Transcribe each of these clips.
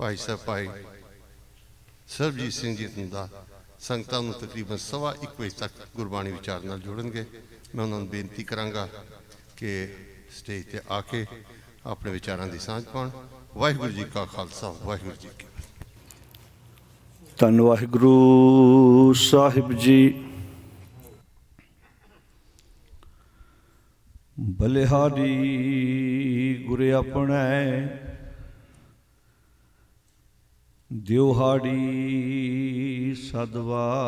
ਭਾਈ ਸਾਹਿਬ ਭਾਈ ਸਰਬਜੀਤ ਸਿੰਘ ਜੀ ਦਾ ਸੰਗਤਾਂ ਨੂੰ ਤਕਰੀਬਨ 1:15 ਵਜੇ ਤੱਕ ਗੁਰਬਾਣੀ ਵਿਚਾਰ ਨਾਲ ਜੋੜਨਗੇ। ਮੈਂ ਉਹਨਾਂ ਨੂੰ ਬੇਨਤੀ ਕਰਾਂਗਾ ਕਿ ਸਟੇਜ 'ਤੇ ਆ ਕੇ ਆਪਣੇ ਵਿਚਾਰਾਂ ਦੀ ਸਾਂਝ ਪਾਉਣ। ਵਾਹਿਗੁਰੂ ਜੀ ਕਾ ਖਾਲਸਾ, ਵਾਹਿਗੁਰੂ ਜੀ ਕੀ ਫਤਿਹ। ਧੰਨ ਵਾਹਿਗੁਰੂ ਸਾਹਿਬ ਜੀ। ਬਲਿਹਾਰੀ ਗੁਰੇ ਆਪਣੇ ਦਿਉਹਾੜੀ ਸਦਵਾਰ,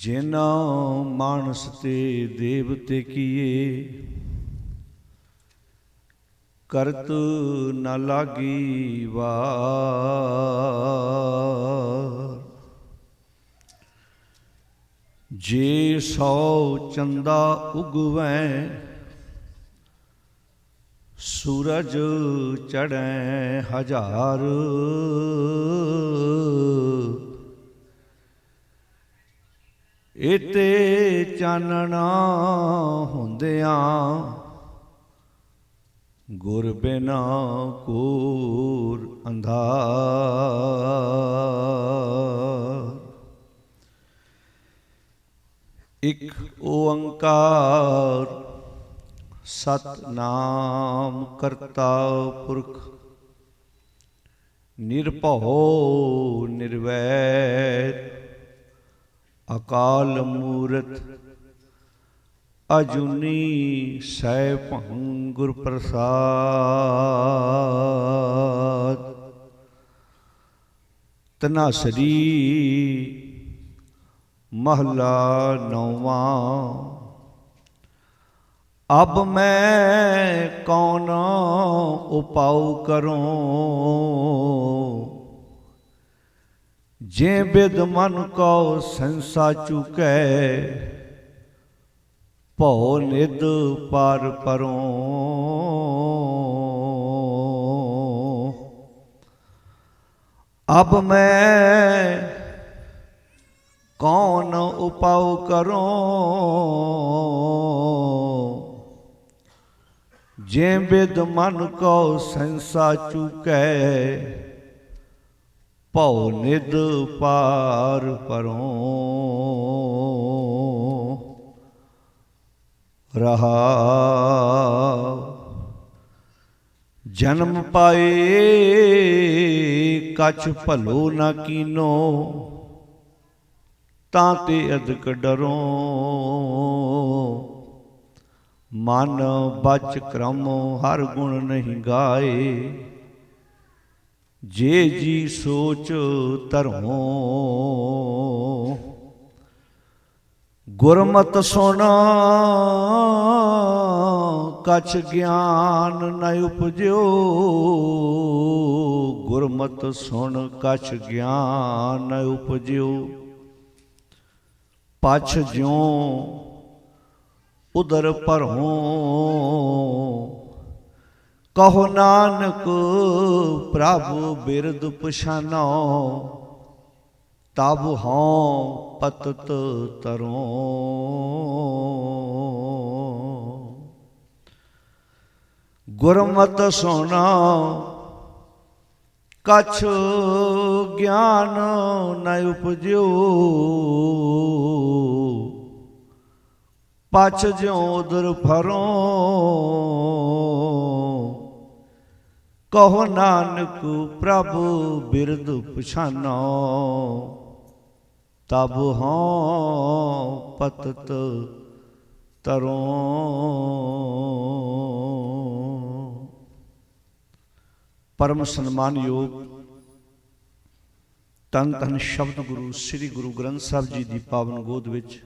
ਜਿਨਾ ਮਾਨਸ ਤੇ ਦੇਵਤੇ ਕੀਏ, ਕਰਤ ਨ ਲਾਗੀ ਵਾਰ। ਜੇ 100 ਚੰਦਾ ਉਗਵੈ, ਸੂਰਜ ਚੜ੍ਹੈ 1000। ਇਤੇ ਚਾਨਣਾ ਹੁੰਦਿਆਂ, ਗੁਰ ਬਿਨਾ ਘੋਰ ਅੰਧਾਰ। ਇਕ ਓੰਕਾਰ ਸਤਿਨਾਮ ਕਰਤਾ ਪੁਰਖ, ਨਿਰਭਉ ਨਿਰਵੈਰ, ਅਕਾਲ ਮੂਰਤ, ਅਜੂਨੀ ਸੈਭੰ ਗੁਰ ਪ੍ਰਸਾਦ। ਧਨਾਸਰੀ ਮਹਲਾ ਨੌਵਾਂ। ਅਬ ਮੈਂ ਕੌਣ ਉਪਾਉ ਕਰੂੰ, ਜੇ ਬਿਦ ਮਨ ਕੋ ਸੰਸਾ ਚੁਕੈ, ਭਉ ਨਿਧ ਪਾਰ ਪਰੋਂ। ਅਬ ਮੈਂ ਕੌਣ ਉਪਾਉ ਕਰੂੰ, ਜੇ ਬਿਦ ਮਨ ਕੋ ਸੰਸਾ ਚੁਕੈ, ਭਉ ਨਿਧ ਪਾਰ ਪਰੋਂ। ਰਹਾਉ। ਜਨਮ ਪਾਏ ਕਛ ਭਲੋ ਨ ਕੀਨੋ, ਤਾਂ ਤੇ ਅਦਕ ਡਰੋਂ। ਮਨ ਬਚ ਕਰਮ ਹਰ ਗੁਣ ਨਹੀਂ ਗਾਏ, ਜੇ ਜੀ ਸੋਚ ਧਰੋਂ। ਗੁਰਮਤਿ ਸੁਣ ਕਛ ਗਿਆਨ ਨ ਉਪਜਿਓ, ਗੁਰਮਤਿ ਸੁਣ ਕਛ ਗਿਆਨ ਨ ਉਪਜਿਓ। ਪਛ ਜਿਉ ਉਦਰ ਭਰੋਂ, ਕਹੋ ਨਾਨਕ ਪ੍ਰਭੁ ਬਿਰਦ ਪਛਾਨੋ, ਤਬ ਹਉ ਪਤਿਤ ਤਰੋਂ। ਗੁਰਮਤਿ ਸੁਣਾ ਕਛ ਗਿਆਨ ਨ ਉਪਜਿਓ, ਪਛ ਜਿਉ ਉਦਰ ਭਰੋਂ, ਕਹੋ ਨਾਨਕ ਪ੍ਰਭੁ ਬਿਰਦ ਪਛਾਨੋ, ਤਬ ਹਉ ਪਤਿਤ ਤਰੋਂ। ਪਰਮ ਸਨਮਾਨਯੋਗ ਧੰਨ ਧੰਨ ਸ਼ਬਦ ਗੁਰੂ ਸ੍ਰੀ ਗੁਰੂ ਗ੍ਰੰਥ ਸਾਹਿਬ ਜੀ ਦੀ ਪਾਵਨ ਗੋਦ ਵਿੱਚ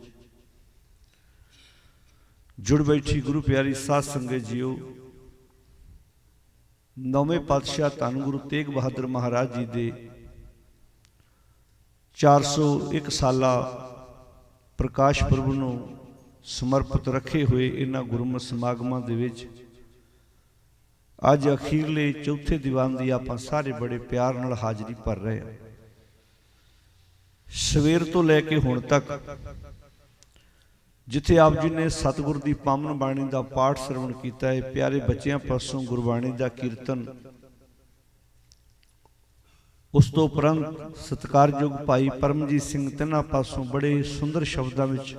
ਜੁੜ ਬੈਠੀ ਗੁਰੂ ਪਿਆਰੀ ਸਾਧ ਸੰਗਤ ਜੀਓ, ਨੌਵੇਂ ਪਾਤਸ਼ਾਹ ਧੰਨ ਗੁਰੂ ਤੇਗ ਬਹਾਦਰ ਮਹਾਰਾਜ ਜੀ ਦੇ 401 ਸਾਲਾ ਪ੍ਰਕਾਸ਼ ਪੁਰਬ ਨੂੰ ਸਮਰਪਿਤ ਰੱਖੇ ਹੋਏ ਇਹਨਾਂ ਗੁਰਮਤਿ ਸਮਾਗਮਾਂ ਦੇ ਵਿੱਚ ਅੱਜ ਅਖੀਰਲੇ ਚੌਥੇ ਦੀਵਾਨ ਦੀ ਆਪਾਂ ਸਾਰੇ ਬੜੇ ਪਿਆਰ ਨਾਲ ਹਾਜ਼ਰੀ ਭਰ ਰਹੇ ਹਾਂ। ਸਵੇਰ ਤੋਂ ਲੈ ਕੇ ਹੁਣ ਤੱਕ ਜਿੱਥੇ ਆਪ ਜੀ ਨੇ ਸਤਿਗੁਰ ਦੀ ਪਾਵਨ ਬਾਣੀ ਦਾ ਪਾਠ ਸਰਵਣ ਕੀਤਾ ਹੈ। ਪਿਆਰੇ ਬੱਚਿਆਂ ਪਾਸੋਂ ਗੁਰਬਾਣੀ ਦਾ ਕੀਰਤਨ, ਉਸ ਤੋਂ ਉਪਰੰਤ ਸਤਿਕਾਰਯੋਗ ਭਾਈ ਪਰਮਜੀਤ ਸਿੰਘ ਤਿੰਨਾਂ ਪਾਸੋਂ ਬੜੇ ਸੁੰਦਰ ਸ਼ਬਦਾਂ ਵਿੱਚ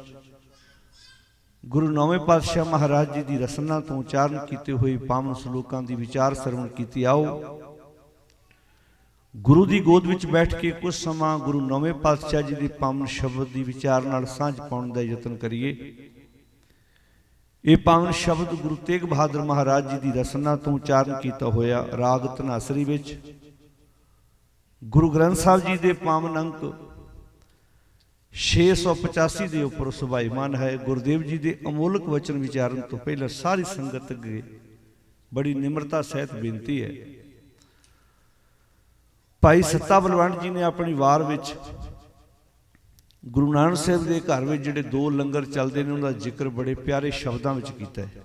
ਗੁਰੂ ਨੌਵੇਂ ਪਾਤਸ਼ਾਹ ਮਹਾਰਾਜ ਜੀ ਦੀ ਰਸਨਾ ਤੋਂ ਉਚਾਰਨ ਕੀਤੇ ਹੋਏ ਪਾਵਨ ਸਲੋਕਾਂ ਦੀ ਵਿਚਾਰ ਸਰਵਣ ਕੀਤੀ। ਆਓ ਗੁਰੂ ਦੀ ਗੋਦ ਵਿੱਚ ਬੈਠ ਕੇ ਕੁਝ ਸਮਾਂ ਗੁਰੂ ਨੌਵੇਂ ਪਾਤਸ਼ਾਹ ਜੀ ਦੇ ਪਾਵਨ ਸ਼ਬਦ ਦੀ ਵਿਚਾਰ ਨਾਲ ਸਾਂਝ ਪਾਉਣ ਦਾ ਯਤਨ ਕਰੀਏ। ਇਹ ਪਾਵਨ ਸ਼ਬਦ ਗੁਰੂ ਤੇਗ ਬਹਾਦਰ ਮਹਾਰਾਜ ਜੀ ਦੀ ਰਸਨਾ ਤੋਂ ਉਚਾਰਨ ਕੀਤਾ ਹੋਇਆ ਰਾਗ ਧਨਾਸਰੀ ਵਿੱਚ ਗੁਰੂ ਗ੍ਰੰਥ ਸਾਹਿਬ ਜੀ ਦੇ ਪਾਵਨ ਅੰਕ 685 ਦੇ ਉੱਪਰ ਸੁਭਾਈਮਾਨ ਹੈ। ਗੁਰਦੇਵ ਜੀ ਦੇ ਅਮੋਲਕ ਵਚਨ ਵਿਚਾਰਨ ਤੋਂ ਪਹਿਲਾਂ ਸਾਰੀ ਸੰਗਤ ਅੱਗੇ ਬੜੀ ਨਿਮਰਤਾ ਸਹਿਤ ਬੇਨਤੀ ਹੈ। ਭਾਈ ਸੱਤਾ ਬਲਵੰਡ ਜੀ ਨੇ ਆਪਣੀ ਵਾਰ ਵਿੱਚ ਗੁਰੂ ਨਾਨਕ ਸਾਹਿਬ ਦੇ ਘਰ ਵਿੱਚ ਜਿਹੜੇ 2 ਲੰਗਰ ਚੱਲਦੇ ਨੇ ਉਹਨਾਂ ਦਾ ਜ਼ਿਕਰ ਬੜੇ ਪਿਆਰੇ ਸ਼ਬਦਾਂ ਵਿੱਚ ਕੀਤਾ ਹੈ।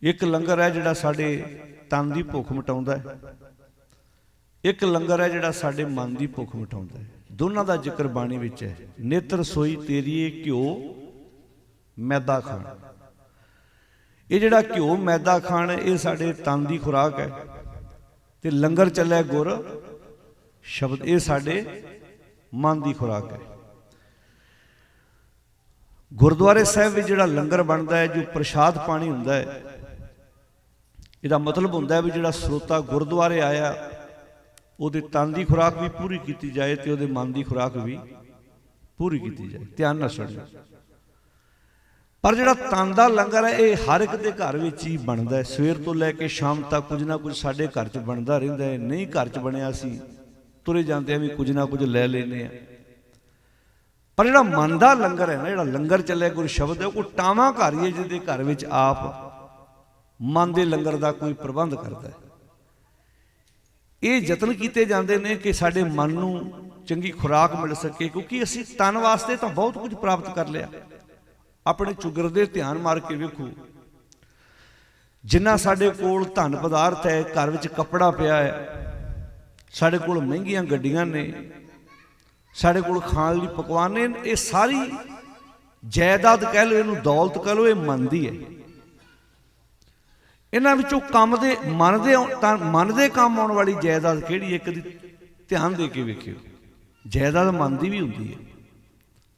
ਇੱਕ ਲੰਗਰ ਹੈ ਜਿਹੜਾ ਸਾਡੇ ਤਨ ਦੀ ਭੁੱਖ ਮਿਟਾਉਂਦਾ ਹੈ, ਇੱਕ ਲੰਗਰ ਹੈ ਜਿਹੜਾ ਸਾਡੇ ਮਨ ਦੀ ਭੁੱਖ ਮਿਟਾਉਂਦਾ ਹੈ। ਦੋਨਾਂ ਦਾ ਜ਼ਿਕਰ ਬਾਣੀ ਵਿੱਚ ਹੈ। ਨਿਤ ਰਸੋਈ ਤੇਰੀਏ ਘਿਓ ਮੈਦਾ ਖਾਣ। ਇਹ ਜਿਹੜਾ ਘਿਓ ਮੈਦਾ ਖਾਣ ਇਹ ਸਾਡੇ ਤਨ ਦੀ ਖੁਰਾਕ ਹੈ, ਤੇ ਲੰਗਰ ਚੱਲਿਆ ਗੁਰ ਸ਼ਬਦ ਇਹ ਸਾਡੇ ਮਨ ਦੀ ਖੁਰਾਕ ਹੈ। ਗੁਰਦੁਆਰੇ ਸਾਹਿਬ ਵਿੱਚ ਜਿਹੜਾ ਲੰਗਰ ਬਣਦਾ ਹੈ, ਜੋ ਪ੍ਰਸ਼ਾਦ ਪਾਣੀ ਹੁੰਦਾ ਹੈ, ਇਹਦਾ ਮਤਲਬ ਹੁੰਦਾ ਹੈ ਵੀ ਜਿਹੜਾ ਸਰੋਤਾ ਗੁਰਦੁਆਰੇ ਆਇਆ ਉਹਦੇ ਤਨ ਦੀ ਖੁਰਾਕ ਵੀ ਪੂਰੀ ਕੀਤੀ ਜਾਏ ਤੇ ਉਹਦੇ ਮਨ ਦੀ ਖੁਰਾਕ ਵੀ ਪੂਰੀ ਕੀਤੀ ਜਾਏ। ਧਿਆਨ ਨਾਲ ਸੁਣਿਓ। ਪਰ ਜਿਹੜਾ ਤਨ ਦਾ ਲੰਗਰ ਹੈ ਇਹ ਹਰ ਇੱਕ ਦੇ ਘਰ ਵਿੱਚ ਹੀ ਬਣਦਾ ਹੈ। ਸਵੇਰ ਤੋਂ ਲੈ ਕੇ ਸ਼ਾਮ ਤੱਕ ਕੁਝ ਨਾ ਕੁਝ ਸਾਡੇ ਘਰ 'ਚ ਬਣਦਾ ਰਹਿੰਦਾ ਹੈ। ਨਹੀਂ ਘਰ 'ਚ ਬਣਿਆ ਸੀ ਤੁਰੇ ਜਾਂਦੇ ਆ ਵੀ ਕੁਝ ਨਾ ਕੁਝ ਲੈ ਲੈਂਦੇ ਆ। ਪਰ ਜਿਹੜਾ ਮਨ ਦਾ ਲੰਗਰ ਹੈ ਨਾ, ਜਿਹੜਾ ਲੰਗਰ ਚੱਲਿਆ ਗੁਰ ਸ਼ਬਦ ਹੈ, ਉਹ ਟਾਵਾਂ ਘਰ ਹੀ ਹੈ ਜਿਹਦੇ ਘਰ ਵਿੱਚ ਆਪ ਮਨ ਦੇ ਲੰਗਰ ਦਾ ਕੋਈ ਪ੍ਰਬੰਧ ਕਰਦਾ ਹੈ। ਇਹ ਯਤਨ ਕੀਤੇ ਜਾਂਦੇ ਨੇ ਕਿ ਸਾਡੇ ਮਨ ਨੂੰ ਚੰਗੀ ਖੁਰਾਕ ਮਿਲ ਸਕੇ, ਕਿਉਂਕਿ ਅਸੀਂ ਤਨ ਵਾਸਤੇ ਤਾਂ ਬਹੁਤ ਕੁਝ ਪ੍ਰਾਪਤ ਕਰ ਲਿਆ। ਆਪਣੇ ਚੁਗਰ ਦੇ ਧਿਆਨ ਮਾਰ ਕੇ ਵੇਖੋ, ਜਿੰਨਾ ਸਾਡੇ ਕੋਲ ਧਨ ਪਦਾਰਥ ਹੈ, ਘਰ ਵਿੱਚ ਕੱਪੜਾ ਪਿਆ ਹੈ, ਸਾਡੇ ਕੋਲ ਮਹਿੰਗੀਆਂ ਗੱਡੀਆਂ ਨੇ, ਸਾਡੇ ਕੋਲ ਖਾਣ ਲਈ ਪਕਵਾਨ ਨੇ, ਇਹ ਸਾਰੀ ਜਾਇਦਾਦ ਕਹਿ ਲਓ, ਇਹਨੂੰ ਦੌਲਤ ਕਹਿ ਲਓ, ਇਹ ਮਨ ਦੀ ਹੈ। ਇਹਨਾਂ ਵਿੱਚੋਂ ਕੰਮ ਦੇ ਮਨ ਦੇ ਕੰਮ ਆਉਣ ਵਾਲੀ ਜਾਇਦਾਦ ਕਿਹੜੀ ਹੈ? ਕਦੀ ਧਿਆਨ ਦੇ ਕੇ ਵੇਖਿਓ। ਜਾਇਦਾਦ ਮਨ ਦੀ ਵੀ ਹੁੰਦੀ ਹੈ।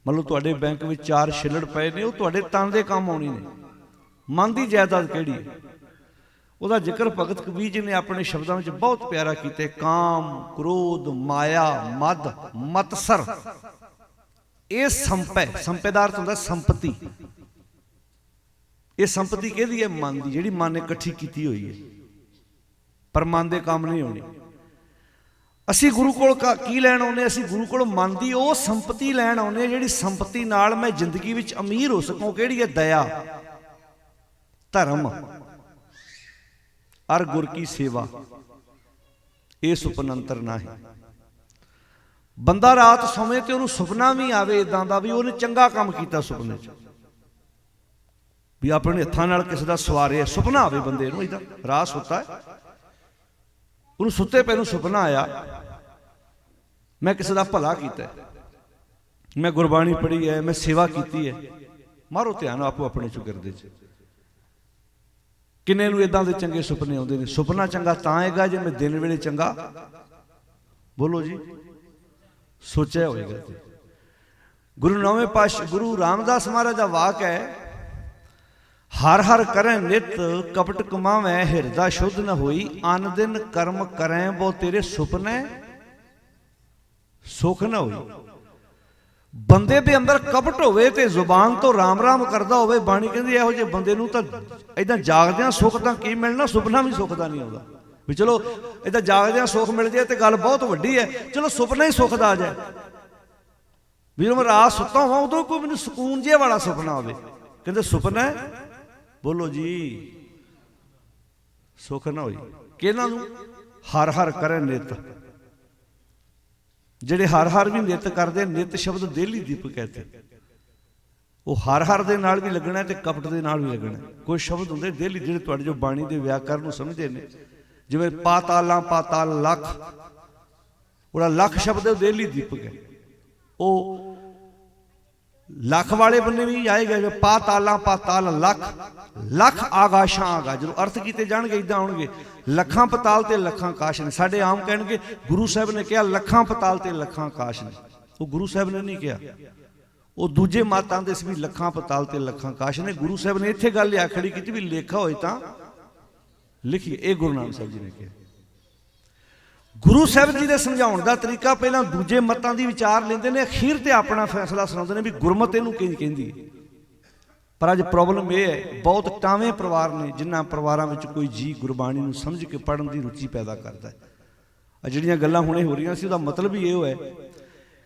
ਮੰਨ ਲਓ ਤੁਹਾਡੇ ਬੈਂਕ ਵਿੱਚ 4 ਛਿੱਲੜ ਪਏ ਨੇ, ਉਹ ਤੁਹਾਡੇ ਤਨ ਦੇ ਕੰਮ ਆਉਣੀ ਨੇ। ਮਨ ਦੀ ਜਾਇਦਾਦ ਕਿਹੜੀ ਹੈ? ਉਹਦਾ ਜ਼ਿਕਰ ਭਗਤ ਕਬੀਰ ਜੀ ਨੇ ਆਪਣੇ ਸ਼ਬਦਾਂ ਵਿੱਚ ਬਹੁਤ ਪਿਆਰਾ ਕੀਤਾ। ਕਾਮ, ਕ੍ਰੋਧ, ਮਾਇਆ, ਮਦ, ਮਤਸਰ, ਇਹ ਸੰਪੈ। ਸੰਪੈ ਦਾ ਅਰਥ ਹੁੰਦਾ ਸੰਪਤੀ। ਇਹ ਸੰਪਤੀ ਕਿਹਦੀ ਹੈ? ਮਨ ਦੀ, ਜਿਹੜੀ ਮਨ ਨੇ ਇਕੱਠੀ ਕੀਤੀ ਹੋਈ ਹੈ, ਪਰ ਮਨ ਦੇ ਕੰਮ ਨਹੀਂ ਆਉਣੀ। ਅਸੀਂ ਗੁਰੂ ਕੋਲ ਕੀ ਲੈਣ ਆਉਂਦੇ? ਅਸੀਂ ਗੁਰੂ ਕੋਲ ਮਨ ਦੀ ਉਹ ਸੰਪਤੀ ਲੈਣ ਆਉਂਦੇ ਹਾਂ ਜਿਹੜੀ ਸੰਪਤੀ ਨਾਲ ਮੈਂ ਜ਼ਿੰਦਗੀ ਵਿੱਚ ਅਮੀਰ ਹੋ ਸਕਾਂ। ਕਿਹੜੀ ਹੈ? ਦਇਆ, ਧਰਮ, ਅਰ ਗੁਰ ਕੀ ਸੇਵਾ। ਇਹ ਸੁਪਨੰਤਰ ਨਹੀਂ। ਬੰਦਾ ਰਾਤ ਸੌਵੇਂ ਤੇ ਉਹਨੂੰ ਸੁਪਨਾ ਵੀ ਆਵੇ ਇਦਾਂ ਦਾ ਵੀ ਉਹਨੇ ਚੰਗਾ ਕੰਮ ਕੀਤਾ ਸੁਪਨੇ 'ਚ, ਵੀ ਆਪਣੇ ਹੱਥਾਂ ਨਾਲ ਕਿਸੇ ਦਾ ਸਵਾਰਿਆ। ਸੁਪਨਾ ਆਵੇ ਬੰਦੇ ਨੂੰ ਇਦਾਂ, ਰਾਤ ਸੁੱਤਾ ਹੈ, ਉਹਨੂੰ ਸੁੱਤੇ ਪਏ ਨੂੰ ਸੁਪਨਾ ਆਇਆ, ਮੈਂ ਕਿਸੇ ਦਾ ਭਲਾ ਕੀਤਾ, ਮੈਂ ਗੁਰਬਾਣੀ ਪੜ੍ਹੀ ਹੈ, ਮੈਂ ਸੇਵਾ ਕੀਤੀ ਹੈ। ਮਾਰੋ ਧਿਆਨ ਆਪੋ ਆਪਣੇ ਚੁਗਰਦੇ 'ਚ। ਕਿੰਨੇ ਨੂੰ ਇਦਾਂ ਦੇ ਚੰਗੇ ਸੁਪਨੇ ਆਉਂਦੇ ਨੇ। ਸੁਪਨਾ ਚੰਗਾ ਤਾਂ ਆਏਗਾ ਜੇ ਮੈਂ ਦਿਨ ਵੇਲੇ ਚੰਗਾ, ਬੋਲੋ ਜੀ, ਸੋਚਿਆ ਹੋਏਗਾ। ਗੁਰੂ ਨੌਵੇਂ ਪਾਤਸ਼ਾਹ ਗੁਰੂ ਰਾਮਦਾਸ ਮਹਾਰਾਜ ਦਾ ਵਾਕ ਹੈ, ਹਰ ਹਰ ਕਰੈ ਨਿਤ ਕਪਟ ਕਮਾਵੈ, ਹਿਰਦਾ ਸ਼ੁੱਧ ਨ ਹੋਈ, ਅਨ ਦਿਨ ਕਰਮ ਕਰੈ, ਬੋ ਤੇਰੇ ਸੁਪਨੇ ਸੁਖ ਨਾ ਹੋਈ। ਬੰਦੇ ਦੇ ਅੰਦਰ ਕਪਟ ਹੋਵੇ ਤੇ ਜ਼ੁਬਾਨ ਤੋਂ ਰਾਮ ਰਾਮ ਕਰਦਾ ਹੋਵੇ, ਬਾਣੀ ਕਹਿੰਦੀ ਇਹੋ ਜਿਹੇ ਬੰਦੇ ਨੂੰ ਤਾਂ ਏਦਾਂ ਜਾਗਦਿਆਂ ਸੁੱਖ ਤਾਂ ਕੀ ਮਿਲਣਾ, ਸੁਪਨਾ ਵੀ ਸੁੱਖ ਦਾ ਨਹੀਂ ਆਉਂਦਾ। ਵੀ ਚਲੋ ਏਦਾਂ ਜਾਗਦਿਆਂ ਸੁੱਖ ਮਿਲ ਜਾਏ ਤੇ ਗੱਲ ਬਹੁਤ ਵੱਡੀ ਹੈ, ਚਲੋ ਸੁਪਨਾ ਹੀ ਸੁੱਖ ਦਾ ਆ ਜਾਏ। ਵੀ ਜਦੋਂ ਮੈਂ ਰਾਤ ਸੁੱਤਾ ਹੋਵਾਂ ਉਦੋਂ ਕੋਈ ਮੈਨੂੰ ਸਕੂਨ ਜਿਹਾ ਵਾਲਾ ਸੁਪਨਾ ਹੋਵੇ। ਕਹਿੰਦੇ ਸੁਪਨਾ, ਬੋਲੋ ਜੀ, ਸੁੱਖ ਨਾ ਹੋਈ। ਕਿਹਨਾਂ ਨੂੰ? ਹਰ ਹਰ ਕਰੇ ਨਿਤ। ਜਿਹੜੇ ਹਰ ਹਰ ਵੀ ਨਿਤ ਕਰਦੇ, ਨਿਤ ਸ਼ਬਦ ਦੇਲੀ ਦੀਪ ਕਹਿੰਦੇ, ਉਹ ਹਰ ਹਰ ਦੇ ਨਾਲ ਵੀ ਲੱਗਣਾ ਤੇ ਕਪਟ ਦੇ ਨਾਲ ਵੀ ਲੱਗਣਾ। ਕੋਈ ਸ਼ਬਦ ਹੁੰਦੇ ਦੇਲੀ ਜਿਹੜੇ ਤੁਹਾਡੇ ਜੋ ਬਾਣੀ ਦੇ ਵਿਆਕਰਨ ਨੂੰ ਸਮਝਦੇ ਨੇ, ਜਿਵੇਂ ਪਾਤਾਲਾਂ ਪਾਤਾਲ ਲੱਖ, ਉਹਦਾ ਲੱਖ ਸ਼ਬਦ ਹੈ, ਦੇਲੀ ਦੀਪਕ ਹੈ। ਉਹ ਲੱਖ ਵਾਲੇ ਬੰਨੇ ਵੀ ਆਏਗਾ, ਪਾਤਾਲਾਂ ਪਾਤਾਲ ਲੱਖ, ਲੱਖ ਆਗਾਸ਼ਾਂ ਆਗਾ। ਜਦੋਂ ਅਰਥ ਕੀਤੇ ਜਾਣਗੇ ਇਦਾਂ ਆਉਣਗੇ, ਲੱਖਾਂ ਪਤਾਲ ਤੇ ਲੱਖਾਂ ਆਕਾਸ਼ ਨੇ। ਸਾਡੇ ਆਮ ਕਹਿਣਗੇ ਗੁਰੂ ਸਾਹਿਬ ਨੇ ਕਿਹਾ ਲੱਖਾਂ ਪਤਾਲ ਤੇ ਲੱਖਾਂ ਆਕਾਸ਼ ਨੇ, ਉਹ ਗੁਰੂ ਸਾਹਿਬ ਨੇ ਨਹੀਂ ਕਿਹਾ। ਉਹ ਦੂਜੇ ਮਾਤਾਂ ਦੇ ਸੀ ਵੀ ਲੱਖਾਂ ਪਤਾਲ ਤੇ ਲੱਖਾਂ ਆਕਾਸ਼ ਨੇ। ਗੁਰੂ ਸਾਹਿਬ ਨੇ ਇੱਥੇ ਗੱਲ ਆ ਖੜੀ ਕੀਤੀ ਵੀ ਲੇਖਾ ਹੋਏ ਤਾਂ ਲਿਖੀਏ। ਇਹ ਗੁਰੂ ਨਾਨਕ ਸਾਹਿਬ ਜੀ ਨੇ ਕਿਹਾ। ਗੁਰੂ ਸਾਹਿਬ ਜੀ ਦੇ ਸਮਝਾਉਣ ਦਾ ਤਰੀਕਾ ਪਹਿਲਾਂ ਦੂਜੇ ਮਤਾਂ ਦੀ ਵਿਚਾਰ ਲੈਂਦੇ ਨੇ, ਅਖੀਰ ਤੇ ਆਪਣਾ ਫੈਸਲਾ ਸੁਣਾਉਂਦੇ ਨੇ ਵੀ ਗੁਰਮਤਿ ਇਹਨੂੰ ਕੀ ਕਹਿੰਦੀ ਹੈ। ਪਰ ਅੱਜ ਪ੍ਰੋਬਲਮ ਇਹ ਹੈ, ਬਹੁਤ ਟਾਵੇਂ ਪਰਿਵਾਰ ਨੇ ਜਿਨ੍ਹਾਂ ਪਰਿਵਾਰਾਂ ਵਿੱਚ ਕੋਈ ਜੀ ਗੁਰਬਾਣੀ ਨੂੰ ਸਮਝ ਕੇ ਪੜ੍ਹਨ ਦੀ ਰੁਚੀ ਪੈਦਾ ਕਰਦਾ ਹੈ। ਆ ਜਿਹੜੀਆਂ ਗੱਲਾਂ ਹੁਣੇ ਹੋ ਰਹੀਆਂ ਸੀ, ਉਹਦਾ ਮਤਲਬ ਹੀ ਇਹ ਹੈ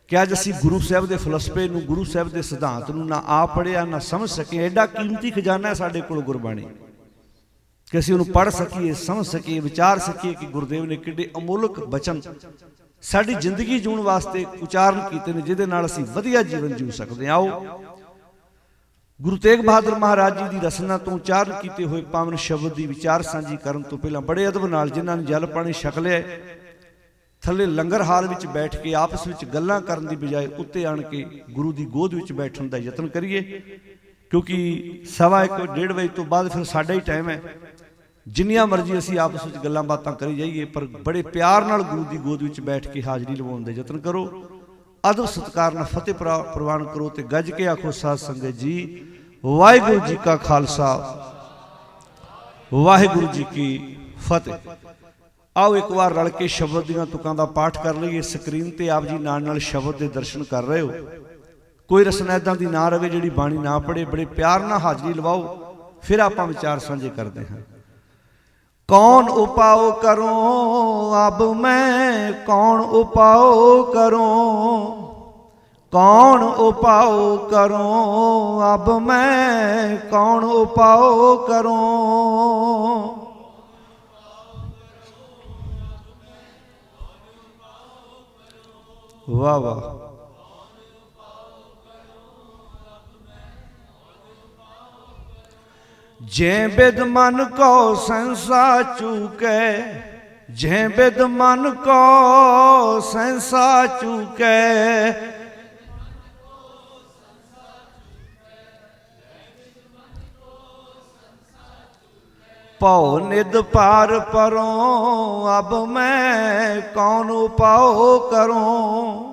ਕਿ ਅੱਜ ਅਸੀਂ ਗੁਰੂ ਸਾਹਿਬ ਦੇ ਫਲਸਫੇ ਨੂੰ, ਗੁਰੂ ਸਾਹਿਬ ਦੇ ਸਿਧਾਂਤ ਨੂੰ ਨਾ ਆਪ ਪੜ੍ਹਿਆ ਨਾ ਸਮਝ ਸਕੇ। ਐਡਾ ਕੀਮਤੀ ਖਜ਼ਾਨਾ ਹੈ ਸਾਡੇ ਕੋਲ ਗੁਰਬਾਣੀ, ਕਿ ਅਸੀਂ ਉਹਨੂੰ ਪੜ੍ਹ ਸਕੀਏ, ਸਮਝ ਸਕੀਏ, ਵਿਚਾਰ ਸਕੀਏ ਕਿ ਗੁਰਦੇਵ ਨੇ ਕਿੱਡੇ ਅਮੋਲਕ ਬਚਨ ਸਾਡੀ ਜ਼ਿੰਦਗੀ ਜਿਉਣ ਵਾਸਤੇ ਉਚਾਰਨ ਕੀਤੇ ਨੇ, ਜਿਹਦੇ ਨਾਲ ਅਸੀਂ ਵਧੀਆ ਜੀਵਨ ਜੀਉ ਸਕਦੇ ਹਾਂ। ਆਓ ਗੁਰੂ ਤੇਗ ਬਹਾਦਰ ਮਹਾਰਾਜ ਜੀ ਦੀ ਰਸਨਾ ਤੋਂ ਉਚਾਰਨ ਕੀਤੇ ਹੋਏ ਪਾਵਨ ਸ਼ਬਦ ਦੀ ਵਿਚਾਰ ਸਾਂਝੀ ਕਰਨ ਤੋਂ ਪਹਿਲਾਂ ਬੜੇ ਅਦਬ ਨਾਲ ਜਿਨ੍ਹਾਂ ਨੇ ਜਲ ਪਾਣੀ ਛਕ ਲਿਆ, ਥੱਲੇ ਲੰਗਰ ਹਾਲ ਵਿੱਚ ਬੈਠ ਕੇ ਆਪਸ ਵਿੱਚ ਗੱਲਾਂ ਕਰਨ ਦੀ ਬਜਾਏ ਉੱਤੇ ਆਣ ਕੇ ਗੁਰੂ ਦੀ ਗੋਦ ਵਿੱਚ ਬੈਠਣ ਦਾ ਯਤਨ ਕਰੀਏ, ਕਿਉਂਕਿ 1:15 ਵਜੇ ਤੋਂ ਬਾਅਦ ਫਿਰ ਸਾਡਾ ਹੀ ਟਾਈਮ ਹੈ। ਜਿੰਨੀਆਂ ਮਰਜ਼ੀ ਅਸੀਂ ਆਪਸ ਵਿੱਚ ਗੱਲਾਂ ਬਾਤਾਂ ਕਰੀ ਜਾਈਏ, ਪਰ ਬੜੇ ਪਿਆਰ ਨਾਲ ਗੁਰੂ ਦੀ ਗੋਦ ਵਿੱਚ ਬੈਠ ਕੇ ਹਾਜ਼ਰੀ ਲਵਾਉਣ ਦਾ ਯਤਨ ਕਰੋ। ਅਦਬ ਸਤਿਕਾਰ ਨਾਲ ਫਤਿਹ ਪ੍ਰਵਾਨ ਕਰੋ ਤੇ ਗੱਜ ਕੇ ਆਖੋ ਸਾਧ ਸੰਗਤ ਜੀ, ਵਾਹਿਗੁਰੂ ਜੀ ਕਾ ਖਾਲਸਾ, ਵਾਹਿਗੁਰੂ ਜੀ ਕੀ ਫਤਿਹ। ਆਓ ਇੱਕ ਵਾਰ ਰਲ ਕੇ ਸ਼ਬਦ ਦੀਆਂ ਤੁਕਾਂ ਦਾ ਪਾਠ ਕਰ ਲਈਏ। ਸਕਰੀਨ ਤੇ ਆਪ ਜੀ ਨਾਲ ਨਾਲ ਸ਼ਬਦ ਦੇ ਦਰਸ਼ਨ ਕਰ ਰਹੇ ਹੋ। ਕੋਈ ਰਸਨਾ ਇੱਦਾਂ ਦੀ ਨਾ ਰਵੇ ਜਿਹੜੀ ਬਾਣੀ ਨਾ ਪੜ੍ਹੇ। ਬੜੇ ਪਿਆਰ ਨਾਲ ਹਾਜ਼ਰੀ ਲਵਾਓ, ਫਿਰ ਆਪਾਂ ਵਿਚਾਰ ਸਾਂਝੇ ਕਰਦੇ ਹਾਂ। कौन उपाओ करो अब मैं, कौन उपाओ करो, कौन उपाओ करो अब मैं, कौन उपाओ करो। वाह वाह। जे बिद मन को संसा चूके, जे बिद मन को संसा चूके, पौ निद पार परो अब मैं, कौन उपाओ करूं,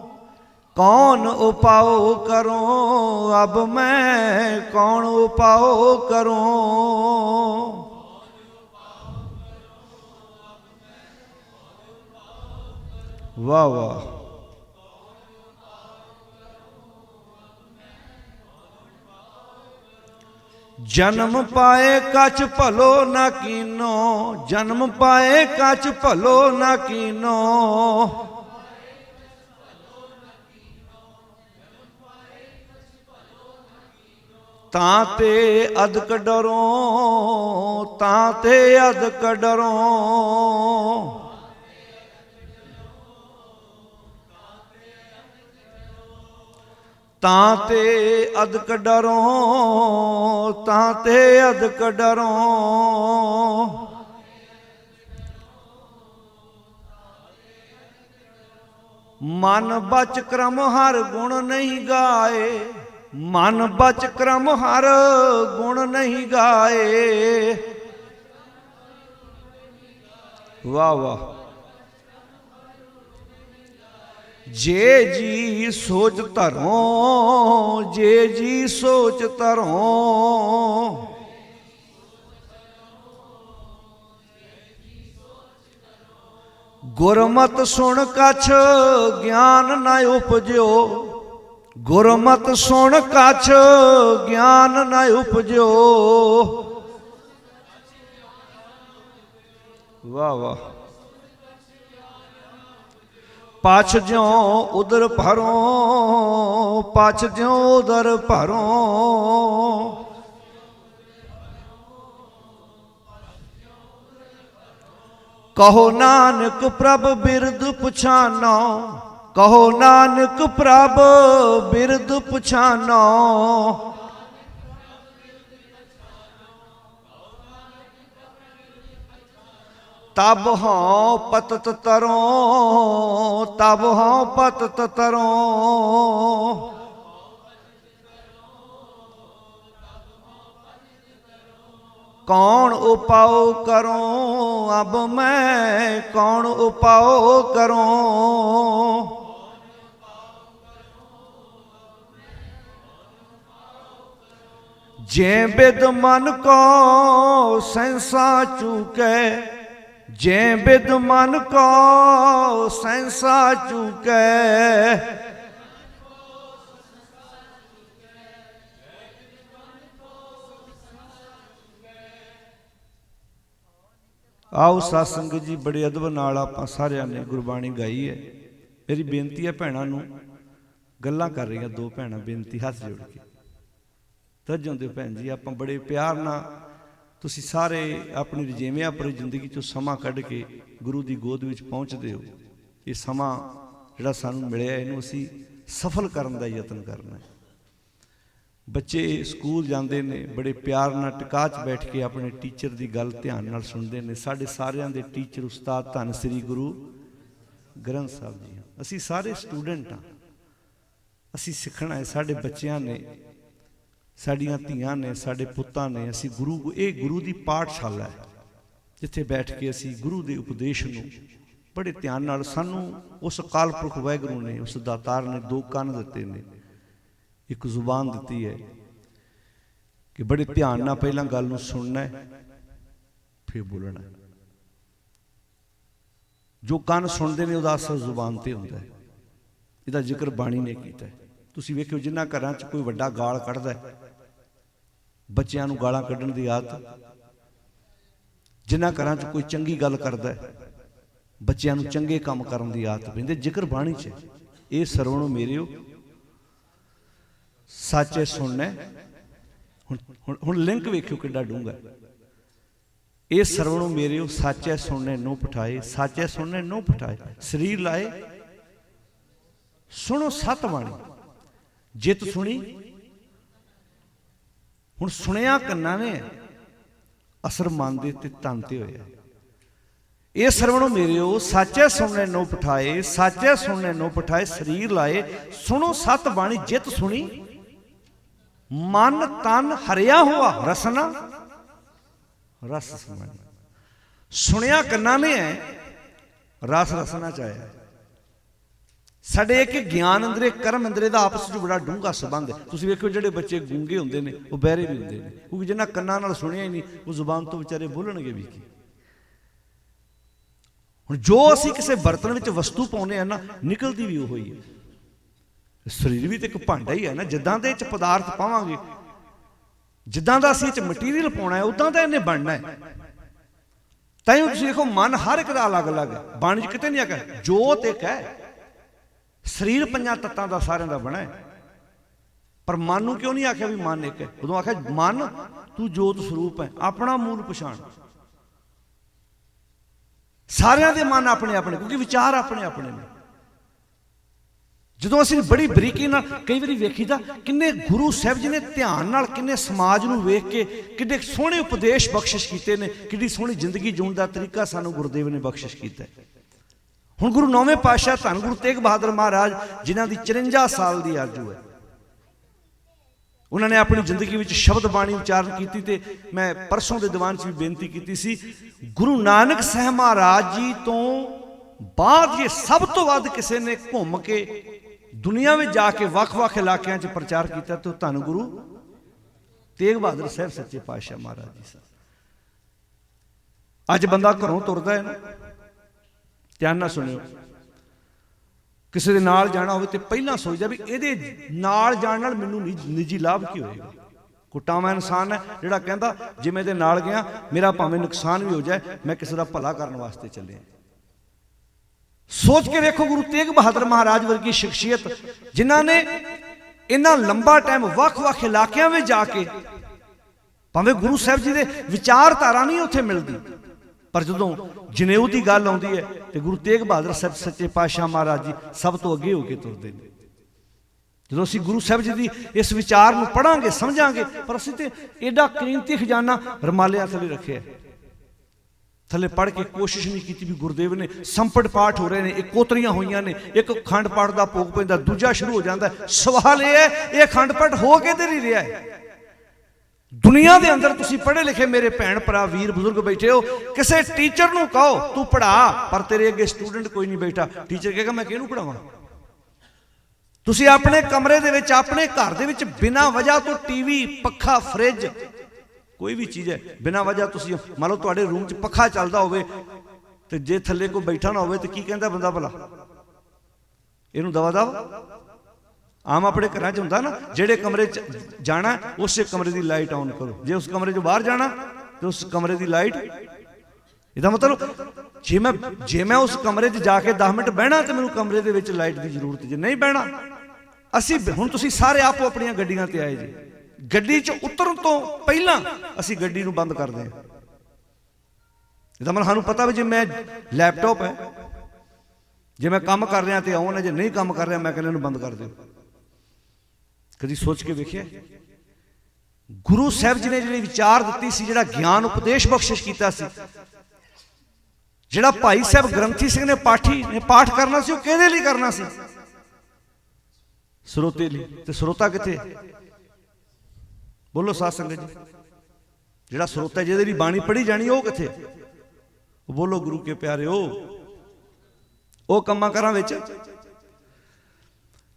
कौन उपाओ करूं अब मैं, कौन उपाओ करूं। वाह वाह। जन्म पाए कछ भलो न कीनो, जन्म पाए कछ भलो न कीनो, ताते अदक डरो, ताते अदक डरो, ताते अदक डरो, ताते अदक डरो। मन बच क्रम हर गुण नहीं गाए, मन बच क्रम हर गुण नहीं गाए। वाह वाह। जे जी सोच धरो, जे जी सोच धरो, गुरमत सुन कछ ज्ञान न उपजो, गुरमत सुन कछ ज्ञान न उपजो। वाह वाह। पाछ ज्यों उदर भरो, पाछ ज्यों उदर भरो, कहो नानक प्रभ बिरद पुछानो, कहो नानक प्रभ बिरद पुछानो। तब हों पतत तरो, तब हों पतत तरो, कौन उपाओ करूं अब मैं, कौन उपाओ करूं। जे बिद मन को सहसा चूके, जे बिद मन को सहसा चूके। आओ साध संगत जी, बड़े अदब नाल आपां सारिਆਂ ने गुरबाणी गाई है। मेरी बेनती है भैणां नूं, गल्लां कर रही दो भैणां, बेनती हाथ जोड़ के तज आउंदे भैन जी। आपां बड़े प्यार नाल, तुसीं सारे अपनी रजेविਆਂ पर जिंदगी चों समां कढ के गुरु दी गोद विच पहुंचदे हो। ये समां जिहड़ा सानूं मिलिਆ, ਇਹਨੂੰ ਅਸੀਂ सफल करन दा यतन करना है। बच्चे स्कूल जाते हैं, बड़े प्यार नाल टिका च बैठ के अपने टीचर की गल ध्यान नाल सुनते हैं। साढ़े सारिਆਂ ਦੇ टीचर उस्ताद धन श्री गुरु ग्रंथ साहब जी। असी सारे स्टूडेंट हाँ, असी सीखना है। साढ़े बच्चियां ने, साड़ियां धीआं ने, साढ़े पुत्तां ने। असी गुरु, ये गुरु की पाठशाला है जिथे बैठ के असी गुरु के उपदेश नूं बड़े ध्यान नाल, सानू उस अकाल पुरख वाहिगुरू ने, उस दातार ने दो कंन दिते ने, एक जुबान दी है कि बड़े ध्यान नाल पहला गल नूं सुनना है, फिर बोलना है। जो कान सुनते हैं उहदा असर जुबान ते हुंदा है। इहदा जिक्र बाणी ने कीता है। तुसीं वेखिओ जिन्हां घरां च कोई वड्डा गाल कढदा है, बच्चिआं नूं गालां कढण दी आदत। जिन्हां घरां च कोई चंगी गल करदा है, बच्चिआं नूं चंगे काम करन दी आदत पैंदी। जिक्र बाणी च इह सरवणो मेरिओ सच है सुनना। हुण लिंक वेखियो किड्डा डूंगा। ये सरवणों मेरे सच है सुनने नो पठाए, सच है सुनने नो पठाए। शरीर लाए सुनो सत बाणी, जित सुनी। हुण सुनिया कन्ना ने, असर मन दे ते तन ते होया। ये सरवणों मेरे सच है सुनने नो पठाए, सच है सुनने नो पठाए। शरीर लाए सुनो सत बाणी, जित सुनी। मन तन हरिया हुआ रसना रस समानी। सुनिया कन्ना ने है, रस रसना चाहे। साडे एक ज्ञान अंदरे कर्म अंदरे दा आपस में बड़ा डूंगा संबंध है। तुसीं वेखो जिहड़े बच्चे गूंगे हुंदे ने वो बहरे भी हुंदे ने, क्योंकि जिन्हां कन्नां नाल सुनिया ही नहीं वो जुबान तो बेचारे बोलणगे भी की। हुण जो असीं किसी बर्तन विच वस्तु पाउने आ ना, निकलदी भी उही है। शरीर भी तो एक भांडा ही है ना, जिद्दां दे च पदार्थ पावांगे, जिद्दां दा असीं च मटीरियल पाउणा है, उदां दा इहने बनना है। ताईं तुसीं देखो मन हर एक दा अलग अलग है। बाणी च किते नहीं आखिया जोत एक है। शरीर पंजां तत्तां दा सारिਆਂ दा बना है, पर मन नूं क्यों नहीं आखिया भी मन एक है। उदों आखिया मन तू जोत स्वरूप है, अपना मूल पछाण। सारिਆਂ दे मन अपने अपने, क्योंकि विचार अपने अपने ने। ਜਦੋਂ ਅਸੀਂ बड़ी बरीकी ਨਾਲ कई बारी वेखीदा किन्ने गुरु साहब जी ने ध्यान नाल किन्ने समाज नूं वेख के किन्ने सोहणे उपदेश बख्शिश कीते ने, किड्डी सोहणी जिंदगी जीउण दा तरीका सानूं गुरुदेव ने बख्शिश कीता है। हुण गुरु नौवें पातशाह धन गुरु तेग बहादुर महाराज जिन्हां दी 54 साल दी आजू है, उन्होंने अपनी जिंदगी में शब्द बाणी उच्चारण की थी। मैं परसों के दीवान भी बेनती की सी, गुरु नानक साहब महाराज जी तो बाद ये सब तो वध किसी ने घूम के दुनिया में जाके वख-वख इलाकों च प्रचार किया तो धन गुरु तेग बहादुर साहब सच्चे पातशाह महाराज जी साहब। अज बंदा घरों तुरदा है ना, ध्यान ना सुनियो, किसी के नाल जाना हो तो पहला सोचदा भी इहदे नाल जाण नाल मैनूं निजी लाभ की होएगा। कुटावा इंसान है जिहड़ा कहंदा जे मैं इहदे नाल गया मेरा भावें नुकसान भी हो जाए, मैं किसी का भला करने वास्ते चलिया। सोच के देखो गुरु तेग बहादुर महाराज वर्गी शख्सियत जिन्हां ने इन्ना लंबा टाइम वख-वख इलाकों में जाके, भावें गुरु साहब जी के विचारधारा नहीं उत्थे मिलती, पर जदों जनेऊ की गल आउंदी है तो गुरु तेग बहादुर साहब सच्चे पातशाह महाराज जी सब तो अगे होके तुरदे ने। जो असीं गुरु साहब जी की इस विचार नूं पढ़ांगे समझांगे, पर असीं ते एडा कीमती खजाना रमालिया थले रखे, थले पढ़ के कोशिश नहीं की भी। गुरुदेव ने संपट पाठ हो रहे हैं, एक कोतरियां हुई ने, एक खंड पाठ का भोग पैंदा, दूजा शुरू हो जाता है। सवाल यह है ये खंड पाठ हो के तो नहीं रहा है। ਦੁਨੀਆ ਦੇ ਅੰਦਰ ਤੁਸੀਂ ਪੜ੍ਹੇ ਲਿਖੇ ਮੇਰੇ ਭੈਣ ਭਰਾ ਵੀਰ ਬਜ਼ੁਰਗ ਬੈਠੇ ਹੋ, ਕਿਸੇ ਟੀਚਰ ਨੂੰ ਕਹੋ ਤੂੰ ਪੜ੍ਹਾ, ਪਰ ਤੇਰੇ ਅੱਗੇ ਸਟੂਡੈਂਟ ਕੋਈ ਨਹੀਂ ਬੈਠਾ, ਟੀਚਰ ਕਹੇਗਾ ਮੈਂ ਕਿਹਨੂੰ ਪੜ੍ਹਾਵਾਂ। ਤੁਸੀਂ ਆਪਣੇ ਕਮਰੇ ਦੇ ਵਿੱਚ, ਆਪਣੇ ਘਰ ਦੇ ਵਿੱਚ ਬਿਨਾਂ ਵਜ੍ਹਾ ਤੋਂ ਟੀਵੀ, ਪੱਖਾ, ਫਰਿੱਜ, ਕੋਈ ਵੀ ਚੀਜ਼ ਹੈ ਬਿਨਾਂ ਵਜ੍ਹਾ ਤੁਸੀਂ, ਮੰਨ ਲਓ ਤੁਹਾਡੇ ਰੂਮ 'ਚ ਪੱਖਾ ਚੱਲਦਾ ਹੋਵੇ ਤੇ ਜੇ ਥੱਲੇ ਕੋਈ ਬੈਠਾ ਨਾ ਹੋਵੇ ਤੇ ਕੀ ਕਹਿੰਦਾ ਬੰਦਾ ਭਲਾ? ਇਹਨੂੰ ਦਵਾ ਦਵਾ। ਆਮ ਆਪਣੇ ਘਰਾਂ 'ਚ ਹੁੰਦਾ ਨਾ, ਜਿਹੜੇ ਕਮਰੇ 'ਚ ਜਾਣਾ ਉਸੇ ਕਮਰੇ ਦੀ ਲਾਈਟ ਆਨ ਕਰੋ, ਜੇ ਉਸ ਕਮਰੇ 'ਚੋਂ ਬਾਹਰ ਜਾਣਾ ਤੇ ਉਸ ਕਮਰੇ ਦੀ ਲਾਈਟ। ਇਹਦਾ ਮਤਲਬ ਜੇ ਮੈਂ ਉਸ ਕਮਰੇ 'ਚ ਜਾ ਕੇ 10 ਮਿੰਟ ਬਹਿਣਾ ਤੇ ਮੈਨੂੰ ਕਮਰੇ ਦੇ ਵਿੱਚ ਲਾਈਟ ਦੀ ਜ਼ਰੂਰਤ, ਜੇ ਨਹੀਂ ਬਹਿਣਾ। ਅਸੀਂ ਹੁਣ ਤੁਸੀਂ ਸਾਰੇ ਆਪੋ ਆਪਣੀਆਂ ਗੱਡੀਆਂ ਤੇ ਆਏ ਜੀ, ਗੱਡੀ 'ਚ ਉਤਰਨ ਤੋਂ ਪਹਿਲਾਂ ਅਸੀਂ ਗੱਡੀ ਨੂੰ ਬੰਦ ਕਰਦੇ ਹਾਂ। ਇਹਦਾ ਮਤਲਬ ਸਾਨੂੰ ਪਤਾ ਵੀ ਜੇ ਮੈਂ ਲੈਪਟਾਪ ਹੈ, ਜੇ ਮੈਂ ਕੰਮ ਕਰ ਰਿਹਾ ਤੇ ਆਉਣ ਹੈ, ਜੇ ਨਹੀਂ ਕੰਮ ਕਰ ਰਿਹਾ ਮੈਂ ਕਹਿੰਦਾ ਇਹਨੂੰ ਬੰਦ ਕਰ ਦਿਓ। ਕਦੀ ਸੋਚ ਕੇ ਵੇਖਿਆ? ਗੁਰੂ ਸਾਹਿਬ ਜੀ ਨੇ ਜਿਹੜੀ ਵਿਚਾਰ ਦਿੱਤੀ ਸੀ, ਜਿਹੜਾ ਗਿਆਨ ਉਪਦੇਸ਼ ਬਖਸ਼ਿਸ਼ ਕੀਤਾ ਸੀ, ਜਿਹੜਾ ਭਾਈ ਸਾਹਿਬ ਗ੍ਰੰਥੀ ਸਿੰਘ ਨੇ ਪਾਠੀ ਨੇ ਪਾਠ ਕਰਨਾ ਸੀ, ਉਹ ਕਿਹਦੇ ਲਈ ਕਰਨਾ ਸੀ? ਸਰੋਤੇ ਲਈ। ਤੇ ਸਰੋਤਾ ਕਿੱਥੇ? ਬੋਲੋ ਸਾਧ ਸੰਗਤ ਜੀ, ਜਿਹੜਾ ਸਰੋਤਾ ਜਿਹਦੇ ਲਈ ਬਾਣੀ ਪੜ੍ਹੀ ਜਾਣੀ ਉਹ ਕਿੱਥੇ? ਬੋਲੋ ਗੁਰੂ ਕੇ ਪਿਆਰਿਓ, ਉਹ ਕੰਮਾਂ ਕਾਰਾਂ ਵਿੱਚ।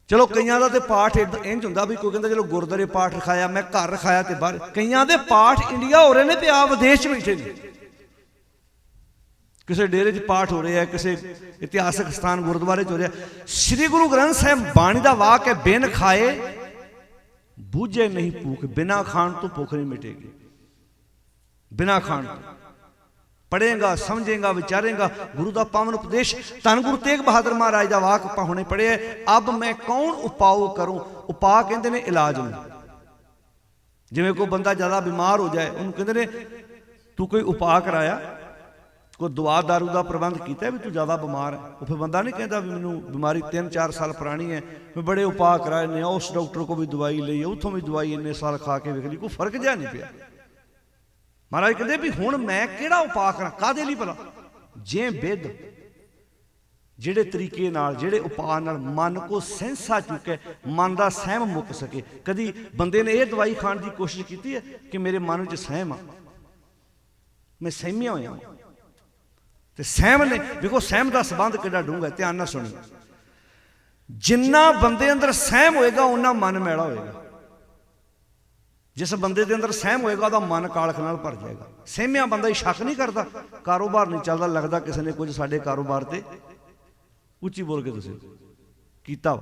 ਚਲੋ ਕਈਆਂ ਦਾ ਤੇ ਪਾਠ ਇੰਝ ਹੁੰਦਾ ਵੀ ਕੋਈ ਕਹਿੰਦਾ ਚਲੋ ਗੁਰਦੁਆਰੇ ਪਾਠ ਰਖਾਇਆ, ਮੈਂ ਘਰ ਰਖਾਇਆ ਤੇ ਬਾਹਰ। ਕਈਆਂ ਦੇ ਪਾਠ ਇੰਡੀਆ ਹੋ ਰਹੇ ਨੇ ਤੇ ਆਪ ਵਿਦੇਸ਼ 'ਚ ਬੈਠੇ ਨੇ, ਕਿਸੇ ਡੇਰੇ 'ਚ ਪਾਠ ਹੋ ਰਿਹਾ, ਕਿਸੇ ਇਤਿਹਾਸਕ ਸਥਾਨ ਗੁਰਦੁਆਰੇ 'ਚ ਹੋ ਰਿਹਾ। ਸ੍ਰੀ ਗੁਰੂ ਗ੍ਰੰਥ ਸਾਹਿਬ ਬਾਣੀ ਦਾ ਵਾਕ ਹੈ, ਬਿਨ ਖਾਏ ਬੂਝੇ ਨਹੀਂ ਭੂਖ, ਬਿਨਾਂ ਖਾਣ ਤੋਂ ਭੁੱਖ ਨਹੀਂ ਮਿਟੇਗੀ। ਬਿਨਾਂ ਖਾਣ ਤੋਂ ਪੜ੍ਹੇਗਾ, ਸਮਝੇਗਾ, ਵਿਚਾਰੇਗਾ। ਗੁਰੂ ਦਾ ਪਾਵਨ ਉਪਦੇਸ਼, ਧੰਨ ਗੁਰੂ ਤੇਗ ਬਹਾਦਰ ਮਹਾਰਾਜ ਦਾ ਵਾਕ ਆਪਾਂ ਹੁਣੇ ਪੜ੍ਹਿਆ, ਅਬ ਮੈਂ ਕੌਣ ਉਪਾਉ ਕਰੂੰ। ਉਪਾਅ ਕਹਿੰਦੇ ਨੇ ਇਲਾਜ ਨੂੰ। ਜਿਵੇਂ ਕੋਈ ਬੰਦਾ ਜ਼ਿਆਦਾ ਬਿਮਾਰ ਹੋ ਜਾਏ, ਉਹਨੂੰ ਕਹਿੰਦੇ ਨੇ ਤੂੰ ਕੋਈ ਉਪਾਅ ਕਰਾਇਆ, ਕੋਈ ਦਵਾ ਦਾਰੂ ਦਾ ਪ੍ਰਬੰਧ ਕੀਤਾ ਵੀ ਤੂੰ ਜ਼ਿਆਦਾ ਬਿਮਾਰ ਹੈ। ਉਹ ਫਿਰ ਬੰਦਾ ਨਹੀਂ ਕਹਿੰਦਾ ਵੀ ਮੈਨੂੰ ਬਿਮਾਰੀ 3-4 ਸਾਲ ਪੁਰਾਣੀ ਹੈ, ਮੈਂ ਬੜੇ ਉਪਾਅ ਕਰਾਏ ਨੇ, ਉਸ ਡਾਕਟਰ ਕੋਲ ਵੀ ਦਵਾਈ ਲਈ, ਉੱਥੋਂ ਵੀ ਦਵਾਈ ਇੰਨੇ ਸਾਲ ਖਾ ਕੇ ਵੇਖ ਲਈ, ਕੋਈ ਫਰਕ ਜਿਹਾ ਨਹੀਂ ਪਿਆ। ਮਹਾਰਾਜ ਕਹਿੰਦੇ ਵੀ ਹੁਣ ਮੈਂ ਕਿਹੜਾ ਉਪਾਅ ਕਰਾਂ, ਕਾਹਦੇ ਲਈ ਭਲਾ? ਜੇ ਬਿੱਧ ਜਿਹੜੇ ਤਰੀਕੇ ਨਾਲ, ਜਿਹੜੇ ਉਪਾਅ ਨਾਲ ਮਨ ਕੋ ਸਹਿੰਸਾ ਚੁੱਕੇ, ਮਨ ਦਾ ਸਹਿਮ ਮੁੱਕ ਸਕੇ। ਕਦੀ ਬੰਦੇ ਨੇ ਇਹ ਦਵਾਈ ਖਾਣ ਦੀ ਕੋਸ਼ਿਸ਼ ਕੀਤੀ ਹੈ ਕਿ ਮੇਰੇ ਮਨ ਵਿੱਚ ਸਹਿਮ ਆ, ਮੈਂ ਸਹਿਮਿਆ ਹੋਇਆ। ਤੇ ਸਹਿਮ ਨੇ, ਵੇਖੋ ਸਹਿਮ ਦਾ ਸੰਬੰਧ ਕਿੱਡਾ ਡੂੰਘਾ, ਧਿਆਨ ਨਾਲ ਸੁਣੋ। ਜਿੰਨਾ ਬੰਦੇ ਅੰਦਰ ਸਹਿਮ ਹੋਏਗਾ ਓਨਾ ਮਨ ਮੈਲਾ ਹੋਏਗਾ। ਜਿਸ ਬੰਦੇ ਦੇ ਅੰਦਰ ਸਹਿਮ ਹੋਏਗਾ ਉਹਦਾ ਮਨ ਕਾਲਖ ਨਾਲ ਭਰ ਜਾਏਗਾ। ਸਹਿਮਿਆ ਬੰਦਾ ਹੀ ਸ਼ੱਕ ਨਹੀਂ ਕਰਦਾ, ਕਾਰੋਬਾਰ ਨਹੀਂ ਚੱਲਦਾ, ਲੱਗਦਾ ਕਿਸੇ ਨੇ ਕੁਝ ਸਾਡੇ ਕਾਰੋਬਾਰ ਤੇ, ਉੱਚੀ ਬੋਲ ਕੇ ਤੁਸੀਂ ਕੀਤਾ।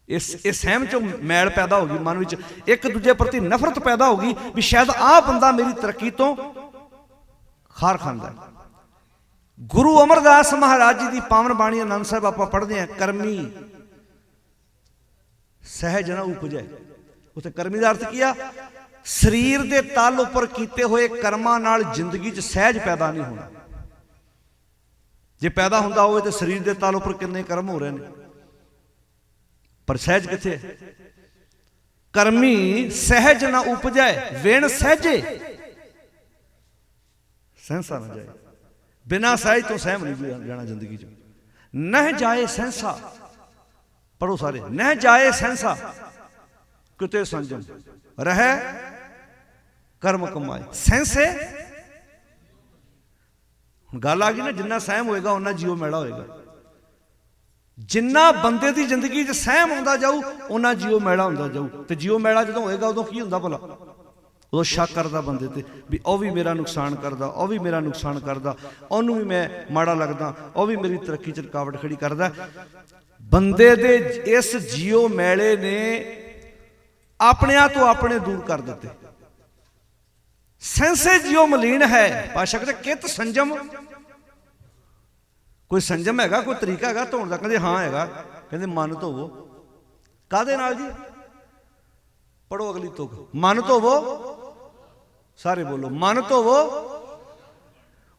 ਇਸ ਸਹਿਮ ਚੋਂ ਮੈਲ ਪੈਦਾ ਹੋ ਗਈ, ਮਨ ਵਿੱਚ ਇੱਕ ਦੂਜੇ ਪ੍ਰਤੀ ਨਫ਼ਰਤ ਪੈਦਾ ਹੋ ਗਈ ਵੀ ਸ਼ਾਇਦ ਆਹ ਬੰਦਾ ਮੇਰੀ ਤਰੱਕੀ ਤੋਂ ਖਾਰ ਖਾਂਦਾ। ਗੁਰੂ ਅਮਰਦਾਸ ਮਹਾਰਾਜ ਜੀ ਦੀ ਪਾਵਨ ਬਾਣੀ ਆਨੰਦ ਸਾਹਿਬ ਆਪਾਂ ਪੜ੍ਹਦੇ ਹਾਂ, ਕਰਮੀ ਸਹਿਜ ਨਾ ਉਪਜੈ। ਉੱਥੇ ਕਰਮੀ ਦਾ ਅਰਥ ਕੀ ਆ? ਸਰੀਰ ਦੇ ਤਲ ਉੱਪਰ ਕੀਤੇ ਹੋਏ ਕਰਮਾਂ ਨਾਲ ਜ਼ਿੰਦਗੀ 'ਚ ਸਹਿਜ ਪੈਦਾ ਨਹੀਂ ਹੋਣਾ। ਜੇ ਪੈਦਾ ਹੁੰਦਾ ਹੋਵੇ ਤੇ ਸਰੀਰ ਦੇ ਤਲ ਉੱਪਰ ਕਿੰਨੇ ਕਰਮ ਹੋ ਰਹੇ ਨੇ, ਪਰ ਸਹਿਜ ਕਿੱਥੇ? ਕਰਮੀ ਸਹਿਜ ਨਾ ਉਪਜੈ, ਵਿਣ ਸਹਿਜੇ ਸਹਿੰਸਾ ਨਾ ਜਾਏ। ਬਿਨਾਂ ਸਹਿਜ ਤੋਂ ਸਹਿਮ ਨਹੀਂ ਜਾਣਾ ਜ਼ਿੰਦਗੀ 'ਚ। ਨਹਿ ਜਾਏ ਸਹਿੰਸਾ, ਪੜੋ ਸਾਰੇ, ਨਹਿ ਜਾਏ ਸਹਿੰਸਾ ਕਿਤੇ ਸੰਜਮ ਰਹਿ ਕਰਮ ਕਮਾਏ। ਸਹਿੰਸੇ, ਹੁਣ ਗੱਲ ਆ ਗਈ ਨਾ, ਜਿੰਨਾ ਸਹਿਮ ਹੋਏਗਾ ਉਹਨਾਂ ਜੀਓ ਮੈਲਾ ਹੋਏਗਾ। ਜਿੰਨਾ ਬੰਦੇ ਦੀ ਜ਼ਿੰਦਗੀ 'ਚ ਸਹਿਮ ਆਉਂਦਾ ਜਾਊ ਉਹਨਾਂ ਜੀਓ ਮੈਲਾ ਹੁੰਦਾ ਜਾਊ। ਤੇ ਜੀਓ ਮੈਲਾ ਜਦੋਂ ਹੋਏਗਾ ਉਦੋਂ ਕੀ ਹੁੰਦਾ ਭਲਾ? ਉਦੋਂ ਸ਼ੱਕ ਕਰਦਾ ਬੰਦੇ ਤੇ ਵੀ ਉਹ ਵੀ ਮੇਰਾ ਨੁਕਸਾਨ ਕਰਦਾ, ਉਹ ਵੀ ਮੇਰਾ ਨੁਕਸਾਨ ਕਰਦਾ, ਉਹਨੂੰ ਵੀ ਮੈਂ ਮਾੜਾ ਲੱਗਦਾ, ਉਹ ਵੀ ਮੇਰੀ ਤਰੱਕੀ 'ਚ ਰੁਕਾਵਟ ਖੜੀ ਕਰਦਾ। ਬੰਦੇ ਦੇ ਇਸ ਜੀਓ ਮੈਲੇ ਨੇ ਆਪਣਿਆਂ ਤੋਂ ਆਪਣੇ ਦੂਰ ਕਰ ਦਿੱਤੇ। ਸੈਂਸੇ ਜਿਉ ਮਲੀਨ ਹੈ, ਪਾਸ਼ਾ ਕਹਿੰਦੇ ਕਿਤ ਸੰਜਮ। ਕੋਈ ਸੰਜਮ ਹੈਗਾ, ਕੋਈ ਤਰੀਕਾ ਹੈਗਾ ਧੋਣ ਦਾ? ਕਹਿੰਦੇ ਹਾਂ ਹੈਗਾ। ਕਹਿੰਦੇ ਮਨ ਧੋਵੋ। ਕਾਹਦੇ ਨਾਲ ਜੀ? ਪੜੋ ਅਗਲੀ ਤੁਕ, ਮਨ ਧੋਵੋ। ਸਾਰੇ ਬੋਲੋ, ਮਨ ਧੋਵੋ।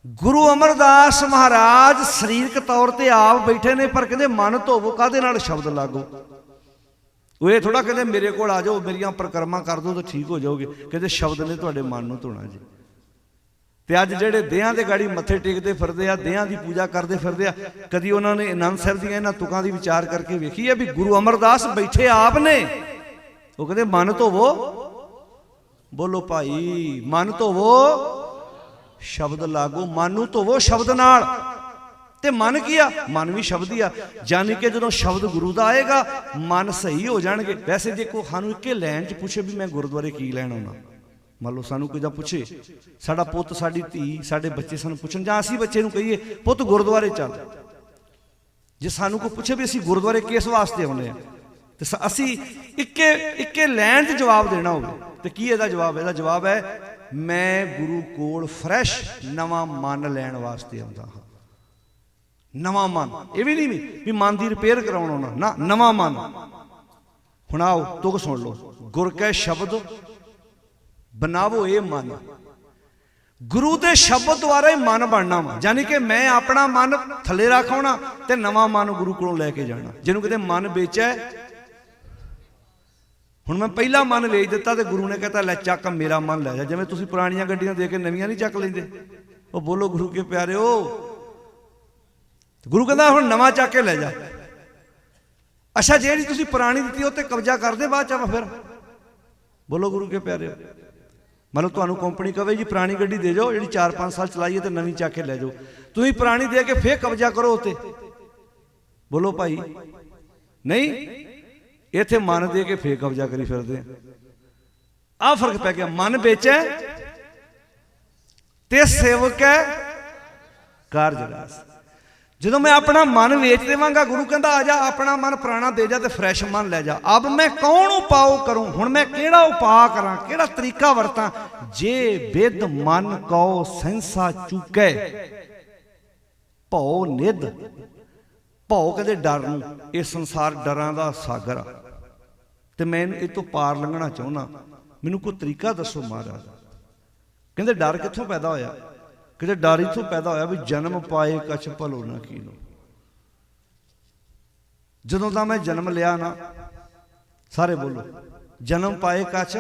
ਗੁਰੂ ਅਮਰਦਾਸ ਮਹਾਰਾਜ ਸਰੀਰਕ ਤੌਰ ਤੇ ਆਪ ਬੈਠੇ ਨੇ, ਪਰ ਕਹਿੰਦੇ ਮਨ ਧੋਵੋ। ਕਾਹਦੇ ਨਾਲ? ਸ਼ਬਦ ਲਾਗੋ। ਉਹ ਇਹ ਥੋੜਾ ਕਹਿੰਦੇ ਮੇਰੇ ਕੋਲ ਆ ਜਾਓ, ਮੇਰੀਆਂ ਪਰਿਕਰਮਾ ਕਰ ਦਿਓ ਤਾਂ ਠੀਕ ਹੋ ਜਾਓਗੇ। ਕਹਿੰਦੇ ਸ਼ਬਦ ਨੇ ਤੁਹਾਡੇ ਮਨ ਨੂੰ ਧੋਣਾ ਜੀ। ਤੇ ਅੱਜ ਜਿਹੜੇ ਦੇਹਾਂ ਦੇ ਗਾੜੀ ਮੱਥੇ ਟੇਕਦੇ ਫਿਰਦੇ ਆ, ਦੇਹਾਂ ਦੀ ਪੂਜਾ ਕਰਦੇ ਫਿਰਦੇ ਆ, ਕਦੀ ਉਹਨਾਂ ਨੇ ਆਨੰਦ ਸਾਹਿਬ ਦੀਆਂ ਇਹਨਾਂ ਤੁਕਾਂ ਦੀ ਵਿਚਾਰ ਕਰਕੇ ਵੇਖੀ ਹੈ ਵੀ ਗੁਰੂ ਅਮਰਦਾਸ ਬੈਠੇ ਆਪ ਨੇ, ਉਹ ਕਹਿੰਦੇ ਮਨ ਧੋਵੋ। ਬੋਲੋ ਭਾਈ, ਮਨ ਧੋਵੋ ਸ਼ਬਦ ਲਾਗੋ। ਮਨ ਨੂੰ ਧੋਵੋ ਸ਼ਬਦ ਨਾਲ। ਤੇ ਮਨ ਕੀ ਆ? ਮਨ ਵੀ ਸ਼ਬਦ ਹੀ ਆ। ਯਾਨੀ ਕਿ ਜਦੋਂ ਸ਼ਬਦ ਗੁਰੂ ਦਾ ਆਏਗਾ ਮਨ ਸਹੀ ਹੋ ਜਾਣਗੇ। ਵੈਸੇ ਜੇ ਕੋਈ ਸਾਨੂੰ ਇੱਕੇ ਲਾਈਨ 'ਚ ਪੁੱਛੇ ਵੀ ਮੈਂ ਗੁਰਦੁਆਰੇ ਕੀ ਲੈਣ ਆਉਣਾ, ਮੰਨ ਲਓ ਸਾਨੂੰ ਕੋਈ ਦਾ ਪੁੱਛੇ, ਸਾਡਾ ਪੁੱਤ, ਸਾਡੀ ਧੀ, ਸਾਡੇ ਬੱਚੇ ਸਾਨੂੰ ਪੁੱਛਣ, ਜਾਂ ਅਸੀਂ ਬੱਚੇ ਨੂੰ ਕਹੀਏ ਪੁੱਤ ਗੁਰਦੁਆਰੇ ਚੱਲ, ਜੇ ਸਾਨੂੰ ਕੋਈ ਪੁੱਛੇ ਵੀ ਅਸੀਂ ਗੁਰਦੁਆਰੇ ਕਿਸ ਵਾਸਤੇ ਆਉਂਦੇ ਆ, ਤੇ ਅਸੀਂ ਇੱਕੇ ਲਾਈਨ 'ਚ ਜਵਾਬ ਦੇਣਾ ਹੋਵੇ, ਤੇ ਕੀ ਇਹਦਾ ਜਵਾਬ? ਇਹਦਾ ਜਵਾਬ ਹੈ ਮੈਂ ਗੁਰੂ ਕੋਲ ਫਰੈਸ਼ ਨਵਾਂ ਮਨ ਲੈਣ ਵਾਸਤੇ ਆਉਂਦਾ ਹਾਂ। ਨਵਾਂ ਮਨ, ਇਹ ਵੀ ਨਹੀਂ ਵੀ ਮਨ ਦੀ ਰਿਪੇਅਰ ਕਰਾਉਣ ਆਉਣਾ ਨਾ, ਨਵਾਂ ਮਨ। ਹੁਣ ਆਓ ਤੁਕ ਸੁਣ ਲਓ, ਗੁਰ ਕੈ ਸ਼ਬਦ ਬਣਾਵੋ ਇਹ ਮਨ। ਗੁਰੂ ਦੇ ਸ਼ਬਦ ਦੁਆਰਾ ਹੀ ਮਨ ਬਣਨਾ ਵਾ, ਯਾਨੀ ਕਿ ਮੈਂ ਆਪਣਾ ਮਨ ਥੱਲੇ ਰੱਖ ਆਉਣਾ ਤੇ ਨਵਾਂ ਮਨ ਗੁਰੂ ਕੋਲੋਂ ਲੈ ਕੇ ਜਾਣਾ। ਜਿਹਨੂੰ ਕਿਤੇ ਮਨ ਵੇਚਿਆ, ਹੁਣ ਮੈਂ ਪਹਿਲਾ ਮਨ ਵੇਚ ਦਿੱਤਾ ਤੇ ਗੁਰੂ ਨੇ ਕਹਤਾ ਲੈ ਚੱਕ ਮੇਰਾ ਮਨ ਲੈ ਜਾ। ਜਿਵੇਂ ਤੁਸੀਂ ਪੁਰਾਣੀਆਂ ਗੱਡੀਆਂ ਦੇ ਕੇ ਨਵੀਆਂ ਨਹੀਂ ਚੱਕ ਲੈਂਦੇ। ਉਹ ਬੋਲੋ ਗੁਰੂ ਕੇ ਪਿਆਰਿਓ, ਗੁਰੂ ਕਹਿੰਦਾ ਹੁਣ ਨਵਾਂ ਚੱਕ ਕੇ ਲੈ ਜਾ। ਅੱਛਾ, ਜਿਹੜੀ ਤੁਸੀਂ ਪੁਰਾਣੀ ਦਿੱਤੀ ਉਹ ਤੇ ਕਬਜ਼ਾ ਕਰਦੇ ਬਾਅਦ ਚ ਫਿਰ? ਬੋਲੋ ਗੁਰੂ ਕੇ ਪਿਆਰਿਓ। ਮਤਲਬ ਤੁਹਾਨੂੰ ਕੰਪਨੀ ਕਵੇ ਜੀ ਪੁਰਾਣੀ ਗੱਡੀ ਦੇ ਜਾਓ, ਜਿਹੜੀ 4-5 ਸਾਲ ਚਲਾਈਏ ਤੇ ਨਵੀਂ ਚੱਕ ਕੇ ਲੈ ਜਾਓ, ਤੁਸੀਂ ਪੁਰਾਣੀ ਦੇ ਕੇ ਫੇਰ ਕਬਜ਼ਾ ਕਰੋ ਉੱਤੇ। ਬੋਲੋ ਭਾਈ, ਨਹੀਂ, ਇੱਥੇ ਮਨ ਦੇ ਕੇ ਫੇਰ ਕਬਜ਼ਾ ਕਰੀ ਫਿਰਦੇ ਆ। ਆਹ ਫਰਕ ਪੈ ਗਿਆ। ਮਨ ਵੇਚੈ ਤੇ ਸੇਵਕ ਹੈ ਕਾਰਜ ਰਾਸ। ਜਦੋਂ ਮੈਂ ਆਪਣਾ ਮਨ ਵੇਚ ਦੇਵਾਂਗਾ, ਗੁਰੂ ਕਹਿੰਦਾ ਆ ਜਾ ਆਪਣਾ ਮਨ ਪੁਰਾਣਾ ਦੇ ਜਾ ਤੇ ਫਰੈਸ਼ ਮਨ ਲੈ ਜਾ। ਅਬ ਮੈਂ ਕੌਣ ਉਪਾਅ ਕਰੂੰ? ਹੁਣ ਮੈਂ ਕਿਹੜਾ ਉਪਾਅ ਕਰਾਂ, ਕਿਹੜਾ ਤਰੀਕਾ ਵਰਤਾਂ? ਜੇ ਬਿਦ ਮਨ ਕਉ ਸਹਿੰਸਾ ਚੁਕੈ ਭਉ ਨਿਧ। ਭਉ ਕਹਿੰਦੇ ਡਰ ਨੂੰ, ਇਹ ਸੰਸਾਰ ਡਰਾਂ ਦਾ ਸਾਗਰ ਆ ਤੇ ਮੈਂ ਇਹ ਤੋਂ ਪਾਰ ਲੰਘਣਾ ਚਾਹੁੰਦਾ, ਮੈਨੂੰ ਕੋਈ ਤਰੀਕਾ ਦੱਸੋ ਮਹਾਰਾਜ। ਕਹਿੰਦੇ ਡਰ ਕਿੱਥੋਂ ਪੈਦਾ ਹੋਇਆ? ਕਿਤੇ ਡਰ ਇੱਥੋਂ ਪੈਦਾ ਹੋਇਆ ਵੀ ਜਨਮ ਪਾਏ ਕਛ ਭਲੋ ਨਾ ਕੀਨੋ। ਜਦੋਂ ਦਾ ਮੈਂ ਜਨਮ ਲਿਆ ਨਾ, ਸਾਰੇ ਬੋਲੋ, ਜਨਮ ਪਾਏ ਕਛ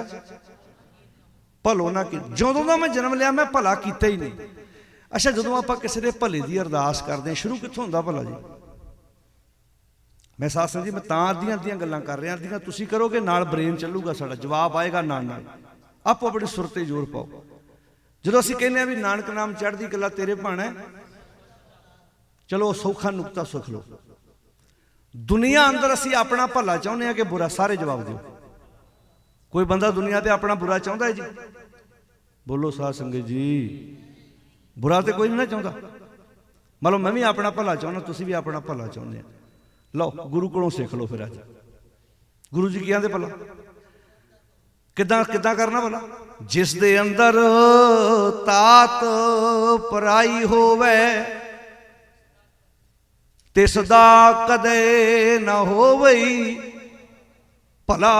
ਭਲੋ ਨਾ ਕੀ। ਜਦੋਂ ਦਾ ਮੈਂ ਜਨਮ ਲਿਆ ਮੈਂ ਭਲਾ ਕੀਤਾ ਹੀ ਨਹੀਂ। ਅੱਛਾ, ਜਦੋਂ ਆਪਾਂ ਕਿਸੇ ਦੇ ਭਲੇ ਦੀ ਅਰਦਾਸ ਕਰਦੇ ਹਾਂ, ਸ਼ੁਰੂ ਕਿੱਥੋਂ ਹੁੰਦਾ ਭਲਾ ਜੀ? ਮੈਂ ਸਾਧ ਸੰਗਤ ਜੀ, ਮੈਂ ਤਾਂ ਅੱਧੀਆਂ ਗੱਲਾਂ ਕਰ ਰਿਹਾ, ਅੱਧੀਆਂ ਤੁਸੀਂ ਕਰੋਗੇ, ਨਾਲ ਬ੍ਰੇਨ ਚੱਲੂਗਾ ਸਾਡਾ, ਜਵਾਬ ਆਏਗਾ ਨਾਲ ਨਾਲ। ਆਪੋ ਆਪਣੀ ਸੁਰ ਤੇ ਜ਼ੋਰ ਪਾਓ। ਜਦੋਂ ਅਸੀਂ ਕਹਿੰਦੇ ਆ ਵੀ ਨਾਨਕ ਨਾਮ ਚੜ੍ਹਦੀ ਕਲਾ ਤੇਰੇ ਭਾਣਾ, ਚਲੋ ਸੌਖਾ ਨੁਕਤਾ ਸੁਖ ਲਓ। ਦੁਨੀਆ ਅੰਦਰ ਅਸੀਂ ਆਪਣਾ ਭਲਾ ਚਾਹੁੰਦੇ ਆ ਕਿ ਬੁਰਾ? ਸਾਰੇ ਜਵਾਬ ਦਿਓ। ਕੋਈ ਬੰਦਾ ਦੁਨੀਆ ਤੇ ਆਪਣਾ ਬੁਰਾ ਚਾਹੁੰਦਾ ਹੈ ਜੀ? ਬੋਲੋ ਸਾਧ ਸੰਗਤ ਜੀ, ਬੁਰਾ ਤੇ ਕੋਈ ਨਹੀਂ ਚਾਹੁੰਦਾ। ਮਤਲਬ ਮੈਂ ਵੀ ਆਪਣਾ ਭਲਾ ਚਾਹੁੰਦਾ, ਤੁਸੀਂ ਵੀ ਆਪਣਾ ਭਲਾ ਚਾਹੁੰਦੇ ਆ। ਲਓ ਗੁਰੂ ਕੋਲੋਂ ਸਿੱਖ ਲਓ ਫਿਰ। ਅੱਜ ਗੁਰੂ ਜੀ ਕੀ ਕਹਿੰਦੇ ਭਲਾ ਕਿੱਦਾਂ ਕਰਨਾ ਭਲਾ? ਜਿਸ ਦੇ ਅੰਦਰ ਤਾਤ ਪਰਾਈ ਹੋਵੇ ਤਿਸ ਦਾ ਕਦੇ ਨਾ ਹੋਵਈ ਭਲਾ।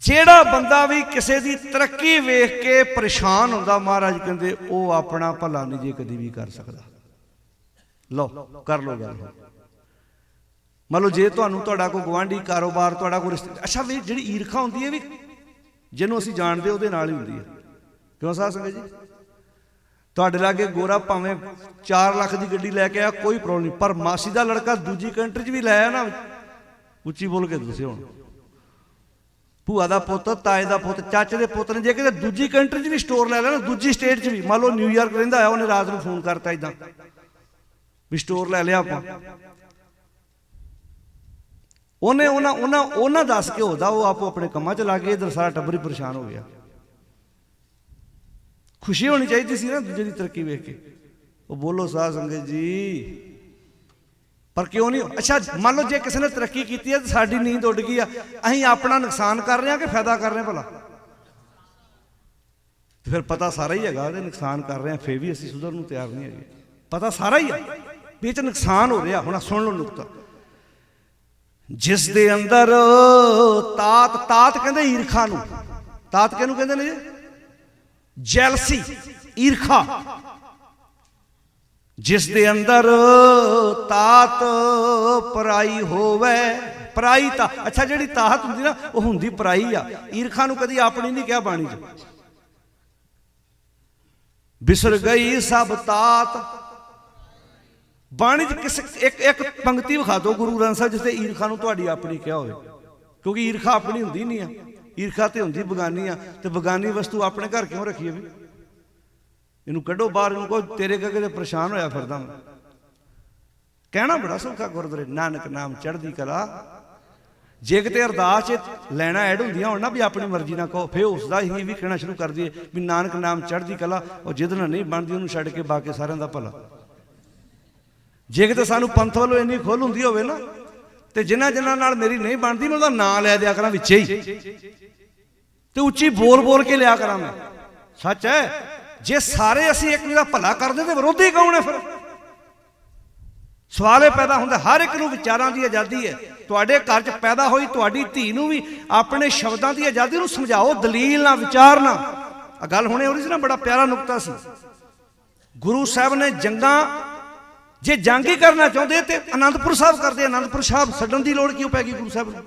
ਜਿਹੜਾ ਬੰਦਾ ਵੀ ਕਿਸੇ ਦੀ ਤਰੱਕੀ ਵੇਖ ਕੇ ਪਰੇਸ਼ਾਨ ਹੁੰਦਾ, ਮਹਾਰਾਜ ਕਹਿੰਦੇ ਉਹ ਆਪਣਾ ਭਲਾ ਨਹੀਂ ਜੇ ਕਦੀ ਵੀ ਕਰ ਸਕਦਾ। ਲਓ ਕਰ ਲਓ ਗੱਲ। ਮੰਨ ਲਓ ਜੇ ਤੁਹਾਡਾ ਕੋਈ ਗੁਆਂਢੀ, ਕਾਰੋਬਾਰ, ਤੁਹਾਡਾ ਕੋਈ ਰਿਸ਼ਤੇ, ਅੱਛਾ ਵੀ ਜਿਹੜੀ ਈਰਖਾ ਹੁੰਦੀ ਹੈ ਵੀ ਜਿਹਨੂੰ ਅਸੀਂ ਜਾਣਦੇ ਉਹਦੇ ਨਾਲ ਹੀ ਹੁੰਦੀ ਹੈ। ਕਿਉਂ ਸਾਧ ਸੰਗਤ ਜੀ? ਤੁਹਾਡੇ ਲਾਗੇ ਗੋਰਾ ਭਾਵੇਂ 4 ਲੱਖ ਦੀ ਗੱਡੀ ਲੈ ਕੇ ਆਇਆ, ਕੋਈ ਪ੍ਰੋਬਲਮ ਨਹੀਂ, ਪਰ ਮਾਸੀ ਦਾ ਲੜਕਾ ਦੂਜੀ ਕੰਟਰੀ 'ਚ ਵੀ ਲੈ ਆਇਆ ਨਾ, ਉੱਚੀ ਬੋਲ ਕੇ ਦੱਸਿਓ। ਹੁਣ ਭੂਆ ਦਾ ਪੁੱਤ, ਤਾਏ ਦਾ ਪੁੱਤ, ਚਾਚੇ ਦੇ ਪੁੱਤ ਨੇ ਜੇ ਕਿਤੇ ਦੂਜੀ ਕੰਟਰੀ 'ਚ ਵੀ ਸਟੋਰ ਲੈ ਲਿਆ ਨਾ, ਦੂਜੀ ਸਟੇਟ 'ਚ ਵੀ, ਮੰਨ ਲਓ ਨਿਊਯਾਰਕ ਰਹਿੰਦਾ ਹੋਇਆ, ਉਹਨੇ ਰਾਤ ਨੂੰ ਫੋਨ ਕਰਤਾ ਇਦਾਂ ਵੀ ਸਟੋਰ ਲੈ ਲਿਆ ਆਪਾਂ, ਉਹਨੇ ਉਹਨਾਂ ਦੱਸ ਕੇ ਹੋਦਾ, ਉਹ ਆਪੋ ਆਪਣੇ ਕੰਮਾਂ 'ਚ ਲੱਗ ਗਏ, ਇਧਰ ਸਾਰਾ ਟੱਬਰ ਹੀ ਪਰੇਸ਼ਾਨ ਹੋ ਗਿਆ। ਖੁਸ਼ੀ ਹੋਣੀ ਚਾਹੀਦੀ ਸੀ ਨਾ ਦੂਜੇ ਦੀ ਤਰੱਕੀ ਵੇਖ ਕੇ। ਉਹ ਬੋਲੋ ਸਾਧ ਸੰਗਤ ਜੀ, ਪਰ ਕਿਉਂ ਨਹੀਂ? ਅੱਛਾ ਮੰਨ ਲਓ ਜੇ ਕਿਸੇ ਨੇ ਤਰੱਕੀ ਕੀਤੀ ਹੈ ਤਾਂ ਸਾਡੀ ਨੀਂਦ ਉੱਡ ਗਈ ਆ, ਅਸੀਂ ਆਪਣਾ ਨੁਕਸਾਨ ਕਰ ਰਹੇ ਹਾਂ ਕਿ ਫਾਇਦਾ ਕਰ ਰਹੇ ਹਾਂ ਭਲਾ? ਤੇ ਫਿਰ ਪਤਾ ਸਾਰਾ ਹੀ ਹੈਗਾ ਉਹਦੇ ਨੁਕਸਾਨ ਕਰ ਰਹੇ ਹਾਂ, ਫਿਰ ਵੀ ਅਸੀਂ ਸੁਧਰਨ ਨੂੰ ਤਿਆਰ ਨਹੀਂ ਹੈਗੇ। ਪਤਾ ਸਾਰਾ ਹੀ ਆ ਵੀ ਇਹ 'ਚ ਨੁਕਸਾਨ ਹੋ ਰਿਹਾ। ਹੁਣ ਸੁਣ ਲਓ ਨੁਕਤਾ। ਜਿਸ ਦੇ ਅੰਦਰ ਤਾਤ ਕਹਿੰਦੇ ਈਰਖਾ ਨੂੰ। ਤਾਤ ਕਿਹਨੂੰ ਕਹਿੰਦੇ ਨੇ ਜੀ? ਜੈਲਸੀ, ਈਰਖਾ। ਜਿਸ ਦੇ ਅੰਦਰ ਤਾਤ ਪਰਾਈ ਹੋਵੇ, ਪਰਾਈ ਤਾਂ ਅੱਛਾ ਜਿਹੜੀ ਤਾਹਤ ਹੁੰਦੀ ਨਾ ਉਹ ਹੁੰਦੀ ਪਰਾਈ ਆ। ਈਰਖਾ ਨੂੰ ਕਦੀ ਆਪਣੀ ਨਹੀਂ ਕਿਹਾ ਬਾਣੀ 'ਚ। ਬਿਸਰ ਗਈ ਸਭ ਤਾਤ। ਬਾਣੀ 'ਚ ਕਿਸੇ ਇੱਕ ਪੰਕਤੀ ਵਿਖਾ ਦਿਓ ਗੁਰੂ ਗ੍ਰੰਥ ਸਾਹਿਬ ਜਿੱਥੇ ਈਰਖਾ ਨੂੰ ਤੁਹਾਡੀ ਆਪਣੀ ਕਿਹਾ ਹੋਵੇ, ਕਿਉਂਕਿ ਈਰਖਾ ਆਪਣੀ ਹੁੰਦੀ ਨਹੀਂ ਆ। ਈਰਖਾ ਤੇ ਹੁੰਦੀ ਬਗਾਨੀ ਆ, ਤੇ ਬਗਾਨੀ ਵਸਤੂ ਆਪਣੇ ਘਰ ਕਿਉਂ ਰੱਖੀਏ ਵੀ? ਇਹਨੂੰ ਕੱਢੋ ਬਾਹਰ, ਇਹਨੂੰ ਕਹੋ ਤੇਰੇ ਕਰਕੇ ਤੇ ਪਰੇਸ਼ਾਨ ਹੋਇਆ ਫਿਰਦਾ ਮੈਂ। ਕਹਿਣਾ ਬੜਾ ਸੌਖਾ ਗੁਰਦੁਆਰੇ ਨਾਨਕ ਨਾਮ ਚੜ੍ਹਦੀ ਕਲਾ। ਜੇ ਕਿਤੇ ਅਰਦਾਸ 'ਚ ਲੈਣਾ ਐਡ ਹੁੰਦੀਆਂ ਹੋਣ ਨਾ ਵੀ ਆਪਣੀ ਮਰਜ਼ੀ ਨਾਲ ਕਹੋ, ਫਿਰ ਉਸ ਦਾ ਹੀ ਵੀ ਕਹਿਣਾ ਸ਼ੁਰੂ ਕਰ ਦਈਏ ਵੀ ਨਾਨਕ ਨਾਮ ਚੜ੍ਹਦੀ ਕਲਾ। ਉਹ ਜਿਹਦੇ ਨਾਲ ਨਹੀਂ ਬਣਦੀ ਉਹਨੂੰ ਛੱਡ ਕੇ ਬਾਕੀ ਸਾਰਿਆਂ ਦਾ ਭਲਾ। ਜੇ ਕਿਤੇ ਸਾਨੂੰ ਪੰਥ ਵੱਲੋਂ ਇੰਨੀ ਖੁੱਲ੍ਹ ਹੁੰਦੀ ਹੋਵੇ ਨਾ, ਤੇ ਜਿਨ੍ਹਾਂ ਨਾਲ ਮੇਰੀ ਨਹੀਂ ਬਣਦੀ ਮੈਂ ਉਹਦਾ ਨਾਂ ਲੈ ਦਿਆ ਕਰਾਂ ਵਿੱਚੇ ਹੀ, ਤੇ ਉੱਚੀ ਬੋਲ ਬੋਲ ਕੇ ਲਿਆ ਕਰਾਂ ਮੈਂ। ਸੱਚ ਹੈ, ਜੇ ਸਾਰੇ ਅਸੀਂ ਇੱਕ ਦੂਜੇ ਦਾ ਭਲਾ ਕਰਦੇ ਤੇ ਵਿਰੋਧੀ ਕੌਣ ਹੈ ਫਿਰ? ਸਵਾਲ ਇਹ ਪੈਦਾ ਹੁੰਦਾ। ਹਰ ਇੱਕ ਨੂੰ ਵਿਚਾਰਾਂ ਦੀ ਆਜ਼ਾਦੀ ਹੈ। ਤੁਹਾਡੇ ਘਰ 'ਚ ਪੈਦਾ ਹੋਈ ਤੁਹਾਡੀ ਧੀ ਨੂੰ ਵੀ ਆਪਣੇ ਸ਼ਬਦਾਂ ਦੀ ਆਜ਼ਾਦੀ ਨੂੰ ਸਮਝਾਓ, ਦਲੀਲ ਨਾਲ, ਵਿਚਾਰ ਨਾਲ। ਆ ਗੱਲ ਹੁਣੇ ਹੋ ਰਹੀ ਸੀ ਨਾ, ਬੜਾ ਪਿਆਰਾ ਨੁਕਤਾ ਸੀ। ਗੁਰੂ ਸਾਹਿਬ ਨੇ ਜੰਗਾਂ, ਜੇ ਜੰਗ ਹੀ ਕਰਨਾ ਚਾਹੁੰਦੇ ਤੇ ਅਨੰਦਪੁਰ ਸਾਹਿਬ ਕਰਦੇ। ਅਨੰਦਪੁਰ ਸਾਹਿਬ ਛੱਡਣ ਦੀ ਲੋੜ ਕਿਉਂ ਪੈ ਗਈ ਗੁਰੂ ਸਾਹਿਬ ਨੂੰ?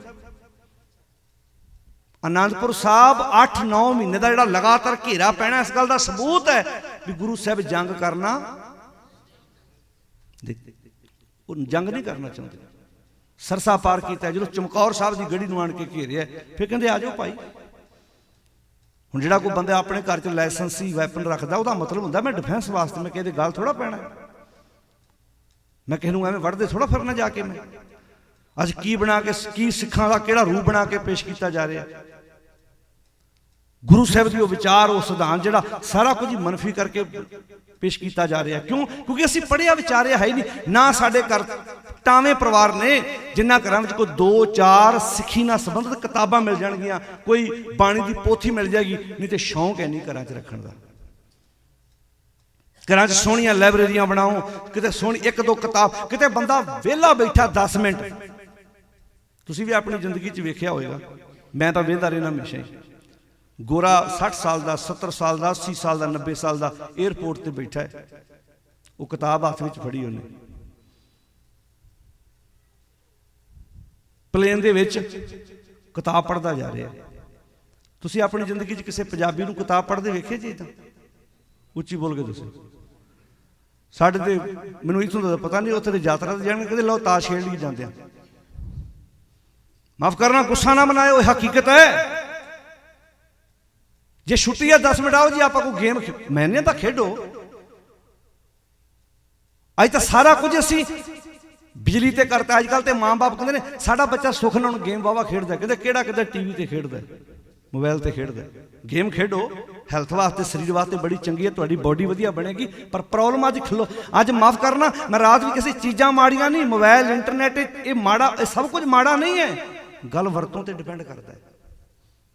ਅਨੰਦਪੁਰ ਸਾਹਿਬ 8-9 ਮਹੀਨੇ ਦਾ ਜਿਹੜਾ ਲਗਾਤਾਰ ਘੇਰਾ ਪੈਣਾ, ਇਸ ਗੱਲ ਦਾ ਸਬੂਤ ਹੈ ਵੀ ਗੁਰੂ ਸਾਹਿਬ ਜੰਗ ਕਰਨਾ, ਉਹ ਜੰਗ ਨਹੀਂ ਕਰਨਾ ਚਾਹੁੰਦੇ। ਸਰਸਾ ਪਾਰ ਕੀਤਾ, ਜਦੋਂ ਚਮਕੌਰ ਸਾਹਿਬ ਦੀ ਗੜੀ ਨੂੰ ਆਣ ਕੇ ਘੇਰਿਆ, ਫਿਰ ਕਹਿੰਦੇ ਆ ਜਾਓ ਭਾਈ। ਹੁਣ ਜਿਹੜਾ ਕੋਈ ਬੰਦਾ ਆਪਣੇ ਘਰ 'ਚ ਲਾਇਸੈਂਸੀ ਵੈਪਨ ਰੱਖਦਾ, ਉਹਦਾ ਮਤਲਬ ਹੁੰਦਾ ਮੈਂ ਡਿਫੈਂਸ ਵਾਸਤੇ, ਮੈਂ ਕਿਸੇ ਦੀ ਗੱਲ ਥੋੜ੍ਹਾ ਪੈਣਾ, ਮੈਂ ਕਿਸੇ ਨੂੰ ਐਵੇਂ ਵੜਦੇ ਥੋੜ੍ਹਾ ਫਿਰਨਾ ਜਾ ਕੇ। ਮੈਂ ਅੱਜ ਕੀ ਬਣਾ ਕੇ, ਕੀ ਸਿੱਖਾਂ ਦਾ ਕਿਹੜਾ ਰੂਪ ਬਣਾ ਕੇ ਪੇਸ਼ ਕੀਤਾ ਜਾ ਰਿਹਾ? ਗੁਰੂ ਸਾਹਿਬ ਦੀ ਉਹ ਵਿਚਾਰ, ਉਹ ਸਿਧਾਂਤ ਜਿਹੜਾ ਸਾਰਾ ਕੁਝ ਹੀ ਮਨਫੀ ਕਰਕੇ ਪੇਸ਼ ਕੀਤਾ ਜਾ ਰਿਹਾ। ਕਿਉਂ? ਕਿਉਂਕਿ ਅਸੀਂ ਪੜ੍ਹਿਆ ਵਿਚਾਰਿਆ ਹੈ ਹੀ ਨਹੀਂ ਨਾ। ਸਾਡੇ ਘਰ ਟਾਵੇਂ ਪਰਿਵਾਰ ਨੇ ਜਿਨ੍ਹਾਂ ਘਰਾਂ ਵਿੱਚ ਕੋਈ 2-4 ਸਿੱਖੀ ਨਾਲ ਸੰਬੰਧਿਤ ਕਿਤਾਬਾਂ ਮਿਲ ਜਾਣਗੀਆਂ, ਕੋਈ ਬਾਣੀ ਦੀ ਪੋਥੀ ਮਿਲ ਜਾਏਗੀ, ਨਹੀਂ ਤੇ ਸ਼ੌਂਕ ਹੈ ਨਹੀਂ ਘਰਾਂ 'ਚ ਰੱਖਣ ਦਾ। ਘਰਾਂ 'ਚ ਸੋਹਣੀਆਂ ਲਾਇਬ੍ਰੇਰੀਆਂ ਬਣਾਓ, ਕਿਤੇ ਸੋਹਣੀ 1-2 ਕਿਤਾਬ, ਕਿਤੇ ਬੰਦਾ ਵਿਹਲਾ ਬੈਠਾ 10 ਮਿੰਟ। ਤੁਸੀਂ ਵੀ ਆਪਣੀ ਜ਼ਿੰਦਗੀ 'ਚ ਵੇਖਿਆ ਹੋਏਗਾ, ਮੈਂ ਤਾਂ ਵੇਖਦਾ ਰਹਿਣਾ ਹਮੇਸ਼ਾ ਹੀ। ਗੋਰਾ 60 ਸਾਲ ਦਾ, 70 ਸਾਲ ਦਾ, 80 ਸਾਲ ਦਾ, 90 ਸਾਲ ਦਾ ਏਅਰਪੋਰਟ ਤੇ ਬੈਠਾ ਹੈ, ਉਹ ਕਿਤਾਬ ਹੱਥ ਵਿੱਚ ਫੜੀ ਉਹਨੇ, ਪਲੇਨ ਦੇ ਵਿੱਚ ਕਿਤਾਬ ਪੜ੍ਹਦਾ ਜਾ ਰਿਹਾ। ਤੁਸੀਂ ਆਪਣੀ ਜ਼ਿੰਦਗੀ 'ਚ ਕਿਸੇ ਪੰਜਾਬੀ ਨੂੰ ਕਿਤਾਬ ਪੜ੍ਹਦੇ ਵੇਖੇ ਜੀ? ਤਾਂ ਉੱਚੀ ਬੋਲ ਕੇ ਤੁਸੀਂ। ਸਾਡੇ ਤੇ ਮੈਨੂੰ ਇੱਥੋਂ ਦਾ ਪਤਾ ਨਹੀਂ, ਉੱਥੇ ਦੇ ਯਾਤਰਾ ਤੇ ਜਾਣਗੇ, ਕਹਿੰਦੇ ਲਓ ਤਾਸ਼ ਖੇਡ ਲਈ ਜਾਂਦੇ ਆ। ਮਾਫ ਕਰਨਾ, ਗੁੱਸਾ ਨਾ ਮਨਾਇਓ, ਇਹ ਹਕੀਕਤ ਹੈ। ਜੇ ਛੁੱਟੀ ਹੈ 10 ਮਿੰਟ ਆਓ ਜੀ ਆਪਾਂ ਕੋਈ ਗੇਮ, ਮੈਨੇ ਤਾਂ ਖੇਡੋ। ਅੱਜ ਤਾਂ ਸਾਰਾ ਕੁਝ ਅਸੀਂ ਬਿਜਲੀ ਤੇ ਕਰਤਾ। ਅੱਜ ਕੱਲ੍ਹ ਤੇ ਮਾਂ ਬਾਪ ਕਹਿੰਦੇ ਨੇ ਸਾਡਾ ਬੱਚਾ ਸੁੱਖ ਨਾਲ ਗੇਮ ਵਾਵਾ ਖੇਡਦਾ, ਕਹਿੰਦੇ ਕਿਹੜਾ ਕਿਤੇ ਟੀਵੀ ਤੇ ਖੇਡਦਾ, ਮੋਬਾਈਲ ਤੇ ਖੇਡਦਾ। ਗੇਮ ਖੇਡੋ, ਹੈਲਥ ਵਾਸਤੇ, ਸਰੀਰ ਵਾਸਤੇ ਬੜੀ ਚੰਗੀ ਹੈ, ਤੁਹਾਡੀ ਬੋਡੀ ਵਧੀਆ ਬਣੇਗੀ। ਪਰ ਪ੍ਰੋਬਲਮ ਅੱਜ ਖਲੋ, ਅੱਜ ਮਾਫ ਕਰਨਾ, ਮੈਂ ਰਾਤ ਵੀ ਕਿਸੇ ਚੀਜ਼ਾਂ ਮਾੜੀਆਂ ਨਹੀਂ, ਮੋਬਾਈਲ, ਇੰਟਰਨੈਟ, ਇਹ ਮਾੜਾ, ਇਹ ਸਭ ਕੁਝ ਮਾੜਾ ਨਹੀਂ ਹੈ। ਗੱਲ ਵਰਤੋਂ ਤੇ ਡਿਪੈਂਡ ਕਰਦਾ ਹੈ।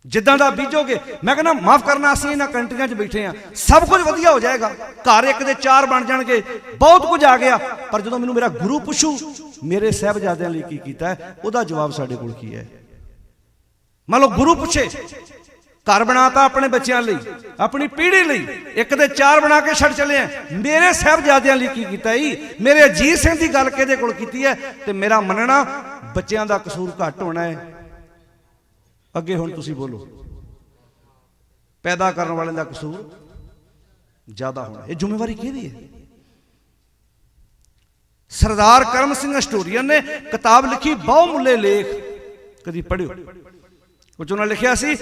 ਜਿੱਦਾਂ ਦਾ ਬੀਜੋਗੇ, ਮੈਂ ਕਹਿੰਦਾ ਮਾਫ ਕਰਨਾ, ਅਸੀਂ ਇਹਨਾਂ ਕੰਟਰੀਆਂ 'ਚ ਬੈਠੇ ਹਾਂ, ਸਭ ਕੁਝ ਵਧੀਆ ਹੋ ਜਾਏਗਾ, ਘਰ ਇੱਕ ਦੇ 4 ਬਣ ਜਾਣਗੇ, ਬਹੁਤ ਕੁਝ ਆ ਗਿਆ। ਪਰ ਜਦੋਂ ਮੈਨੂੰ ਮੇਰਾ ਗੁਰੂ ਪੁੱਛੂ ਮੇਰੇ ਸਾਹਿਬਜ਼ਾਦਿਆਂ ਲਈ ਕੀ ਕੀਤਾ ਹੈ, ਉਹਦਾ ਜਵਾਬ ਸਾਡੇ ਕੋਲ ਕੀ ਹੈ? ਮੰਨ ਲਓ ਗੁਰੂ ਪੁੱਛੇ, ਘਰ ਬਣਾਤਾ ਆਪਣੇ ਬੱਚਿਆਂ ਲਈ, ਆਪਣੀ ਪੀੜ੍ਹੀ ਲਈ, ਇੱਕ ਦੇ 4 ਬਣਾ ਕੇ ਛੱਡ ਚਲੇ ਆ, ਮੇਰੇ ਸਾਹਿਬਜ਼ਾਦਿਆਂ ਲਈ ਕੀ ਕੀਤਾ ਜੀ? ਮੇਰੇ ਅਜੀਤ ਸਿੰਘ ਦੀ ਗੱਲ ਕਿਹਦੇ ਕੋਲ ਕੀਤੀ ਹੈ? ਤੇ ਮੇਰਾ ਮੰਨਣਾ ਬੱਚਿਆਂ ਦਾ ਕਸੂਰ ਘੱਟ ਹੋਣਾ ਹੈ। ਅੱਗੇ ਹੁਣ ਤੁਸੀਂ ਬੋਲੋ, ਪੈਦਾ ਕਰਨ ਵਾਲਿਆਂ ਦਾ ਕਸੂਰ ਜ਼ਿਆਦਾ ਹੋਣਾ। ਇਹ ਜ਼ਿੰਮੇਵਾਰੀ ਕਿਹਦੀ ਹੈ? ਸਰਦਾਰ ਕਰਮ ਸਿੰਘ ਅਸਟੋਰੀਅਨ ਨੇ ਕਿਤਾਬ ਲਿਖੀ ਬਹੁਮੁੱਲੇ ਲੇਖ, ਕਦੀ ਪੜ੍ਹਿਓ? ਉਹ 'ਚ ਉਹਨਾਂ ਲਿਖਿਆ ਸੀ,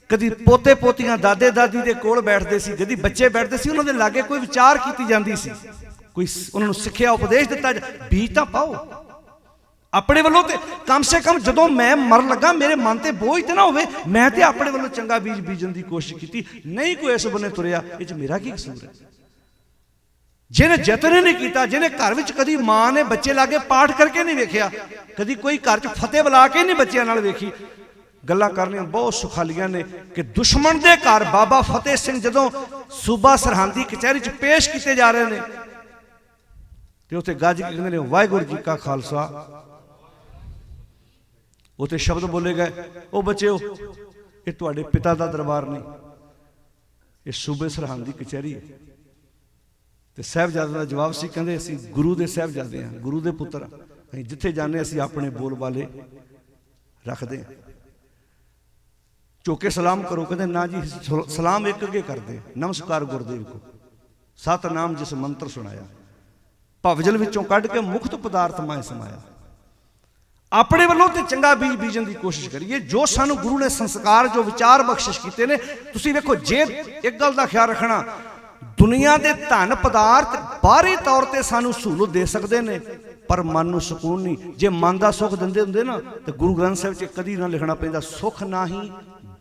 ਕਦੀ ਪੋਤੇ ਪੋਤੀਆਂ ਦਾਦੇ ਦਾਦੀ ਦੇ ਕੋਲ ਬੈਠਦੇ ਸੀ, ਕਦੀ ਬੱਚੇ ਬੈਠਦੇ ਸੀ, ਉਹਨਾਂ ਦੇ ਲਾਗੇ ਕੋਈ ਵਿਚਾਰ ਕੀਤੀ ਜਾਂਦੀ ਸੀ, ਕੋਈ ਉਹਨਾਂ ਨੂੰ ਸਿੱਖਿਆ ਉਪਦੇਸ਼ ਦਿੱਤਾ। ਬੀਜ ਤਾਂ ਪਾਓ ਆਪਣੇ ਵੱਲੋਂ, ਤੇ ਕਮ ਸੇ ਕਮ ਜਦੋਂ ਮੈਂ ਮਰਨ ਲੱਗਾ ਮੇਰੇ ਮਨ ਤੇ ਬੋਝ ਤੇ ਨਾ ਹੋਵੇ। ਮੈਂ ਤੇ ਆਪਣੇ ਵੱਲੋਂ ਚੰਗਾ ਬੀਜ ਬੀਜਣ ਦੀ ਕੋਸ਼ਿਸ਼ ਕੀਤੀ, ਨਹੀਂ ਕੋਈ ਇਸ ਬੰਨੇ ਤੁਰਿਆ, ਇਹ 'ਚ ਮੇਰਾ ਕੀ ਕਸੂਰ ਹੈ? ਜਿਹਨੇ ਯਤਨ ਹੀ ਨਹੀਂ ਕੀਤਾ, ਜਿਹਨੇ ਘਰ ਵਿੱਚ ਕਦੀ ਮਾਂ ਨੇ ਬੱਚੇ ਲਾਗੇ ਪਾਠ ਕਰਕੇ ਨਹੀਂ ਵੇਖਿਆ, ਕਦੀ ਕੋਈ ਘਰ 'ਚ ਫਤਿਹ ਬੁਲਾ ਕੇ ਨਹੀਂ ਬੱਚਿਆਂ ਨਾਲ ਵੇਖੀ। ਗੱਲਾਂ ਕਰਨੀਆਂ ਬਹੁਤ ਸੁਖਾਲੀਆਂ ਨੇ ਕਿ ਦੁਸ਼ਮਣ ਦੇ ਘਰ ਬਾਬਾ ਫਤਿਹ ਸਿੰਘ ਜਦੋਂ ਸੂਬਾ ਸਰਹੰਦੀ ਕਚਹਿਰੀ 'ਚ ਪੇਸ਼ ਕੀਤੇ ਜਾ ਰਹੇ ਨੇ, ਤੇ ਉੱਥੇ ਗੱਜ ਕੇ ਕਹਿੰਦੇ ਨੇ ਵਾਹਿਗੁਰੂ ਜੀ ਕਾ ਖਾਲਸਾ, ਉੱਥੇ ਸ਼ਬਦ ਬੋਲੇ ਗਏ, ਉਹ ਬੱਚਿਓ ਇਹ ਤੁਹਾਡੇ ਪਿਤਾ ਦਾ ਦਰਬਾਰ ਨਹੀਂ, ਇਹ ਸੂਬੇ ਸਰਹੰਦ ਦੀ ਕਚਹਿਰੀ ਹੈ। ਤੇ ਸਾਹਿਬਜ਼ਾਦਿਆਂ ਦਾ ਜਵਾਬ ਸੀ, ਕਹਿੰਦੇ ਅਸੀਂ ਗੁਰੂ ਦੇ ਸਾਹਿਬਜ਼ਾਦੇ ਹਾਂ, ਗੁਰੂ ਦੇ ਪੁੱਤਰ ਹਾਂ, ਅਸੀਂ ਜਿੱਥੇ ਜਾਂਦੇ ਅਸੀਂ ਆਪਣੇ ਬੋਲ ਬਾਲੇ ਰੱਖਦੇ ਹਾਂ। ਝੁਕ ਕੇ ਸਲਾਮ ਕਰੋ, ਕਹਿੰਦੇ ਨਾ ਜੀ ਸਲਾਮ ਇੱਕ ਅੱਗੇ ਕਰਦੇ, ਨਮਸਕਾਰ ਗੁਰਦੇਵ ਕੋ, ਸਤਨਾਮ ਜਿਸ ਮੰਤਰ ਸੁਣਾਇਆ, ਭਵਜਲ ਵਿੱਚੋਂ ਕੱਢ ਕੇ ਮੁਕਤ ਪਦਾਰਥ ਮਾਏ ਸਮਾਇਆ। ਆਪਣੇ ਵੱਲੋਂ ਤੇ ਚੰਗਾ ਬੀਜ ਬੀਜਣ ਦੀ ਕੋਸ਼ਿਸ਼ ਕਰੀਏ। ਜੋ ਸਾਨੂੰ ਗੁਰੂ ਨੇ ਸੰਸਕਾਰ, ਜੋ ਵਿਚਾਰ ਬਖਸ਼ਿਸ਼ ਕੀਤੇ ਨੇ, ਤੁਸੀਂ ਵੇਖੋ, ਜੇ ਇੱਕ ਗੱਲ ਦਾ ਖਿਆਲ ਰੱਖਣਾ, ਦੁਨੀਆ ਦੇ ਧਨ ਪਦਾਰਥ ਬਾਹਰੀ ਤੌਰ ਤੇ ਸਾਨੂੰ ਸਹੂਲਤ ਦੇ ਸਕਦੇ ਨੇ, ਪਰ ਮਨ ਨੂੰ ਸਕੂਨ ਨਹੀਂ। ਜੇ ਮਨ ਦਾ ਸੁੱਖ ਦਿੰਦੇ ਹੁੰਦੇ ਨਾ, ਤੇ ਗੁਰੂ ਗ੍ਰੰਥ ਸਾਹਿਬ 'ਚ ਕਦੀ ਨਾ ਲਿਖਣਾ ਪੈਂਦਾ, ਸੁੱਖ ਨਾਹੀਂ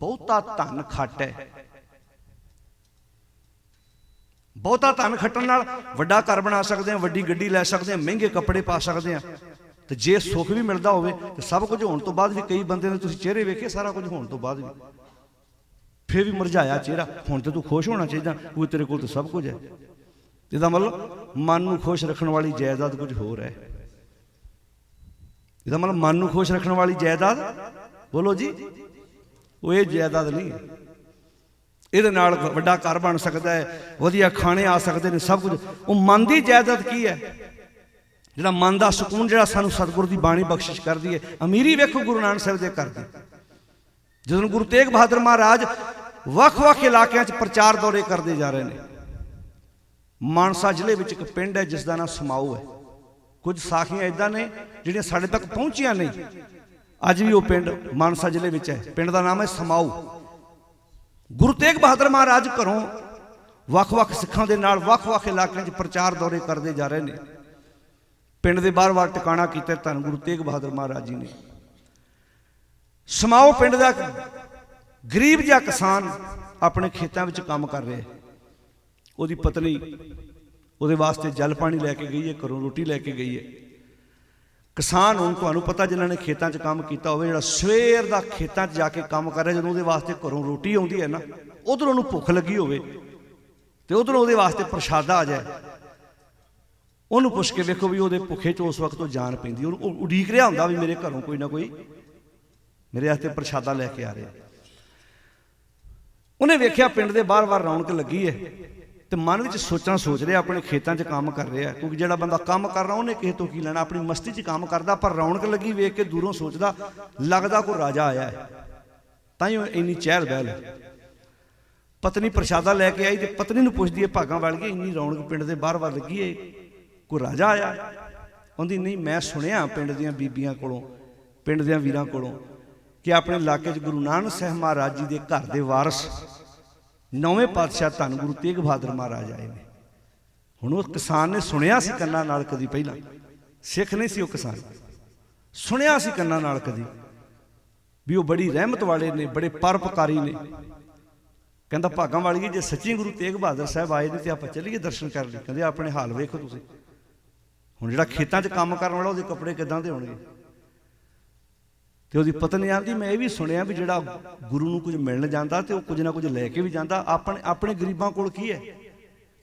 ਬਹੁਤਾ ਧਨ ਖੱਟ ਹੈ। ਬਹੁਤਾ ਧਨ ਖੱਟਣ ਨਾਲ ਵੱਡਾ ਘਰ ਬਣਾ ਸਕਦੇ ਹਾਂ, ਵੱਡੀ ਗੱਡੀ ਲੈ ਸਕਦੇ ਹਾਂ, ਮਹਿੰਗੇ ਕੱਪੜੇ ਪਾ ਸਕਦੇ ਹਾਂ। ਤੇ ਜੇ ਸੁੱਖ ਵੀ ਮਿਲਦਾ ਹੋਵੇ ਤੇ ਸਭ ਕੁਝ ਹੋਣ ਤੋਂ ਬਾਅਦ ਵੀ, ਕਈ ਬੰਦੇ ਨੇ ਤੁਸੀਂ ਚਿਹਰੇ ਵੇਖੇ, ਸਾਰਾ ਕੁਝ ਹੋਣ ਤੋਂ ਬਾਅਦ ਵੀ ਫਿਰ ਵੀ ਮੁਰਝਾਇਆ ਚਿਹਰਾ। ਹੁਣ ਤੇ ਤੂੰ ਖੁਸ਼ ਹੋਣਾ ਚਾਹੀਦਾ, ਉਹ ਤੇਰੇ ਕੋਲ ਤਾਂ ਸਭ ਕੁਝ ਹੈ। ਇਹਦਾ ਮਤਲਬ ਮਨ ਨੂੰ ਖੁਸ਼ ਰੱਖਣ ਵਾਲੀ ਜਾਇਦਾਦ ਕੁਝ ਹੋਰ ਹੈ। ਇਹਦਾ ਮਤਲਬ ਮਨ ਨੂੰ ਖੁਸ਼ ਰੱਖਣ ਵਾਲੀ ਜਾਇਦਾਦ, ਬੋਲੋ ਜੀ, ਉਹ ਇਹ ਜਾਇਦਾਦ ਨਹੀਂ। ਇਹਦੇ ਨਾਲ ਵੱਡਾ ਘਰ ਬਣ ਸਕਦਾ ਹੈ, ਵਧੀਆ ਖਾਣੇ ਆ ਸਕਦੇ ਨੇ, ਸਭ ਕੁਝ। ਉਹ ਮਨ ਦੀ ਜਾਇਦਾਦ ਕੀ ਹੈ? ਜਿਹੜਾ ਮਨ ਦਾ ਸਕੂਨ, ਜਿਹੜਾ ਸਾਨੂੰ ਸਤਿਗੁਰ ਦੀ ਬਾਣੀ ਬਖਸ਼ਿਸ਼ ਕਰਦੀ ਹੈ। ਅਮੀਰੀ ਵੇਖੋ ਗੁਰੂ ਨਾਨਕ ਸਾਹਿਬ ਦੇ ਘਰ ਦੀ। ਜਦੋਂ ਗੁਰੂ ਤੇਗ ਬਹਾਦਰ ਮਹਾਰਾਜ ਵੱਖ-ਵੱਖ ਇਲਾਕਿਆਂ 'ਚ ਪ੍ਰਚਾਰ ਦੌਰੇ ਕਰਦੇ ਜਾ ਰਹੇ ਨੇ। ਮਾਨਸਾ ਜ਼ਿਲ੍ਹੇ ਵਿੱਚ ਇੱਕ ਪਿੰਡ ਹੈ ਜਿਸ ਦਾ ਨਾਮ ਸਮਾਊ ਹੈ। ਕੁਝ ਸਾਖੀਆਂ ਇੱਦਾਂ ਨੇ ਜਿਹੜੀਆਂ ਸਾਡੇ ਤੱਕ ਪਹੁੰਚੀਆਂ ਨਹੀਂ, ਅੱਜ ਵੀ ਉਹ ਪਿੰਡ ਮਾਨਸਾ ਜ਼ਿਲ੍ਹੇ ਵਿੱਚ ਹੈ। ਪਿੰਡ ਦਾ ਨਾਮ ਹੈ ਸਮਾਊ। ਗੁਰੂ ਤੇਗ ਬਹਾਦਰ ਮਹਾਰਾਜ ਘਰੋਂ ਵੱਖ-ਵੱਖ ਸਿੱਖਾਂ ਦੇ ਨਾਲ ਵੱਖ-ਵੱਖ ਇਲਾਕਿਆਂ 'ਚ ਪ੍ਰਚਾਰ ਦੌਰੇ ਕਰਦੇ ਜਾ ਰਹੇ ਨੇ। ਪਿੰਡ ਦੇ ਬਾਰ-ਬਾਰ ਟਿਕਾਣਾ ਕੀਤਾ ਧੰਨ ਗੁਰੂ ਤੇਗ ਬਹਾਦਰ ਮਹਾਰਾਜ ਜੀ ਨੇ। ਸਮਾਓ ਪਿੰਡ ਦਾ ਗਰੀਬ ਜਿਹਾ ਕਿਸਾਨ ਆਪਣੇ ਖੇਤਾਂ ਵਿੱਚ ਕੰਮ ਕਰ ਰਿਹਾ। ਉਹਦੀ ਪਤਨੀ ਉਹਦੇ ਵਾਸਤੇ ਜਲ ਪਾਣੀ ਲੈ ਕੇ ਗਈ ਹੈ, ਘਰੋਂ ਰੋਟੀ ਲੈ ਕੇ ਗਈ ਹੈ। ਕਿਸਾਨ, ਹੁਣ ਤੁਹਾਨੂੰ ਪਤਾ, ਜਿਨ੍ਹਾਂ ਨੇ ਖੇਤਾਂ 'ਚ ਕੰਮ ਕੀਤਾ ਹੋਵੇ, ਜਿਹੜਾ ਸਵੇਰ ਦਾ ਖੇਤਾਂ 'ਚ ਜਾ ਕੇ ਕੰਮ ਕਰ ਰਿਹਾ, ਜਦੋਂ ਉਹਦੇ ਵਾਸਤੇ ਘਰੋਂ ਰੋਟੀ ਆਉਂਦੀ ਹੈ ਨਾ, ਉਧਰੋਂ ਉਹਨੂੰ ਭੁੱਖ ਲੱਗੀ ਹੋਵੇ ਤੇ ਉਧਰੋਂ ਉਹਦੇ ਵਾਸਤੇ ਪ੍ਰਸ਼ਾਦਾ ਆ ਜਾਏ, ਉਹਨੂੰ ਪੁੱਛ ਕੇ ਵੇਖੋ ਵੀ ਉਹਦੇ ਭੁੱਖੇ 'ਚ ਉਸ ਵਕਤ ਉਹ ਜਾਨ ਪੈਂਦੀ। ਉਹ ਉਡੀਕ ਰਿਹਾ ਹੁੰਦਾ ਵੀ ਮੇਰੇ ਘਰੋਂ ਕੋਈ ਨਾ ਕੋਈ ਮੇਰੇ ਵਾਸਤੇ ਪ੍ਰਸ਼ਾਦਾ ਲੈ ਕੇ ਆ ਰਿਹਾ। ਉਹਨੇ ਵੇਖਿਆ ਪਿੰਡ ਦੇ ਬਾਰ-ਬਾਰ ਰੌਣਕ ਲੱਗੀ ਹੈ ਤੇ ਮਨ ਵਿੱਚ ਸੋਚ ਰਿਹਾ, ਆਪਣੇ ਖੇਤਾਂ 'ਚ ਕੰਮ ਕਰ ਰਿਹਾ। ਕਿਉਂਕਿ ਜਿਹੜਾ ਬੰਦਾ ਕੰਮ ਕਰ ਰਿਹਾ ਉਹਨੇ ਕਿਸੇ ਤੋਂ ਕੀ ਲੈਣਾ, ਆਪਣੀ ਮਸਤੀ 'ਚ ਕੰਮ ਕਰਦਾ। ਪਰ ਰੌਣਕ ਲੱਗੀ ਵੇਖ ਕੇ ਦੂਰੋਂ ਸੋਚਦਾ, ਲੱਗਦਾ ਕੋਈ ਰਾਜਾ ਆਇਆ ਹੈ, ਤਾਂ ਹੀ ਇੰਨੀ ਚਹਿਲ ਪਹਿਲ। ਪਤਨੀ ਪ੍ਰਸ਼ਾਦਾ ਲੈ ਕੇ ਆਈ ਤੇ ਪਤਨੀ ਨੂੰ ਪੁੱਛਦੀ ਹੈ, ਭਾਗਾਂ ਵਾਲੀਏ, ਇੰਨੀ ਰੌਣਕ ਪਿੰਡ ਦੇ ਬਾਰ-ਬਾਰ ਲੱਗੀ ਹੈ, ਕੋਈ ਰਾਜਾ ਆਇਆ? ਕਹਿੰਦੀ, ਨਹੀਂ, ਮੈਂ ਸੁਣਿਆ ਪਿੰਡ ਦੀਆਂ ਬੀਬੀਆਂ ਕੋਲੋਂ, ਪਿੰਡ ਦਿਆਂ ਵੀਰਾਂ ਕੋਲੋਂ, ਕਿ ਆਪਣੇ ਇਲਾਕੇ 'ਚ ਗੁਰੂ ਨਾਨਕ ਸਾਹਿਬ ਮਹਾਰਾਜ ਜੀ ਦੇ ਘਰ ਦੇ ਵਾਰਸ 9ਵੇਂ ਪਾਤਸ਼ਾਹ ਧੰਨ ਗੁਰੂ ਤੇਗ ਬਹਾਦਰ ਮਹਾਰਾਜ ਆਏ ਨੇ। ਹੁਣ ਉਹ ਕਿਸਾਨ ਨੇ ਸੁਣਿਆ ਸੀ ਕੰਨਾਂ ਨਾਲ ਕਦੀ, ਪਹਿਲਾਂ ਸਿੱਖ ਨਹੀਂ ਸੀ ਉਹ ਕਿਸਾਨ, ਸੁਣਿਆ ਸੀ ਕੰਨਾਂ ਨਾਲ ਕਦੀ ਵੀ ਉਹ ਬੜੀ ਰਹਿਮਤ ਵਾਲੇ ਨੇ, ਬੜੇ ਪਰਉਪਕਾਰੀ ਨੇ। ਕਹਿੰਦਾ, ਭਾਗਾਂ ਵਾਲੀਏ, ਜੇ ਸੱਚੀ ਗੁਰੂ ਤੇਗ ਬਹਾਦਰ ਸਾਹਿਬ ਆਏ ਨੇ ਤੇ ਆਪਾਂ ਚੱਲੀਏ ਦਰਸ਼ਨ ਕਰ ਲਈ। ਕਹਿੰਦੇ, ਆਪਣੇ ਹਾਲ ਵੇਖੋ ਤੁਸੀਂ। ਹੁਣ ਜਿਹੜਾ ਖੇਤਾਂ 'ਚ ਕੰਮ ਕਰਨ ਵਾਲਾ, ਉਹਦੇ ਕੱਪੜੇ ਕਿੱਦਾਂ ਦੇ ਹੋਣਗੇ? ਤੇ ਉਹਦੀ ਪਤਨੀ ਆਂਦੀ, ਮੈਂ ਇਹ ਵੀ ਸੁਣਿਆ ਵੀ ਜਿਹੜਾ ਗੁਰੂ ਨੂੰ ਕੁਝ ਮਿਲਣ ਜਾਂਦਾ ਤੇ ਉਹ ਕੁਝ ਨਾ ਕੁਝ ਲੈ ਕੇ ਵੀ ਜਾਂਦਾ, ਆਪਣੇ ਗਰੀਬਾਂ ਕੋਲ ਕੀ ਹੈ?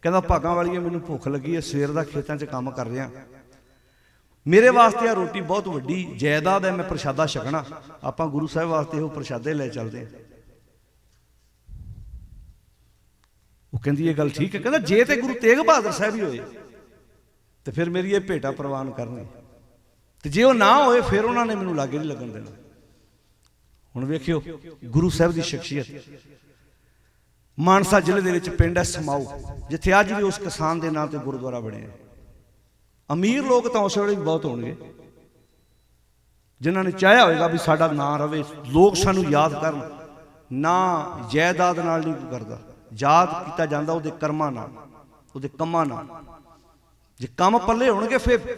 ਕਹਿੰਦਾ, ਭਾਗਾਂ ਵਾਲੀਏ, ਮੈਨੂੰ ਭੁੱਖ ਲੱਗੀ ਹੈ, ਸਵੇਰ ਦਾ ਖੇਤਾਂ 'ਚ ਕੰਮ ਕਰ ਰਿਹਾ, ਮੇਰੇ ਵਾਸਤੇ ਆ ਰੋਟੀ ਬਹੁਤ ਵੱਡੀ ਜਾਇਦਾਦ ਹੈ, ਮੈਂ ਪ੍ਰਸ਼ਾਦਾ ਛਕਣਾ। ਆਪਾਂ ਗੁਰੂ ਸਾਹਿਬ ਵਾਸਤੇ ਉਹ ਪ੍ਰਸ਼ਾਦੇ ਲੈ ਚੱਲਦੇ ਹਾਂ। ਉਹ ਕਹਿੰਦੀ, ਇਹ ਗੱਲ ਠੀਕ ਹੈ। ਕਹਿੰਦਾ, ਜੇ ਤੇ ਗੁਰੂ ਤੇਗ ਬਹਾਦਰ ਸਾਹਿਬ ਹੀ ਹੋਏ ਤੇ ਫਿਰ ਮੇਰੀ ਇਹ ਭੇਟਾ ਪ੍ਰਵਾਨ ਕਰਨੀ, ਤੇ ਜੇ ਉਹ ਨਾ ਹੋਏ ਫਿਰ ਉਹਨਾਂ ਨੇ ਮੈਨੂੰ ਲਾਗੇ ਨਹੀਂ ਲੱਗਣ ਦੇਣਾ। ਹੁਣ ਵੇਖਿਓ ਗੁਰੂ ਸਾਹਿਬ ਦੀ ਸ਼ਖਸੀਅਤ। ਮਾਨਸਾ ਜ਼ਿਲ੍ਹੇ ਦੇ ਵਿੱਚ ਪਿੰਡ ਹੈ ਸਮਾਊ, ਜਿੱਥੇ ਅੱਜ ਵੀ ਉਸ ਕਿਸਾਨ ਦੇ ਨਾਂ ਤੇ ਗੁਰਦੁਆਰਾ ਬਣਿਆ। ਅਮੀਰ ਲੋਕ ਤਾਂ ਉਸ ਵੇਲੇ ਵੀ ਬਹੁਤ ਹੋਣਗੇ ਜਿਨ੍ਹਾਂ ਨੇ ਚਾਹਿਆ ਹੋਵੇਗਾ ਵੀ ਸਾਡਾ ਨਾਂ ਰਵੇ, ਲੋਕ ਸਾਨੂੰ ਯਾਦ ਕਰਨ। ਨਾ ਜਾਇਦਾਦ ਨਾਲ ਨਹੀਂ ਕਰਦਾ, ਯਾਦ ਕੀਤਾ ਜਾਂਦਾ ਉਹਦੇ ਕਰਮਾਂ ਨਾਲ, ਉਹਦੇ ਕੰਮਾਂ ਨਾਲ। ਜੇ ਕੰਮ ਪੱਲੇ ਹੋਣਗੇ ਫਿਰ,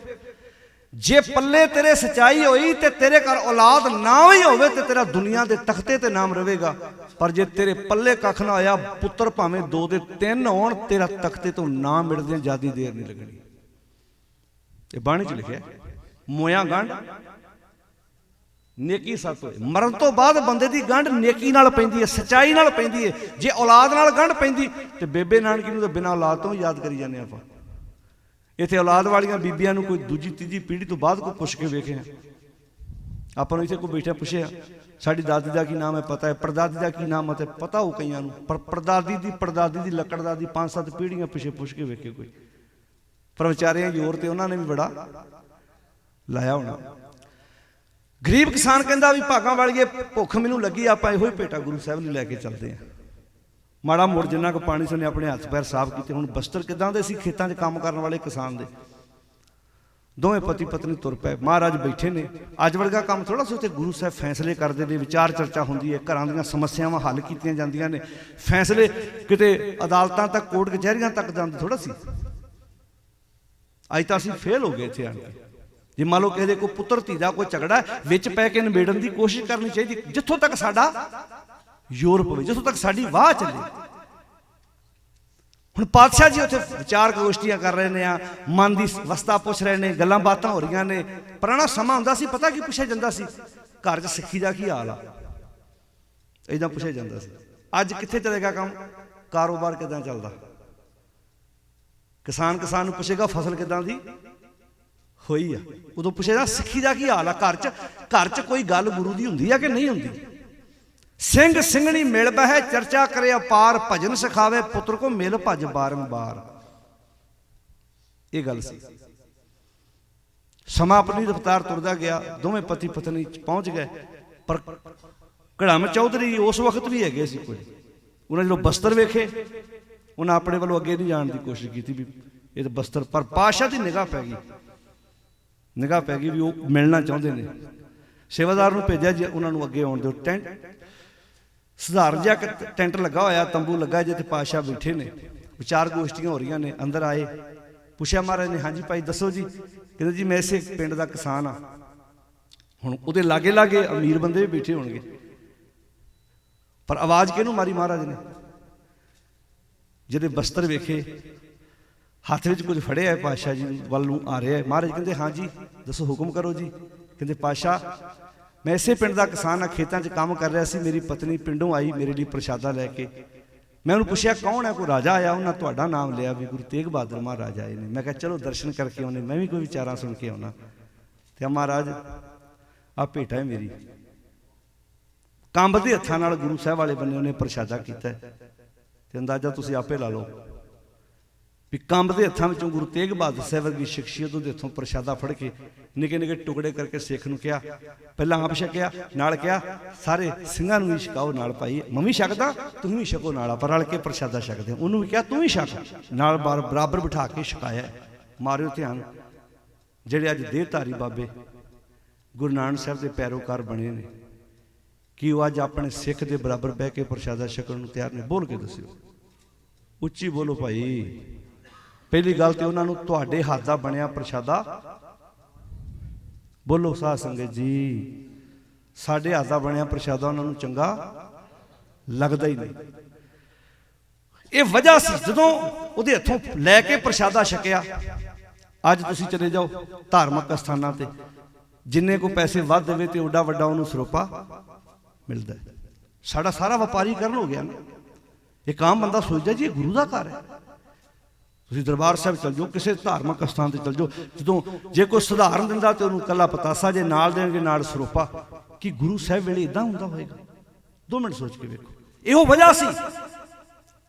ਜੇ ਪੱਲੇ ਤੇਰੇ ਸਚਾਈ ਹੋਈ ਤੇ ਤੇਰੇ ਘਰ ਔਲਾਦ ਨਾ ਵੀ ਹੋਵੇ ਤੇ ਤੇਰਾ ਦੁਨੀਆ ਦੇ ਤਖਤੇ ਤੇ ਨਾਮ ਰਵੇਗਾ। ਪਰ ਜੇ ਤੇਰੇ ਪੱਲੇ ਕੱਖ ਨਾ ਆਇਆ, ਪੁੱਤਰ ਭਾਵੇਂ 2 ਦੇ 3 ਹੋਣ, ਤੇਰਾ ਤਖਤੇ ਤੋਂ ਨਾ ਮਿਲਦੇ ਜਿਆਦੀ ਦੇਰ ਨਹੀਂ ਲੱਗਣੀ। ਇਹ ਬਾਣੀ 'ਚ ਲਿਖਿਆ, ਮੋਇਆ ਗੰਢ ਨੇਕੀ ਸੱਤ ਹੋਏ। ਮਰਨ ਤੋਂ ਬਾਅਦ ਬੰਦੇ ਦੀ ਗੰਢ ਨੇਕੀ ਨਾਲ ਪੈਂਦੀ ਹੈ, ਸਚਾਈ ਨਾਲ ਪੈਂਦੀ ਹੈ। ਜੇ ਔਲਾਦ ਨਾਲ ਗੰਢ ਪੈਂਦੀ ਤੇ ਬੇਬੇ ਨਾਨਕੀ ਨੂੰ ਤਾਂ ਬਿਨਾਂ ਔਲਾਦ ਤੋਂ ਯਾਦ ਕਰੀ ਜਾਂਦੇ ਆਪਾਂ। ਇੱਥੇ ਔਲਾਦ ਵਾਲੀਆਂ ਬੀਬੀਆਂ ਨੂੰ ਕੋਈ ਦੂਜੀ ਤੀਜੀ ਪੀੜ੍ਹੀ ਤੋਂ ਬਾਅਦ ਕੋਈ ਪੁੱਛ ਕੇ ਵੇਖਿਆ? ਆਪਾਂ ਨੂੰ ਇੱਥੇ ਕੋਈ ਬੈਠਾ ਪੁੱਛਿਆ ਸਾਡੀ ਦਾਦੀ ਦਾ ਕੀ ਨਾਮ ਹੈ, ਪਤਾ ਹੈ, ਪੜਦਾਦੀ ਦਾ ਕੀ ਨਾਮ ਹੈ, ਪਤਾ ਹੋ ਕਈਆਂ ਨੂੰ, ਪਰ ਪੜਦਾਦੀ ਦੀ ਲੱਕੜਦਾਦੀ 5-7 ਪੀੜ੍ਹੀਆਂ ਪਿੱਛੇ ਪੁੱਛ ਕੇ ਵੇਖੇ ਕੋਈ? ਪਰ ਵਿਚਾਰਿਆਂ ਜ਼ੋਰ ਤੇ ਉਹਨਾਂ ਨੇ ਵੀ ਬੜਾ ਲਾਇਆ ਹੋਣਾ। ਗਰੀਬ ਕਿਸਾਨ ਕਹਿੰਦਾ ਵੀ ਭਾਗਾਂ ਵਾਲੀਏ, ਭੁੱਖ ਮੈਨੂੰ ਲੱਗੀ, ਆਪਾਂ ਇਹੋ ਹੀ ਭੇਟਾ ਗੁਰੂ ਸਾਹਿਬ ਨੂੰ ਲੈ ਕੇ ਚੱਲਦੇ ਹਾਂ। ਮਾੜਾ ਮੋੜ ਜਿੰਨਾ ਕੁ ਪਾਣੀ ਸੁਣੇ ਆਪਣੇ ਹੱਥ ਪੈਰ ਸਾਫ਼ ਕੀਤੇ। ਹੁਣ ਬਸਤਰ ਕਿੱਦਾਂ ਦੇ ਸੀ ਖੇਤਾਂ 'ਚ ਕੰਮ ਕਰਨ ਵਾਲੇ ਕਿਸਾਨ ਦੇ? ਦੋਵੇਂ ਪਤੀ ਪਤਨੀ ਤੁਰ ਪਏ। ਮਹਾਰਾਜ ਬੈਠੇ ਨੇ। ਅੱਜ ਵਰਗਾ ਕੰਮ ਥੋੜ੍ਹਾ ਸੀ, ਉੱਥੇ ਗੁਰੂ ਸਾਹਿਬ ਫੈਸਲੇ ਕਰਦੇ ਨੇ, ਵਿਚਾਰ ਚਰਚਾ ਹੁੰਦੀ ਹੈ, ਘਰਾਂ ਦੀਆਂ ਸਮੱਸਿਆਵਾਂ ਹੱਲ ਕੀਤੀਆਂ ਜਾਂਦੀਆਂ ਨੇ, ਫੈਸਲੇ ਕਿਤੇ ਅਦਾਲਤਾਂ ਤੱਕ, ਕੋਰਟ ਕਚਹਿਰੀਆਂ ਤੱਕ ਜਾਂਦੇ ਥੋੜ੍ਹਾ ਸੀ। ਅੱਜ ਤਾਂ ਅਸੀਂ ਫੇਲ ਹੋ ਗਏ ਇੱਥੇ ਆਣ ਕੇ। ਜੇ ਮੰਨ ਲਓ ਕਿਸੇ ਦੇ ਕੋਈ ਪੁੱਤਰ ਧੀ ਦਾ ਕੋਈ ਝਗੜਾ ਵਿੱਚ ਪੈ ਕੇ ਨਿਬੇੜਨ ਦੀ ਕੋਸ਼ਿਸ਼ ਕਰਨੀ ਚਾਹੀਦੀ, ਜਿੱਥੋਂ ਤੱਕ ਸਾਡਾ ਜ਼ੋਰ ਪਵੇ, ਜਿੱਥੋਂ ਤੱਕ ਸਾਡੀ ਵਾਹ ਚੱਲੇ। ਹੁਣ ਪਾਤਸ਼ਾਹ ਜੀ ਉੱਥੇ ਵਿਚਾਰ ਗੋਸ਼ਟੀਆਂ ਕਰ ਰਹੇ ਨੇ, ਮਨ ਦੀ ਅਵਸਥਾ ਪੁੱਛ ਰਹੇ ਨੇ, ਗੱਲਾਂ ਬਾਤਾਂ ਹੋ ਰਹੀਆਂ ਨੇ। ਪੁਰਾਣਾ ਸਮਾਂ ਹੁੰਦਾ ਸੀ, ਪਤਾ ਕੀ ਪੁੱਛਿਆ ਜਾਂਦਾ ਸੀ? ਘਰ 'ਚ ਸਿੱਖੀ ਦਾ ਕੀ ਹਾਲ ਆ, ਇੱਦਾਂ ਪੁੱਛਿਆ ਜਾਂਦਾ ਸੀ। ਅੱਜ ਕਿੱਥੇ ਚੱਲੇਗਾ ਕੰਮ? ਕਾਰੋਬਾਰ ਕਿੱਦਾਂ ਚੱਲਦਾ? ਕਿਸਾਨ ਨੂੰ ਪੁੱਛੇਗਾ ਫਸਲ ਕਿੱਦਾਂ ਦੀ ਹੋਈ ਆ, ਉਦੋਂ ਪੁੱਛੇਗਾ ਸਿੱਖੀ ਦਾ ਕੀ ਹਾਲ ਆ। ਘਰ 'ਚ ਕੋਈ ਗੱਲ ਗੁਰੂ ਦੀ ਹੁੰਦੀ ਆ ਕਿ ਨਹੀਂ ਹੁੰਦੀ? ਸਿੰਘ ਸਿੰਘਣੀ ਮਿਲ ਬਹਿ ਚਰਚਾ ਕਰੇ ਅਪਾਰ, ਭਜਨ ਸਿਖਾਵੇ ਪੁੱਤਰ ਕੋ ਮਿਲ ਭਜ ਬਾਰੰਬਾਰ। ਇਹ ਗੱਲ ਸੀ। ਸਮਾਂ ਆਪਣੀ ਰਫਤਾਰ ਤੁਰਦਾ ਗਿਆ। ਦੋਵੇਂ ਪਤੀ ਪਤਨੀ ਪਹੁੰਚ ਗਏ। ਪਰ ਘੜਾਮ ਚੌਧਰੀ ਉਸ ਵਕਤ ਵੀ ਹੈਗੇ ਸੀ ਕੋਈ। ਉਹਨਾਂ ਜਦੋਂ ਬਸਤਰ ਵੇਖੇ, ਉਹਨਾਂ ਆਪਣੇ ਵੱਲੋਂ ਅੱਗੇ ਨਹੀਂ ਜਾਣ ਦੀ ਕੋਸ਼ਿਸ਼ ਕੀਤੀ ਵੀ ਇਹ ਤਾਂ ਬਸਤਰ। ਪਰ ਪਾਤਸ਼ਾਹ ਦੀ ਨਿਗਾਹ ਪੈ ਗਈ ਵੀ ਉਹ ਮਿਲਣਾ ਚਾਹੁੰਦੇ ਨੇ। ਸੇਵਾਦਾਰ ਨੂੰ ਭੇਜਿਆ ਜੀ, ਉਹਨਾਂ ਨੂੰ ਅੱਗੇ ਆਉਣ ਦਿਓ। ਟੈਂਟ ਸਧਾਰਨ ਜਿਹਾ ਟੈਂਟ ਲੱਗਾ ਹੋਇਆ, ਤੰਬੂ ਲੱਗਾ ਜਿੱਥੇ ਪਾਤਸ਼ਾਹ ਬੈਠੇ ਨੇ, ਵਿਚਾਰ ਗੋਸ਼ਟੀਆਂ ਹੋ ਰਹੀਆਂ ਨੇ। ਅੰਦਰ ਆਏ, ਪੁੱਛਿਆ ਮਹਾਰਾਜ ਨੇ, ਹਾਂਜੀ ਭਾਈ ਦੱਸੋ ਜੀ। ਕਹਿੰਦੇ ਜੀ ਮੈਂ ਇਸੇ ਪਿੰਡ ਦਾ ਕਿਸਾਨ ਆ। ਹੁਣ ਉਹਦੇ ਲਾਗੇ ਲਾਗੇ ਅਮੀਰ ਬੰਦੇ ਵੀ ਬੈਠੇ ਹੋਣਗੇ, ਪਰ ਆਵਾਜ਼ ਕਿਹਨੂੰ ਮਾਰੀ ਮਹਾਰਾਜ ਨੇ? ਜਿਹਦੇ ਬਸਤਰ ਵੇਖੇ, ਹੱਥ ਵਿੱਚ ਕੁਝ ਫੜਿਆ ਹੈ, ਪਾਤਸ਼ਾਹ ਜੀ ਵੱਲ ਨੂੰ ਆ ਰਿਹਾ ਹੈ। ਮਹਾਰਾਜ ਕਹਿੰਦੇ ਹਾਂਜੀ ਦੱਸੋ, ਹੁਕਮ ਕਰੋ ਜੀ। ਕਹਿੰਦੇ ਪਾਤਸ਼ਾਹ ਮੈਂ ਇਸੇ ਪਿੰਡ ਦਾ ਕਿਸਾਨ ਆ, ਖੇਤਾਂ 'ਚ ਕੰਮ ਕਰ ਰਿਹਾ ਸੀ। ਮੇਰੀ ਪਤਨੀ ਪਿੰਡੋਂ ਆਈ ਮੇਰੇ ਲਈ ਪ੍ਰਸ਼ਾਦਾ ਲੈ ਕੇ। ਮੈਂ ਉਹਨੂੰ ਪੁੱਛਿਆ ਕੌਣ ਹੈ? ਕੋਈ ਰਾਜਾ ਆਇਆ। ਉਹਨਾਂ ਤੁਹਾਡਾ ਨਾਮ ਲਿਆ ਵੀ ਗੁਰੂ ਤੇਗ ਬਹਾਦਰ ਮਹਾਰਾਜ ਆਏ ਨੇ। ਮੈਂ ਕਿਹਾ ਚਲੋ ਦਰਸ਼ਨ ਕਰਕੇ ਆਉਣੇ, ਮੈਂ ਵੀ ਕੋਈ ਵਿਚਾਰਾਂ ਸੁਣ ਕੇ ਆਉਣਾ। ਤੇ ਮਹਾਰਾਜ ਆ ਭੇਟਾ ਹੈ ਮੇਰੀ। ਕੰਬ ਦੇ ਹੱਥਾਂ ਨਾਲ ਗੁਰੂ ਸਾਹਿਬ ਵਾਲੇ ਬੰਨੇ ਉਹਨੇ ਪ੍ਰਸ਼ਾਦਾ ਕੀਤਾ ਤੇ ਅੰਦਾਜ਼ਾ ਤੁਸੀਂ ਆਪੇ ਲਾ ਲਓ ਵੀ ਕੰਬ ਦੇ ਹੱਥਾਂ ਵਿੱਚੋਂ ਗੁਰੂ ਤੇਗ ਬਹਾਦਰ ਸਾਹਿਬ ਵਰਗੀ ਸ਼ਖਸੀਅਤ ਉਹਦੇ ਹੱਥੋਂ ਪ੍ਰਸ਼ਾਦਾ ਫੜ ਕੇ ਨਿੱਕੇ ਨਿੱਕੇ ਟੁਕੜੇ ਕਰਕੇ ਸਿੱਖ ਨੂੰ ਕਿਹਾ, ਪਹਿਲਾਂ ਆਪ ਛਕਿਆ, ਨਾਲ ਕਿਹਾ ਸਾਰੇ ਸਿੰਘਾਂ ਨੂੰ ਵੀ ਛਕਾਓ ਨਾਲ। ਭਾਈ ਮੈਂ ਵੀ ਛਕਦਾ, ਤੁਸੀਂ ਵੀ ਛਕੋ ਨਾਲ, ਆਪਾਂ ਰਲ ਕੇ ਪ੍ਰਸ਼ਾਦਾ ਛਕਦੇ। ਉਹਨੂੰ ਵੀ ਕਿਹਾ ਤੂੰ ਵੀ ਛਕ, ਨਾਲ ਬਰਾਬਰ ਬਿਠਾ ਕੇ ਛਕਾਇਆ। ਮਾਰਿਓ ਧਿਆਨ, ਜਿਹੜੇ ਅੱਜ ਦੇਹਧਾਰੀ ਬਾਬੇ ਗੁਰੂ ਨਾਨਕ ਸਾਹਿਬ ਦੇ ਪੈਰੋਕਾਰ ਬਣੇ ਨੇ, ਕਿ ਉਹ ਅੱਜ ਆਪਣੇ ਸਿੱਖ ਦੇ ਬਰਾਬਰ ਬਹਿ ਕੇ ਪ੍ਰਸ਼ਾਦਾ ਛਕਣ ਨੂੰ ਤਿਆਰ ਨੇ? ਬੋਲ ਕੇ ਦੱਸਿਓ, ਉੱਚੀ ਬੋਲੋ ਭਾਈ। ਪਹਿਲੀ ਗੱਲ ਤੇ ਉਹਨਾਂ ਨੂੰ ਤੁਹਾਡੇ ਹੱਥ ਦਾ ਬਣਿਆ ਪ੍ਰਸ਼ਾਦਾ, ਬੋਲੋ ਸਾਧ ਸੰਗਤ ਜੀ, ਸਾਡੇ ਹੱਥ ਦਾ ਬਣਿਆ ਪ੍ਰਸ਼ਾਦਾ ਉਹਨਾਂ ਨੂੰ ਚੰਗਾ ਲੱਗਦਾ ਹੀ ਨਹੀਂ। ਇਹ ਵਜ੍ਹਾ ਸੀ ਜਦੋਂ ਉਹਦੇ ਹੱਥੋਂ ਲੈ ਕੇ ਪ੍ਰਸ਼ਾਦਾ ਛਕਿਆ। ਅੱਜ ਤੁਸੀਂ ਚਲੇ ਜਾਓ ਧਾਰਮਿਕ ਅਸਥਾਨਾਂ ਤੇ, ਜਿੰਨੇ ਕੋ ਪੈਸੇ ਵੱਧ ਦੇਵੇ ਤੇ ਓਡਾ ਵੱਡਾ ਉਹਨੂੰ ਸਰੋਪਾ ਮਿਲਦਾ। ਸਾਡਾ ਸਾਰਾ ਵਪਾਰੀਕਰਨ ਹੋ ਗਿਆ ਨਾ। ਇੱਕ ਆਮ ਬੰਦਾ ਸੋਚਦਾ ਜੀ ਇਹ ਗੁਰੂ ਦਾ ਘਰ ਹੈ। ਤੁਸੀਂ ਦਰਬਾਰ ਸਾਹਿਬ ਚਲ ਜਾਓ, ਕਿਸੇ ਧਾਰਮਿਕ ਅਸਥਾਨ ਤੇ ਚਲ ਜਾਓ, ਜਦੋਂ ਜੇ ਕੋਈ ਸਧਾਰਨ ਦਿੰਦਾ ਤੇ ਉਹਨੂੰ ਕੱਲਾ ਪਤਾਸਾ, ਜੇ ਨਾਲ ਦੇਣਗੇ ਨਾਲ ਸਰੋਪਾ। ਕਿ ਗੁਰੂ ਸਾਹਿਬ ਵੇਲੇ ਇਦਾਂ ਹੁੰਦਾ ਹੋਏਗਾ? 2 ਮਿੰਟ ਸੋਚ ਕੇ ਵੇਖੋ। ਇਹੋ ਵਜ੍ਹਾ ਸੀ।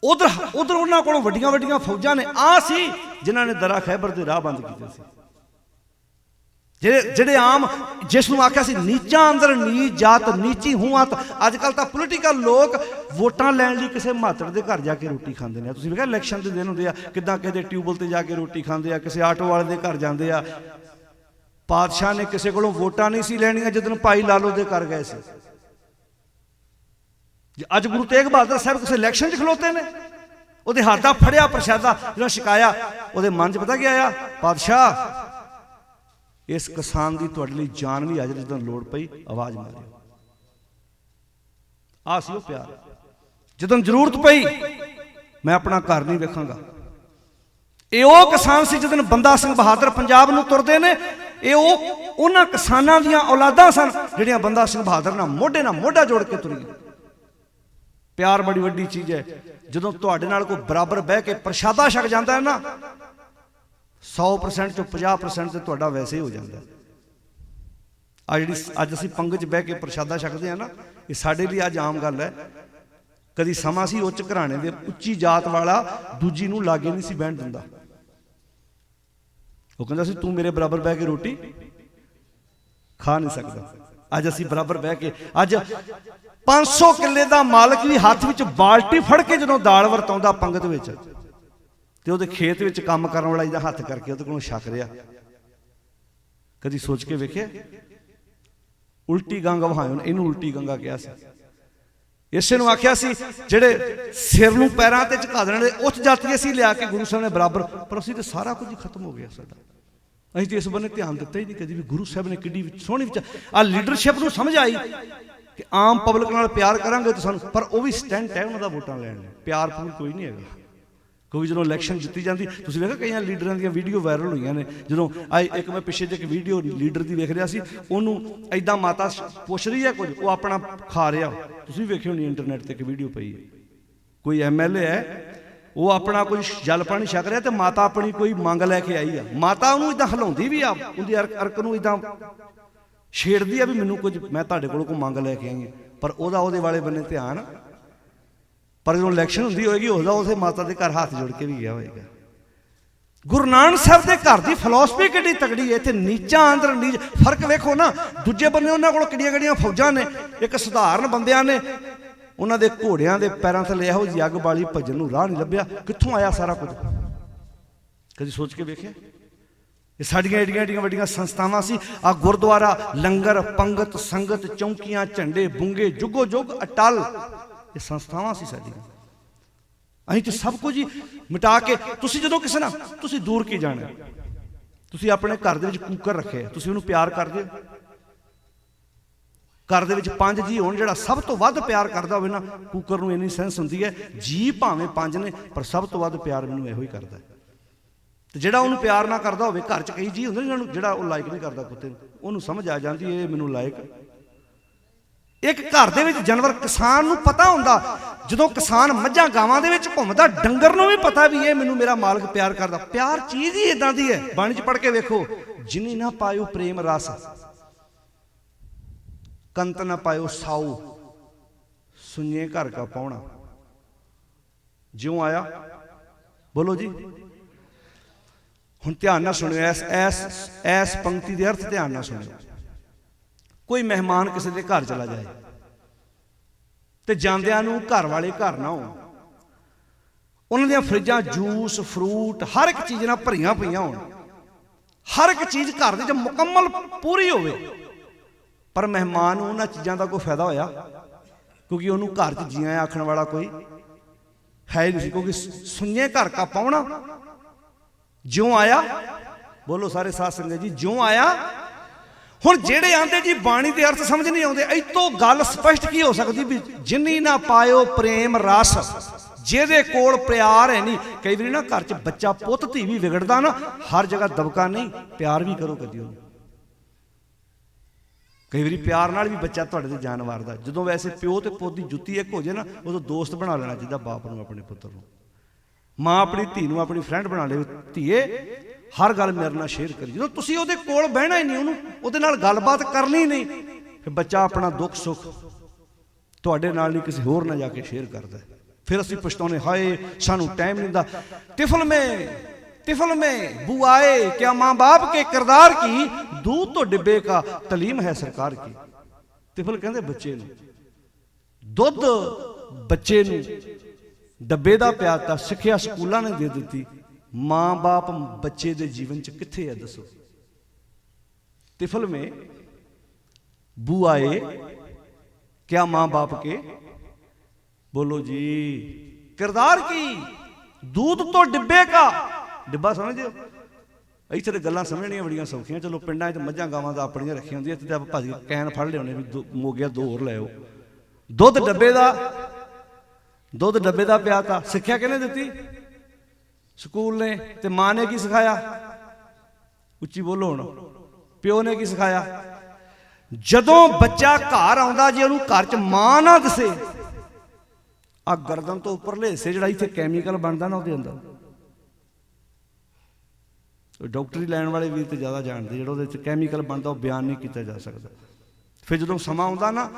ਉਧਰ ਉਹਨਾਂ ਕੋਲੋਂ ਵੱਡੀਆਂ ਵੱਡੀਆਂ ਫੌਜਾਂ ਨੇ। ਆ ਸੀ ਜਿਨ੍ਹਾਂ ਨੇ ਦਰਾ ਖੈਬਰ ਦੇ ਰਾਹ ਬੰਦ ਕੀਤੇ ਸੀ। ਜਿਹੜੇ ਆਮ, ਜਿਸ ਨੂੰ ਆਖਿਆ ਸੀ ਨੀਚਾਂ ਅੰਦਰ ਨੀਚ ਜਾਤ, ਨੀਚੀ ਹੂੰਅਤ। ਅੱਜ ਕੱਲ੍ਹ ਤਾਂ ਪੋਲੀਟੀਕਲ ਲੋਕ ਵੋਟਾਂ ਲੈਣ ਲਈ ਕਿਸੇ ਮਾਤੜ ਦੇ ਘਰ ਜਾ ਕੇ ਰੋਟੀ ਖਾਂਦੇ ਨੇ। ਤੁਸੀਂ ਵੇਖਿਆ ਇਲੈਕਸ਼ਨ ਦੇ ਦਿਨ ਹੁੰਦੇ ਆ, ਕਿੱਦਾਂ ਕਿਸੇ ਦੇ ਟਿਊਬਵੈੱਲ ਤੇ ਜਾ ਕੇ ਰੋਟੀ ਖਾਂਦੇ ਆ, ਕਿਸੇ ਆਟੋ ਵਾਲੇ ਦੇ ਘਰ ਜਾਂਦੇ ਆ। ਪਾਤਸ਼ਾਹ ਨੇ ਕਿਸੇ ਕੋਲੋਂ ਵੋਟਾਂ ਨਹੀਂ ਸੀ ਲੈਣੀਆਂ ਜਦੋਂ ਭਾਈ ਲਾਲੋ ਦੇ ਘਰ ਗਏ ਸੀ। ਅੱਜ ਗੁਰੂ ਤੇਗ ਬਹਾਦਰ ਸਾਹਿਬ ਕਿਸੇ ਇਲੈਕਸ਼ਨ 'ਚ ਖਲੋਤੇ ਨੇ, ਉਹਦੇ ਹੱਥ ਦਾ ਫੜਿਆ ਪ੍ਰਸ਼ਾਦਾ ਜਿਹੜਾ ਛਕਾਇਆ, ਉਹਦੇ ਮਨ 'ਚ ਪਤਾ ਕੀ ਆਇਆ? ਪਾਤਸ਼ਾਹ ਇਸ ਕਿਸਾਨ ਦੀ ਤੁਹਾਡੇ ਲਈ ਜਾਨ ਵੀ ਅੱਜ ਜਦੋਂ ਲੋੜ ਪਈ ਆਵਾਜ਼ ਮਾਰਿਓ। ਆ ਸੀ ਉਹ ਪਿਆਰ। ਜਦੋਂ ਜ਼ਰੂਰਤ ਪਈ ਮੈਂ ਆਪਣਾ ਘਰ ਨਹੀਂ ਵੇਖਾਂਗਾ। ਇਹ ਉਹ ਕਿਸਾਨ ਸੀ ਜਦੋਂ ਬੰਦਾ ਸਿੰਘ ਬਹਾਦਰ ਪੰਜਾਬ ਨੂੰ ਤੁਰਦੇ ਨੇ। ਇਹ ਉਹਨਾਂ ਕਿਸਾਨਾਂ ਦੀਆਂ ਔਲਾਦਾਂ ਸਨ ਜਿਹੜੀਆਂ ਬੰਦਾ ਸਿੰਘ ਬਹਾਦਰ ਨਾਲ ਮੋਢਾ ਜੋੜ ਕੇ ਤੁਰੀਆਂ। ਪਿਆਰ ਬੜੀ ਵੱਡੀ ਚੀਜ਼ ਹੈ। ਜਦੋਂ ਤੁਹਾਡੇ ਨਾਲ ਕੋਈ ਬਰਾਬਰ ਬਹਿ ਕੇ ਪ੍ਰਸ਼ਾਦਾ ਛਕ ਜਾਂਦਾ ਹੈ ਨਾ, 100% ਚੋਂ 50% ਤੇ ਤੁਹਾਡਾ ਵੈਸੇ ਹੀ ਹੋ ਜਾਂਦਾ। ਆ ਜਿਹੜੀ ਅੱਜ ਅਸੀਂ ਪੰਗਤ 'ਚ ਬਹਿ ਕੇ ਪ੍ਰਸ਼ਾਦਾ ਛਕਦੇ ਆ ਨਾ, ਇਹ ਸਾਡੇ ਲਈ ਅੱਜ ਆਮ ਗੱਲ ਹੈ। ਕਦੀ ਸਮਾਂ ਸੀ ਉੱਚ ਘਰਾਣੇ ਦੇ ਉੱਚੀ ਜਾਤ ਵਾਲਾ ਦੂਜੀ ਨੂੰ ਲਾਗੇ ਨਹੀਂ ਸੀ ਬਹਿਣ ਦਿੰਦਾ। ਉਹ ਕਹਿੰਦਾ ਸੀ ਤੂੰ ਮੇਰੇ ਬਰਾਬਰ ਬਹਿ ਕੇ ਰੋਟੀ ਖਾ ਨਹੀਂ ਸਕਦਾ। ਅੱਜ ਅਸੀਂ ਬਰਾਬਰ ਬਹਿ ਕੇ, ਅੱਜ 500 ਕਿੱਲੇ ਦਾ ਮਾਲਕ ਵੀ ਹੱਥ ਵਿੱਚ ਬਾਲਟੀ ਫੜ ਕੇ ਜਦੋਂ ਦਾਲ ਵਰਤਾਉਂਦਾ ਪੰਗਤ ਵਿੱਚ, ਤੇ ਉਹਦੇ ਖੇਤ ਵਿੱਚ ਕੰਮ ਕਰਨ ਵਾਲਾ ਇਹਦਾ ਹੱਥ ਕਰਕੇ ਉਹਦੇ ਕੋਲੋਂ ਛਕ ਰਿਹਾ। ਕਦੀ ਸੋਚ ਕੇ ਵੇਖਿਆ? ਉਲਟੀ ਗੰਗਾ ਵਹਾਇਓ, ਇਹਨੂੰ ਉਲਟੀ ਗੰਗਾ ਕਿਹਾ ਸੀ। ਇਸੇ ਨੂੰ ਆਖਿਆ ਸੀ ਜਿਹੜੇ ਸਿਰ ਨੂੰ ਪੈਰਾਂ ਤੇ ਝੁਕਾ ਦੇਣ ਦੇ ਉੱਚ ਜਾਤੀ ਅਸੀਂ ਲਿਆ ਕੇ ਗੁਰੂ ਸਾਹਿਬ ਨੇ ਬਰਾਬਰ, ਪਰ ਅਸੀਂ ਤਾਂ ਸਾਰਾ ਕੁਝ ਹੀ ਖਤਮ ਹੋ ਗਿਆ ਸਾਡਾ। ਅਸੀਂ ਤਾਂ ਇਸ ਬੰਨੇ ਧਿਆਨ ਦਿੱਤਾ ਹੀ ਨਹੀਂ ਕਦੀ ਵੀ ਗੁਰੂ ਸਾਹਿਬ ਨੇ ਕਿੱਡੀ ਸੋਹਣੀ ਵਿਚਾਰ। ਆਹ ਲੀਡਰਸ਼ਿਪ ਨੂੰ ਸਮਝ ਆਈ ਕਿ ਆਮ ਪਬਲਿਕ ਨਾਲ ਪਿਆਰ ਕਰਾਂਗੇ ਤਾਂ ਸਾਨੂੰ, ਪਰ ਉਹ ਵੀ ਸਟੈਂਟ ਹੈ ਉਹਨਾਂ ਦਾ ਵੋਟਾਂ ਲੈਣ ਲਈ, ਪਿਆਰ ਪੂਰ ਕੋਈ ਨਹੀਂ ਹੈਗਾ। ਕਿਉਂਕਿ ਜਦੋਂ ਇਲੈਕਸ਼ਨ ਜਿੱਤੀ ਜਾਂਦੀ, ਤੁਸੀਂ ਵੇਖਿਆ ਕਈਆਂ ਲੀਡਰਾਂ ਦੀਆਂ ਵੀਡੀਓ ਵਾਇਰਲ ਹੋਈਆਂ ਨੇ, ਜਦੋਂ ਇੱਕ ਮੈਂ ਪਿੱਛੇ ਜਿਹੇ ਇੱਕ ਵੀਡੀਓ ਲੀਡਰ ਦੀ ਵੇਖ ਰਿਹਾ ਸੀ, ਉਹਨੂੰ ਐਦਾਂ ਮਾਤਾ ਪੁੱਛ ਰਹੀ ਹੈ ਕੁਝ, ਉਹ ਆਪਣਾ ਖਾ ਰਿਹਾ, ਤੁਸੀਂ ਵੇਖਿਓ ਨਹੀਂ ਇੰਟਰਨੈਟ ਤੇ ਇੱਕ ਵੀਡੀਓ ਪਈ ਹੈ, ਕੋਈ MLA ਹੈ, ਉਹ ਆਪਣਾ ਕੋਈ ਜਲ ਪਾਣੀ ਛਕ ਰਿਹਾ ਤੇ ਮਾਤਾ ਆਪਣੀ ਕੋਈ ਮੰਗ ਲੈ ਕੇ ਆਈ ਆ, ਮਾਤਾ ਉਹਨੂੰ ਇਦਾਂ ਹਿਲਾਉਂਦੀ ਵੀ ਆ, ਉਹਦੀ ਅਰਕ ਨੂੰ ਇਦਾਂ ਛੇੜਦੀ ਆ ਵੀ ਮੈਨੂੰ ਕੁਝ, ਮੈਂ ਤੁਹਾਡੇ ਕੋਲੋਂ ਕੋਈ ਮੰਗ ਲੈ ਕੇ ਆਈ ਹਾਂ, ਪਰ ਉਹਦਾ ਉਹਦੇ ਵਾਲੇ ਬੰਨੇ ਧਿਆਨ। ਪਰ ਜਦੋਂ ਇਲੈਕਸ਼ਨ ਹੁੰਦੀ ਹੋਏਗੀ ਉਹਦਾ ਉਸੇ ਮਾਤਾ ਦੇ ਘਰ ਹੱਥ ਜੋੜ ਕੇ ਵੀ ਗਿਆ ਹੋਏਗਾ। ਗੁਰੂ ਨਾਨਕ ਸਾਹਿਬ ਦੇ ਘਰ ਦੀ ਫਿਲਾਸਫੀ ਕਿੱਡੀ ਤਕੜੀ ਹੈ। ਇੱਥੇ ਨੀਚਾਂ ਅੰਦਰ ਨੀਚ ਫਰਕ ਵੇਖੋ ਨਾ। ਦੂਜੇ ਬੰਨੇ ਉਹਨਾਂ ਕੋਲ ਕਿੱਡੀਆਂ ਫੌਜਾਂ ਨੇ, ਇੱਕ ਸਧਾਰਨ ਬੰਦਿਆਂ ਨੇ, ਉਹਨਾਂ ਦੇ ਘੋੜਿਆਂ ਦੇ ਪੈਰਾਂ ਥੱਲੇ ਇਹੋ ਜਿਹੀ ਅੱਗ ਬਾਲੀ, ਭੱਜਣ ਨੂੰ ਰਾਹ ਨਹੀਂ ਲੱਭਿਆ। ਕਿੱਥੋਂ ਆਇਆ ਸਾਰਾ ਕੁਝ? ਕਦੀ ਸੋਚ ਕੇ ਵੇਖਿਆ? ਇਹ ਸਾਡੀਆਂ ਏਡੀਆਂ ਵੱਡੀਆਂ ਸੰਸਥਾਵਾਂ ਸੀ। ਆਹ ਗੁਰਦੁਆਰਾ, ਲੰਗਰ, ਪੰਗਤ, ਸੰਗਤ, ਚੌਂਕੀਆਂ, ਝੰਡੇ, ਬੁੰਗੇ, ਜੁਗੋ ਜੁਗ ਅਟਲ, ਇਹ ਸੰਸਥਾਵਾਂ ਸੀ ਸਾਡੀਆਂ। ਅਸੀਂ ਤਾਂ ਸਭ ਕੁਝ ਹੀ ਮਿਟਾ ਕੇ, ਤੁਸੀਂ ਜਦੋਂ ਕਿਸੇ ਨਾਲ ਤੁਸੀਂ ਦੂਰ ਕੀ ਜਾਣਾ, ਤੁਸੀਂ ਆਪਣੇ ਘਰ ਦੇ ਵਿੱਚ ਕੂਕਰ ਰੱਖੇ, ਤੁਸੀਂ ਉਹਨੂੰ ਪਿਆਰ ਕਰਦੇ ਹੋ? ਘਰ ਦੇ ਵਿੱਚ 5 ਜੀ ਹੋਣ, ਜਿਹੜਾ ਸਭ ਤੋਂ ਵੱਧ ਪਿਆਰ ਕਰਦਾ ਹੋਵੇ ਨਾ, ਕੂਕਰ ਨੂੰ ਇੰਨੀ ਸੈਂਸ ਹੁੰਦੀ ਹੈ, ਜੀ ਭਾਵੇਂ 5 ਨੇ ਪਰ ਸਭ ਤੋਂ ਵੱਧ ਪਿਆਰ ਮੈਨੂੰ ਇਹੋ ਹੀ ਕਰਦਾ। ਤੇ ਜਿਹੜਾ ਉਹਨੂੰ ਪਿਆਰ ਨਾ ਕਰਦਾ ਹੋਵੇ, ਘਰ 'ਚ ਕਈ ਜੀ ਹੁੰਦੇ ਨੇ ਜਿਹਨੂੰ ਜਿਹੜਾ ਉਹ ਲਾਇਕ ਨਹੀਂ ਕਰਦਾ ਕੁੱਤੇ ਨੂੰ, ਉਹਨੂੰ ਸਮਝ ਆ ਜਾਂਦੀ ਇਹ ਮੈਨੂੰ ਲਾਇਕ। ਇੱਕ ਘਰ ਦੇ ਵਿੱਚ ਜਾਨਵਰ, ਕਿਸਾਨ ਨੂੰ ਪਤਾ ਹੁੰਦਾ, ਜਦੋਂ ਕਿਸਾਨ ਮੱਝਾਂ ਗਾਵਾਂ ਦੇ ਵਿੱਚ ਘੁੰਮਦਾ, ਡੰਗਰ ਨੂੰ ਵੀ ਪਤਾ ਵੀ ਇਹ ਮੈਨੂੰ ਮੇਰਾ ਮਾਲਕ ਪਿਆਰ ਕਰਦਾ। ਪਿਆਰ ਚੀਜ਼ ਹੀ ਇਦਾਂ ਦੀ ਹੈ। ਬਾਣੀ 'ਚ ਪੜ੍ਹ ਕੇ ਵੇਖੋ, ਜਿਨੀ ਨਾ ਪਾਇਓ ਪ੍ਰੇਮ ਰਸ, ਕੰਤ ਨਾ ਪਾਇਓ ਸਾਊ, ਸੁਣੀਏ ਘਰ ਕਾ ਪਾਉਣਾ, ਜਿਉਂ ਆਇਆ। ਬੋਲੋ ਜੀ। ਹੁਣ ਧਿਆਨ ਨਾਲ ਸੁਣਿਓ, ਐਸ ਪੰਕਤੀ ਦੇ ਅਰਥ ਧਿਆਨ ਨਾਲ ਸੁਣਿਓ। ਕੋਈ ਮਹਿਮਾਨ ਕਿਸੇ ਦੇ ਘਰ ਚਲਾ ਜਾਏ ਤੇ ਜਾਂਦਿਆਂ ਨੂੰ ਘਰ ਵਾਲੇ ਘਰ ਨਾ ਹੋਣ, ਉਹਨਾਂ ਦੀਆਂ ਫਰਿੱਜਾਂ ਜੂਸ, ਫਰੂਟ, ਹਰ ਇੱਕ ਚੀਜ਼ ਨਾਲ ਭਰੀਆਂ ਪਈਆਂ ਹੋਣ, ਹਰ ਇੱਕ ਚੀਜ਼ ਘਰ ਦੇ ਵਿੱਚ ਮੁਕੰਮਲ ਪੂਰੀ ਹੋਵੇ, ਪਰ ਮਹਿਮਾਨ ਨੂੰ ਉਹਨਾਂ ਚੀਜ਼ਾਂ ਦਾ ਕੋਈ ਫਾਇਦਾ ਹੋਇਆ? ਕਿਉਂਕਿ ਉਹਨੂੰ ਘਰ 'ਚ ਜੀ ਆਇਆਂ ਆਖਣ ਵਾਲਾ ਕੋਈ ਹੈ ਹੀ ਨਹੀਂ ਸੀ। ਕਿਉਂਕਿ ਸੁਣੀਏ ਘਰ ਕਾ ਪਾਉਣਾ, ਜਿਉਂ ਆਇਆ। ਬੋਲੋ ਸਾਰੇ ਸਾਧ ਸੰਗਤ ਜੀ, ਜਿਉਂ ਆਇਆ। ਹੁਣ ਜਿਹੜੇ ਆਂਦੇ ਜੀ ਬਾਣੀ ਦੇ ਅਰਥ ਸਮਝ ਨਹੀਂ ਆਉਂਦੇ, ਇੱਥੋਂ ਗੱਲ ਸਪਸ਼ਟ ਕੀ ਹੋ ਸਕਦੀ ਵੀ ਜਿਨੀ ਨਾ ਪਾਇਓ ਪ੍ਰੇਮ ਰਸ, ਜਿਹਦੇ ਕੋਲ ਪਿਆਰ ਹੈ ਨਹੀਂ। ਕਈ ਵਾਰੀ ਨਾ ਘਰ 'ਚ ਬੱਚਾ, ਪੁੱਤ ਧੀ ਵੀ ਵਿਗੜਦਾ ਨਾ, ਹਰ ਜਗ੍ਹਾ ਦਬਕਾ ਨਹੀਂ, ਪਿਆਰ ਵੀ ਕਰੋ ਕਦੀ ਉਹਨੂੰ। ਕਈ ਵਾਰੀ ਪਿਆਰ ਨਾਲ ਵੀ ਬੱਚਾ ਤੁਹਾਡੇ ਤੇ ਜਾਨ ਵਾਰਦਾ। ਜਦੋਂ ਵੈਸੇ ਪਿਓ ਤੇ ਪੁੱਤ ਦੀ ਜੁੱਤੀ ਇੱਕ ਹੋ ਜਾਏ ਨਾ, ਉਦੋਂ ਦੋਸਤ ਬਣਾ ਲੈਣਾ ਚਾਹੀਦਾ ਬਾਪ ਨੂੰ ਆਪਣੇ ਪੁੱਤਰ ਨੂੰ। ਮਾਂ ਆਪਣੀ ਧੀ ਨੂੰ ਆਪਣੀ ਫਰੈਂਡ ਬਣਾ ਲੇ, ਧੀਏ ਹਰ ਗੱਲ ਮੇਰੇ ਨਾਲ ਸ਼ੇਅਰ ਕਰੀ। ਜਦੋਂ ਤੁਸੀਂ ਉਹਦੇ ਕੋਲ ਬਹਿਣਾ ਹੀ ਨਹੀਂ, ਉਹਨੂੰ ਉਹਦੇ ਨਾਲ ਗੱਲਬਾਤ ਕਰਨੀ ਨਹੀਂ, ਫਿਰ ਬੱਚਾ ਆਪਣਾ ਦੁੱਖ ਸੁੱਖ ਤੁਹਾਡੇ ਨਾਲ ਨਹੀਂ ਕਿਸੇ ਹੋਰ ਨਾਲ ਜਾ ਕੇ ਸ਼ੇਅਰ ਕਰਦਾ। ਫਿਰ ਅਸੀਂ ਪਛਤਾਉਨੇ, ਹਾਏ ਸਾਨੂੰ ਟਾਈਮ ਨਹੀਂ ਦਿੰਦਾ। तिफल में बुआए क्या माँ बाप के किरदार की, दूध तो डिब्बे का तलीम है सरकार की। तिफल कहते बच्चे नूं, दुध बच्चे नूं डब्बे दा पियाता, सिक्ख्या स्कूलों ने दे दी, माँ बाप बच्चे दे जीवन च कित्थे है दसो। तिफल में बुआए क्या माँ बाप के, बोलो जी, किरदार की, दूध तो डिब्बे का, डिब्बा समझो। ਇੱਥੇ ਤੇ ਗੱਲਾਂ ਸਮਝਣੀਆਂ ਬੜੀਆਂ ਸੌਖੀਆਂ। ਚਲੋ ਪਿੰਡਾਂ 'ਚ ਮੱਝਾਂ ਗਾਵਾਂ ਦਾ ਆਪਣੀਆਂ ਰੱਖੀਆਂ ਹੁੰਦੀਆਂ, ਇੱਥੇ ਤਾਂ ਆਪਾਂ ਭੱਜ ਕੇ ਕੈਨ ਫੜ ਲਿਆਉਣੇ ਵੀ ਮੋਗਿਆ 2 ਹੋਰ ਲੈ ਆਓ। ਦੁੱਧ ਡੱਬੇ ਦਾ ਪਿਆ ਤਾ। ਸਿੱਖਿਆ ਕਿਹਨੇ ਦਿੱਤੀ? ਸਕੂਲ ਨੇ। ਤੇ ਮਾਂ ਨੇ ਕੀ ਸਿਖਾਇਆ? ਉੱਚੀ ਬੋਲੋ ਹੁਣ। ਪਿਓ ਨੇ ਕੀ ਸਿਖਾਇਆ? ਜਦੋਂ ਬੱਚਾ ਘਰ ਆਉਂਦਾ, ਜੇ ਉਹਨੂੰ ਘਰ 'ਚ ਮਾਂ ਨਾ ਦਿਸੇ, ਆ ਗਰਦਨ ਤੋਂ ਉੱਪਰਲੇ ਹਿੱਸੇ ਜਿਹੜਾ ਇੱਥੇ ਕੈਮੀਕਲ ਬਣਦਾ ਨਾ, ਉਹਦੇ ਅੰਦਰ ਡਾਕਟਰੀ ਲੈਣ ਵਾਲੇ ਵੀਰ ਤੇ ਜ਼ਿਆਦਾ ਜਾਣਦੇ, ਜਿਹੜਾ ਉਹਦੇ 'ਚ ਕੈਮੀਕਲ ਬਣਦਾ ਉਹ ਬਿਆਨ ਨਹੀਂ ਕੀਤਾ ਜਾ ਸਕਦਾ। ਫਿਰ ਜਦੋਂ ਸਮਾਂ ਆਉਂਦਾ ਨਾ,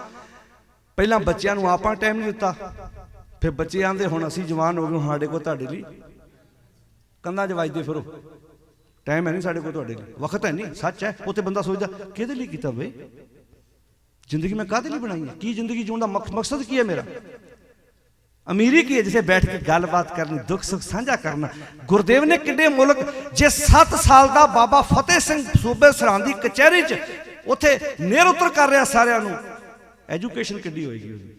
ਪਹਿਲਾਂ ਬੱਚਿਆਂ ਨੂੰ ਆਪਾਂ ਟਾਈਮ ਨਹੀਂ ਦਿੱਤਾ, ਫਿਰ ਬੱਚੇ ਆਂਦੇ ਹੁਣ ਅਸੀਂ ਜਵਾਨ ਹੋ ਗਏ, ਸਾਡੇ ਕੋਲ ਤੁਹਾਡੇ ਲਈ ਕੰਧਾਂ 'ਚ ਵੱਜਦੇ ਫਿਰੋ, ਟਾਈਮ ਹੈ ਨਹੀਂ ਸਾਡੇ ਕੋਲ ਤੁਹਾਡੇ ਲਈ, ਵਕਤ ਹੈ ਨਹੀਂ। ਸੱਚ ਹੈ। ਉੱਥੇ ਬੰਦਾ ਸੋਚਦਾ ਕਿਹਦੇ ਲਈ ਕੀਤਾ ਬਈ, ਜ਼ਿੰਦਗੀ ਮੈਂ ਕਾਹਦੇ ਲਈ ਬਣਾਈ ਹੈ, ਕੀ ਜ਼ਿੰਦਗੀ ਜਿਉਣ ਦਾ ਮਕਸਦ ਕੀ ਹੈ ਮੇਰਾ। अमीरी की है जिसे बैठ के गलबात करनी, दुख सुख साझा करना। गुरदेव ने किड्डे मुल्क जे 7 साल का बाबा फतेह सिंह सूबे सरहद की कचहरी च उत्थे नेर उतर कर रहा सारिਆਂ ਨੂੰ, एजुकेशन किड्डी होएगी ਉਹਦੀ,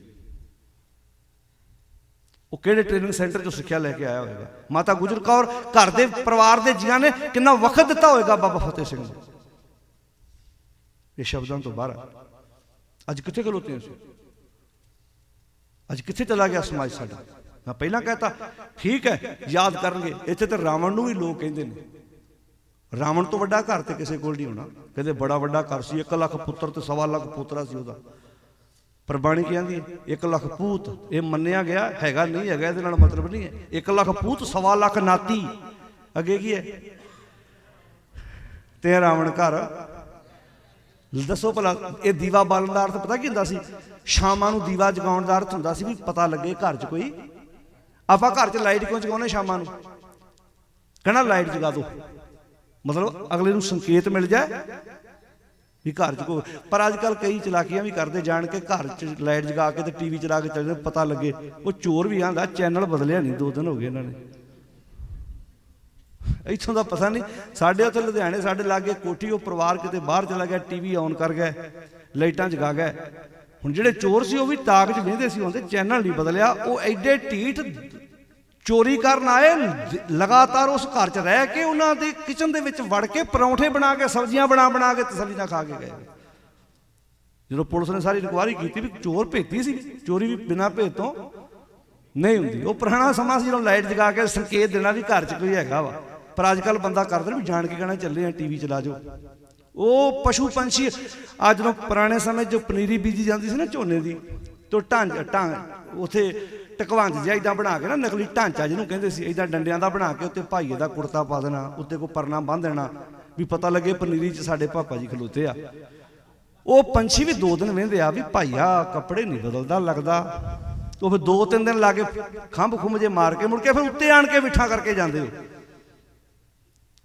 ਉਹ ਕਿਹੜੇ ट्रेनिंग सेंटर चों सिक्ख्या लैके आया होएगा। माता गुजर कौर घर के परिवार के जियां ने कितना वक्त दिता होएगा बाबा फतेह सिंह ने। ये शब्दों तो बाहर अज कित्थे खलोते हैं, अज कित्थे चला गया समाज साडा। मैं पहला कहता ठीक है याद करनगे, इत्थे तो रावण नूं भी लोग कहंदे ने, रावण तो वड्डा घर तो किसी कोल नहीं होना, कहते बड़ा वड्डा घर सी, 1 लाख पुत्र तो 1.25 लाख पोतरा सी उहदा। पर बाणी की आंदी 1 लाख पूत, ये मन्निया गया हैगा नहीं हैगा, इहदे नाल मतलब नहीं है। 1 लाख पूत 1.25 लाख नाती, अगे की है ते रावण घर। दसो भला ये दीवा बालन का अर्थ पता की हुंदा सी? शामां नूं दीवा जगाउण दा अर्थ हुंदा सी भी पता लगे घर च कोई। आपां घर च लाइट क्यों जगाउने शामां नूं? कहना लाइट जगा दो, मतलब अगले नूं संकेत मिल जाए भी घर च कोई। पर अजकल कई चलाकियां भी करते, जान के घर च लाइट जगा के ते टीवी चला के चलते, पता लगे। वो चोर भी आंदा चैनल बदलिया नहीं, 2 दिन हो गए इन्होंने, इत्थों का पता नहीं। साढ़े उत्थे लुधियाने साढ़े लागे कोठी, वो परिवार किते बाहर चला गया, टीवी ऑन कर गए, लाइटां जगा गए। हुण जिहड़े चोर सी वो भी ताक च वेंदे सी, उहदे चैनल नहीं बदलिया। वो एडे ढीठ चोरी करन आए, लगातार उस घर च रह के उन्हां दे किचन दे विच वड़ के परौंठे बना के सब्जियां बना के तसल्ली नाल खा के गए। जो पुलिस ने सारी इंक्वायरी की भी चोर भेती सी, चोरी भी बिना भेत तो नहीं हुंदी। वो पुराना समा सी जो लाइट जगा के संकेत देना भी घर च कोई हैगा वा। पर अजकल बंदा करदे भी जान के कहना चले हैं टीवी चला जाओ। वो पशु पंछी अज जो पुराने समय जो पनीरी बीजी जाती सी ना झोने की, तो ढांच उत्थे टकवांज जिहा इदां बना के ना, नकली ढांचा जिन्होंने कहते सी, इदां डंडियां दा बना के उत्ते भाईए दा कुर्ता पा देना, उत्ते कोई परना बंध देना भी पता लगे पनीरी च साडे पापा जी खलोते आ। वो पंछी भी 2 दिन वेंदे आ भी भाईया कपड़े नहीं बदलदा लगदा। तो फिर 2-3 दिन ला के खंभ खुंभ जे मार के मुड़ के फिर उत्ते आण के बिठा करके जांदे हो।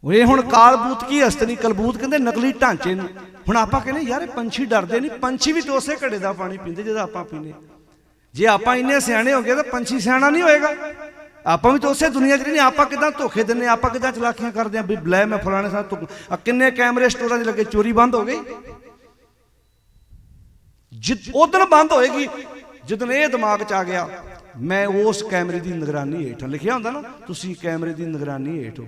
ये हुण कालबूत की हस्तनी कलबूत कहते नकली ढांचे नूं। हुण आपां कहने यार ये पंछी डरदे नहीं, पंछी भी तो उसे घड़े दा पानी पींदे जिहदा आपां पीने। जे आपां इन्ने सियाणे हो गए तो पंछी सियाणा नहीं होएगा। आपां भी तो उसे दुनिया च नहीं, आपां किदां धोखे दिंदे, आपां किदां चलाकियां करदे भी लै मैं फलाने साथ तो किन्ने कैमरे स्टोरां च लगे, चोरी बंद हो गई। उदन बंद होएगी जिदन ये दिमाग च आ गया मैं उस कैमरे की निगरानी हेठ, लिखिया हुंदा ना तुसीं कैमरे की निगरानी हेठ हो,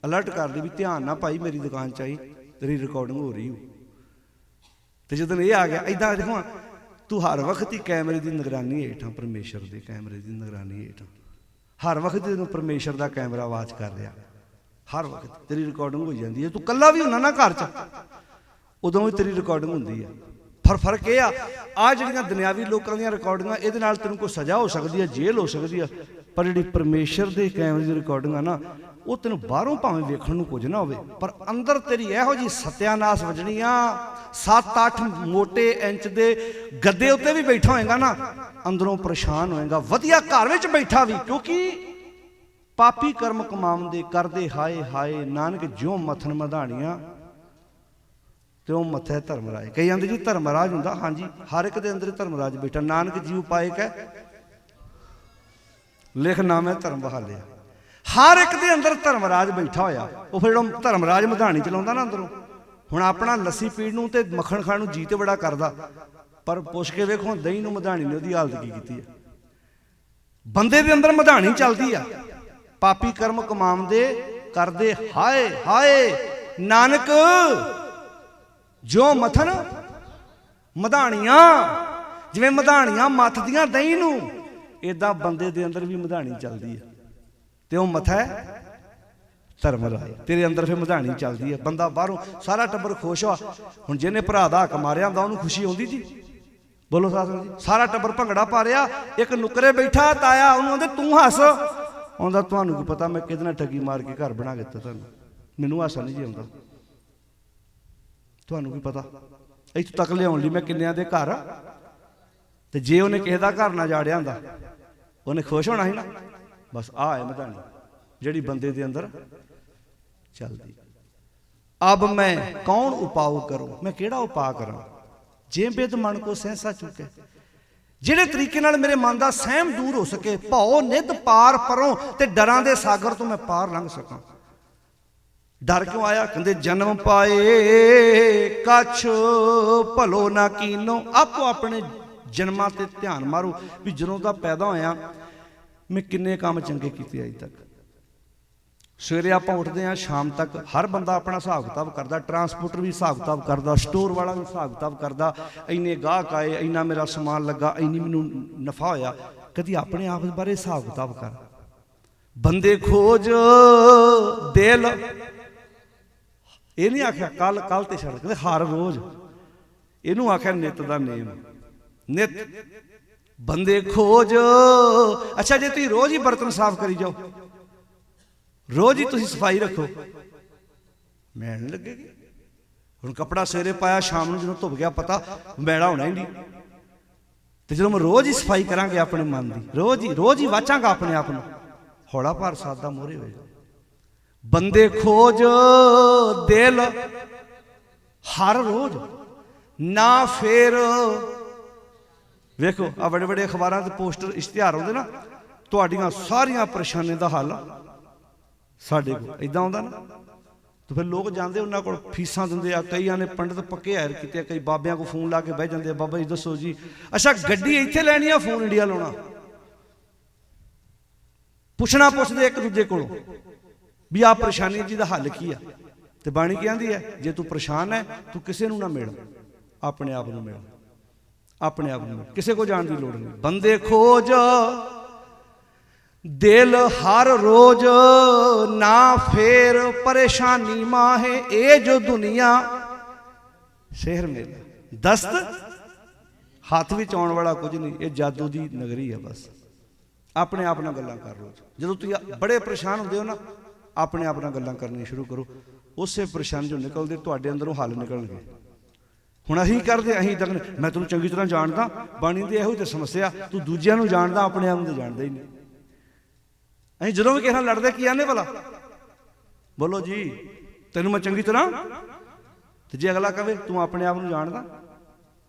अलर्ट कर दे भी ध्यान ना भाई मेरी दुकान च आई तेरी रिकॉर्डिंग हो रही हो। तो जिदन ये आ गया इदां देखो तू हर वक्त ही कैमरे की निगरानी हेठ, परमेश्वर के कैमरे की निगरानी हेठ, हर वक्त तेन परमेश्वर का कैमरा वाच कर रहा, हर वक्त तेरी रिकॉर्डिंग हो जाती है। तू कला भी होना ना घर च उदों भी तेरी रिकॉर्डिंग होंदी है। फर्क यह आ जिहड़ियां दुनियावी लोगों दी रिकॉर्डिंगां इहदे नाल तैनूं कोई सज़ा हो सकती है, जेल हो सकती है, पर जिहड़ी परमेश्वर के कैमरे की रिकॉर्डिंग है ना वो तेन बाहरों भावें वेखण नूं कुछ ना होवे पर अंदर तेरी इहो जी सत्यानाश वजनी आ। 7-8 मोटे इंच के गद्दे उत्ते भी बैठा होएगा ना अंदरों परेशान होएगा, वधिया घर विच बैठा भी, क्योंकि पापी कर्म कमाउंदे करदे हाय हाय नानक ज्यों मथन मधाणियां त्यों मथे धर्मराज। कई आंदे जी धर्मराज हुंदा, हाँ जी हर एक दे अंदर धर्मराज बैठा। नानक जी उपाय कै लिख नामे धर्म बहालिया, हर एक दे अंदर धर्मराज बैठा होया। वो फिर जो धर्मराज मधानी चलाउंदा ना अंदरों, हुण अपना लस्सी पीण नूं ते मक्खण खाण नूं जी ते बड़ा करदा, पर पुछ के वेखो दही नूं मधानी ने उहदी हालत की कीती है। बंदे दे अंदर मधानी चलदी आ, पापी कर्म कमाउंदे करदे हाय हाय नानक जो मथन मधाणियां, जिवें मधाणियां मथदियां दही नूं इदां बंदे दे अंदर भी मधानी चलदी है। त्यों मथा धर्मराज तेरे अंदर फिर मधानी चलती है। बंदा बाहरों सारा टब्बर खुश हो, हुण जिहने भरा दा हक मारिया हुंदा उहनूं खुशी आउंदी जी, बोलो सासू जी। सारा टब्बर भंगड़ा पा रिहा, एक नुकरे बैठा ताया उहनूं आंदे तूं हस, आउंदा तुहानूं की पता मैं किहदे नाल ठगी मार के घर बना के दित्ता तुहानूं, मैनूं हासा नहीं जी आउंदा, तुहानूं की पता इत्थों तक लियाउण लई मैं किन्नियां दे घर, ते जे उहने किसे दा घर ना जाड़िया हुंदा उहने खुश होना ही ना। बस आ है मधानी जिहड़ी बंदे दे अंदर चलती। अब मैं कौन उपाय करूं, मैं केड़ा उपाय करा, जे बिद मन को सहसा चुके ਜਿਹੜੇ ਤਰੀਕੇ ਨਾਲ ਮੇਰੇ ਮਨ ਦਾ ਸਹਿਮ ਦੂਰ ਹੋ ਸਕੇ, ਭਉ ਨਿਧ ਪਾਰ ਪਰੋਂ, ਤੇ ਡਰਾਂ ਦੇ ਸਾਗਰ ਤੋਂ ਮੈਂ ਪਾਰ ਲੰਘ ਸਕਾਂ। ਡਰ ਕਿਉਂ ਆਇਆ? ਕਹਿੰਦੇ ਜਨਮ ਪਾਏ ਕਛ ਭਲੋ ਨਾ ਕੀਨੋ। ਆਪੋ ਆਪਣੇ ਜਨਮਾਂ ਤੇ ਧਿਆਨ ਮਾਰੋ ਵੀ ਜਦੋਂ ਦਾ ਪੈਦਾ ਹੋਇਆ ਮੈਂ ਕਿੰਨੇ ਕੰਮ ਚੰਗੇ ਕੀਤੇ ਅਜੇ ਤੱਕ। ਸਵੇਰੇ ਆਪਾਂ ਉੱਠਦੇ ਹਾਂ, ਸ਼ਾਮ ਤੱਕ ਹਰ ਬੰਦਾ ਆਪਣਾ ਹਿਸਾਬ ਕਿਤਾਬ ਕਰਦਾ। ਟਰਾਂਸਪੋਰਟਰ ਵੀ ਹਿਸਾਬ ਕਿਤਾਬ ਕਰਦਾ, ਸਟੋਰ ਵਾਲਾ ਵੀ ਹਿਸਾਬ ਕਿਤਾਬ ਕਰਦਾ, ਇੰਨੇ ਗਾਹਕ ਆਏ, ਇੰਨਾ ਮੇਰਾ ਸਮਾਨ ਲੱਗਾ, ਇੰਨੀ ਮੈਨੂੰ ਨਫਾ ਹੋਇਆ। ਕਦੀ ਆਪਣੇ ਆਪ ਬਾਰੇ ਹਿਸਾਬ ਕਿਤਾਬ ਕਰ। ਬੰਦੇ ਖੋਜ ਦਿਲ, ਇਹ ਨਹੀਂ ਆਖਿਆ ਕੱਲ ਤੇ ਛੱਡ, ਕਹਿੰਦੇ ਹਰ ਰੋਜ਼। ਇਹਨੂੰ ਆਖਿਆ ਨਿੱਤ ਦਾ ਨੇਮ। ਨਿੱਤ ਬੰਦੇ ਖੋਜ। ਅੱਛਾ, ਜੇ ਤੁਸੀਂ ਰੋਜ਼ ਹੀ ਬਰਤਨ ਸਾਫ਼ ਕਰੀ ਜਾਓ, ਰੋਜ਼ ਹੀ ਤੁਸੀਂ ਸਫਾਈ ਰੱਖੋ, ਮੈਲ ਨਹੀਂ ਲੱਗੇਗੀ। ਹੁਣ ਕੱਪੜਾ ਸਵੇਰੇ ਪਾਇਆ, ਸ਼ਾਮ ਨੂੰ ਜਦੋਂ ਧੁੱਪ ਗਿਆ ਪਤਾ ਮੈਲਾ ਹੋਣਾ ਹੀ ਨਹੀਂ। ਤੇ ਜਦੋਂ ਮੈਂ ਰੋਜ਼ ਹੀ ਸਫਾਈ ਕਰਾਂਗੇ ਆਪਣੇ ਮਨ ਦੀ, ਰੋਜ਼ ਹੀ ਵਾਚਾਂਗਾ ਆਪਣੇ ਆਪ ਨੂੰ, ਹੌਲਾ ਭਾਰ ਸਾਦਾ ਮੋਹਰੇ ਹੋਏਗਾ। ਬੰਦੇ ਖੋਜ ਦਿਲ ਹਰ ਰੋਜ਼ ਨਾ ਫੇਰ। ਵੇਖੋ ਆ ਬੜੇ ਬੜੇ ਅਖਬਾਰਾਂ ਤੇ ਪੋਸਟਰ ਇਸ਼ਤਿਹਾਰ ਆਉਂਦੇ ਨਾ, ਤੁਹਾਡੀਆਂ ਸਾਰੀਆਂ ਪਰੇਸ਼ਾਨੀਆਂ ਦਾ ਹੱਲ ਸਾਡੇ ਕੋਲ, ਇੱਦਾਂ ਆਉਂਦਾ ਨਾ। ਤੇ ਫਿਰ ਲੋਕ ਜਾਂਦੇ ਉਹਨਾਂ ਕੋਲ, ਫੀਸਾਂ ਦਿੰਦੇ ਆ, ਕਈਆਂ ਨੇ ਪੰਡਤ ਪੱਕੇ ਹਾਇਰ ਕੀਤੇ ਆ, ਕਈ ਬਾਬਿਆਂ ਕੋਲ ਫੋਨ ਲਾ ਕੇ ਬਹਿ ਜਾਂਦੇ ਆ, ਬਾਬਾ ਜੀ ਦੱਸੋ ਜੀ। ਅੱਛਾ, ਗੱਡੀ ਇੱਥੇ ਲੈਣੀ ਆ, ਫੋਨ ਇੰਡੀਆ ਲਾਉਣਾ। ਪੁੱਛਦੇ ਇੱਕ ਦੂਜੇ ਕੋਲੋਂ ਵੀ ਆਹ ਪਰੇਸ਼ਾਨੀ ਜੀ ਦਾ ਹੱਲ ਕੀ ਆ। ਤੇ ਬਾਣੀ ਕੀ ਕਹਿੰਦੀ ਹੈ? ਜੇ ਤੂੰ ਪਰੇਸ਼ਾਨ ਹੈ, ਤੂੰ ਕਿਸੇ ਨੂੰ ਨਾ ਮਿਲ, ਆਪਣੇ ਆਪ ਨੂੰ ਮਿਲ। ਆਪਣੇ ਆਪ ਨੂੰ, ਕਿਸੇ ਕੋ ਜਾਣ ਦੀ ਲੋੜ ਨਹੀਂ। ਬੰਦੇ ਖੋਜ ਦਿਲ ਹਰ ਰੋਜ਼ ਨਾ ਫੇਰ, ਪਰੇਸ਼ਾਨੀ ਮਾਹੇ ਇਹ ਜੋ ਦੁਨੀਆ ਸ਼ਹਿਰ ਮੇਲਾ। ਦਸਤ ਹੱਥ ਵਿੱਚ ਆਉਣ ਵਾਲਾ ਕੁਝ ਨਹੀਂ, ਇਹ ਜਾਦੂ ਦੀ ਨਗਰੀ ਹੈ। ਬਸ ਆਪਣੇ ਆਪ ਨਾਲ ਗੱਲਾਂ ਕਰ ਲਓ। ਜਦੋਂ ਤੁਸੀਂ ਬੜੇ ਪਰੇਸ਼ਾਨ ਹੁੰਦੇ ਹੋ ਨਾ, ਆਪਣੇ ਆਪ ਨਾਲ ਗੱਲਾਂ ਕਰਨੀਆਂ ਸ਼ੁਰੂ ਕਰੋ। ਉਸੇ ਪਰੇਸ਼ਾਨੀ ਚੋਂ ਨਿਕਲਦੇ ਤੁਹਾਡੇ ਅੰਦਰੋਂ ਹੱਲ ਨਿਕਲਣਗੇ। ਹੁਣ ਅਸੀਂ ਕਰਦੇ, ਅਸੀਂ ਤਾਂ ਮੈਂ ਤੈਨੂੰ ਚੰਗੀ ਤਰ੍ਹਾਂ ਜਾਣਦਾ, ਬਾਣੀ ਦੀ ਇਹੋ ਤੇ ਸਮੱਸਿਆ, ਤੂੰ ਦੂਜਿਆਂ ਨੂੰ ਜਾਣਦਾ, ਆਪਣੇ ਆਪ ਨੂੰ ਤਾਂ ਜਾਣਦਾ ਹੀ ਨਹੀਂ। ਅਸੀਂ ਜਦੋਂ ਵੀ ਕਿਸੇ ਨਾਲ ਲੜਦੇ ਕੀ ਆਨੇ ਭਲਾ? ਬੋਲੋ ਜੀ, ਤੈਨੂੰ ਮੈਂ ਚੰਗੀ ਤਰ੍ਹਾਂ। ਤੇ ਜੇ ਅਗਲਾ ਕਵੇ ਤੂੰ ਆਪਣੇ ਆਪ ਨੂੰ ਜਾਣਦਾ,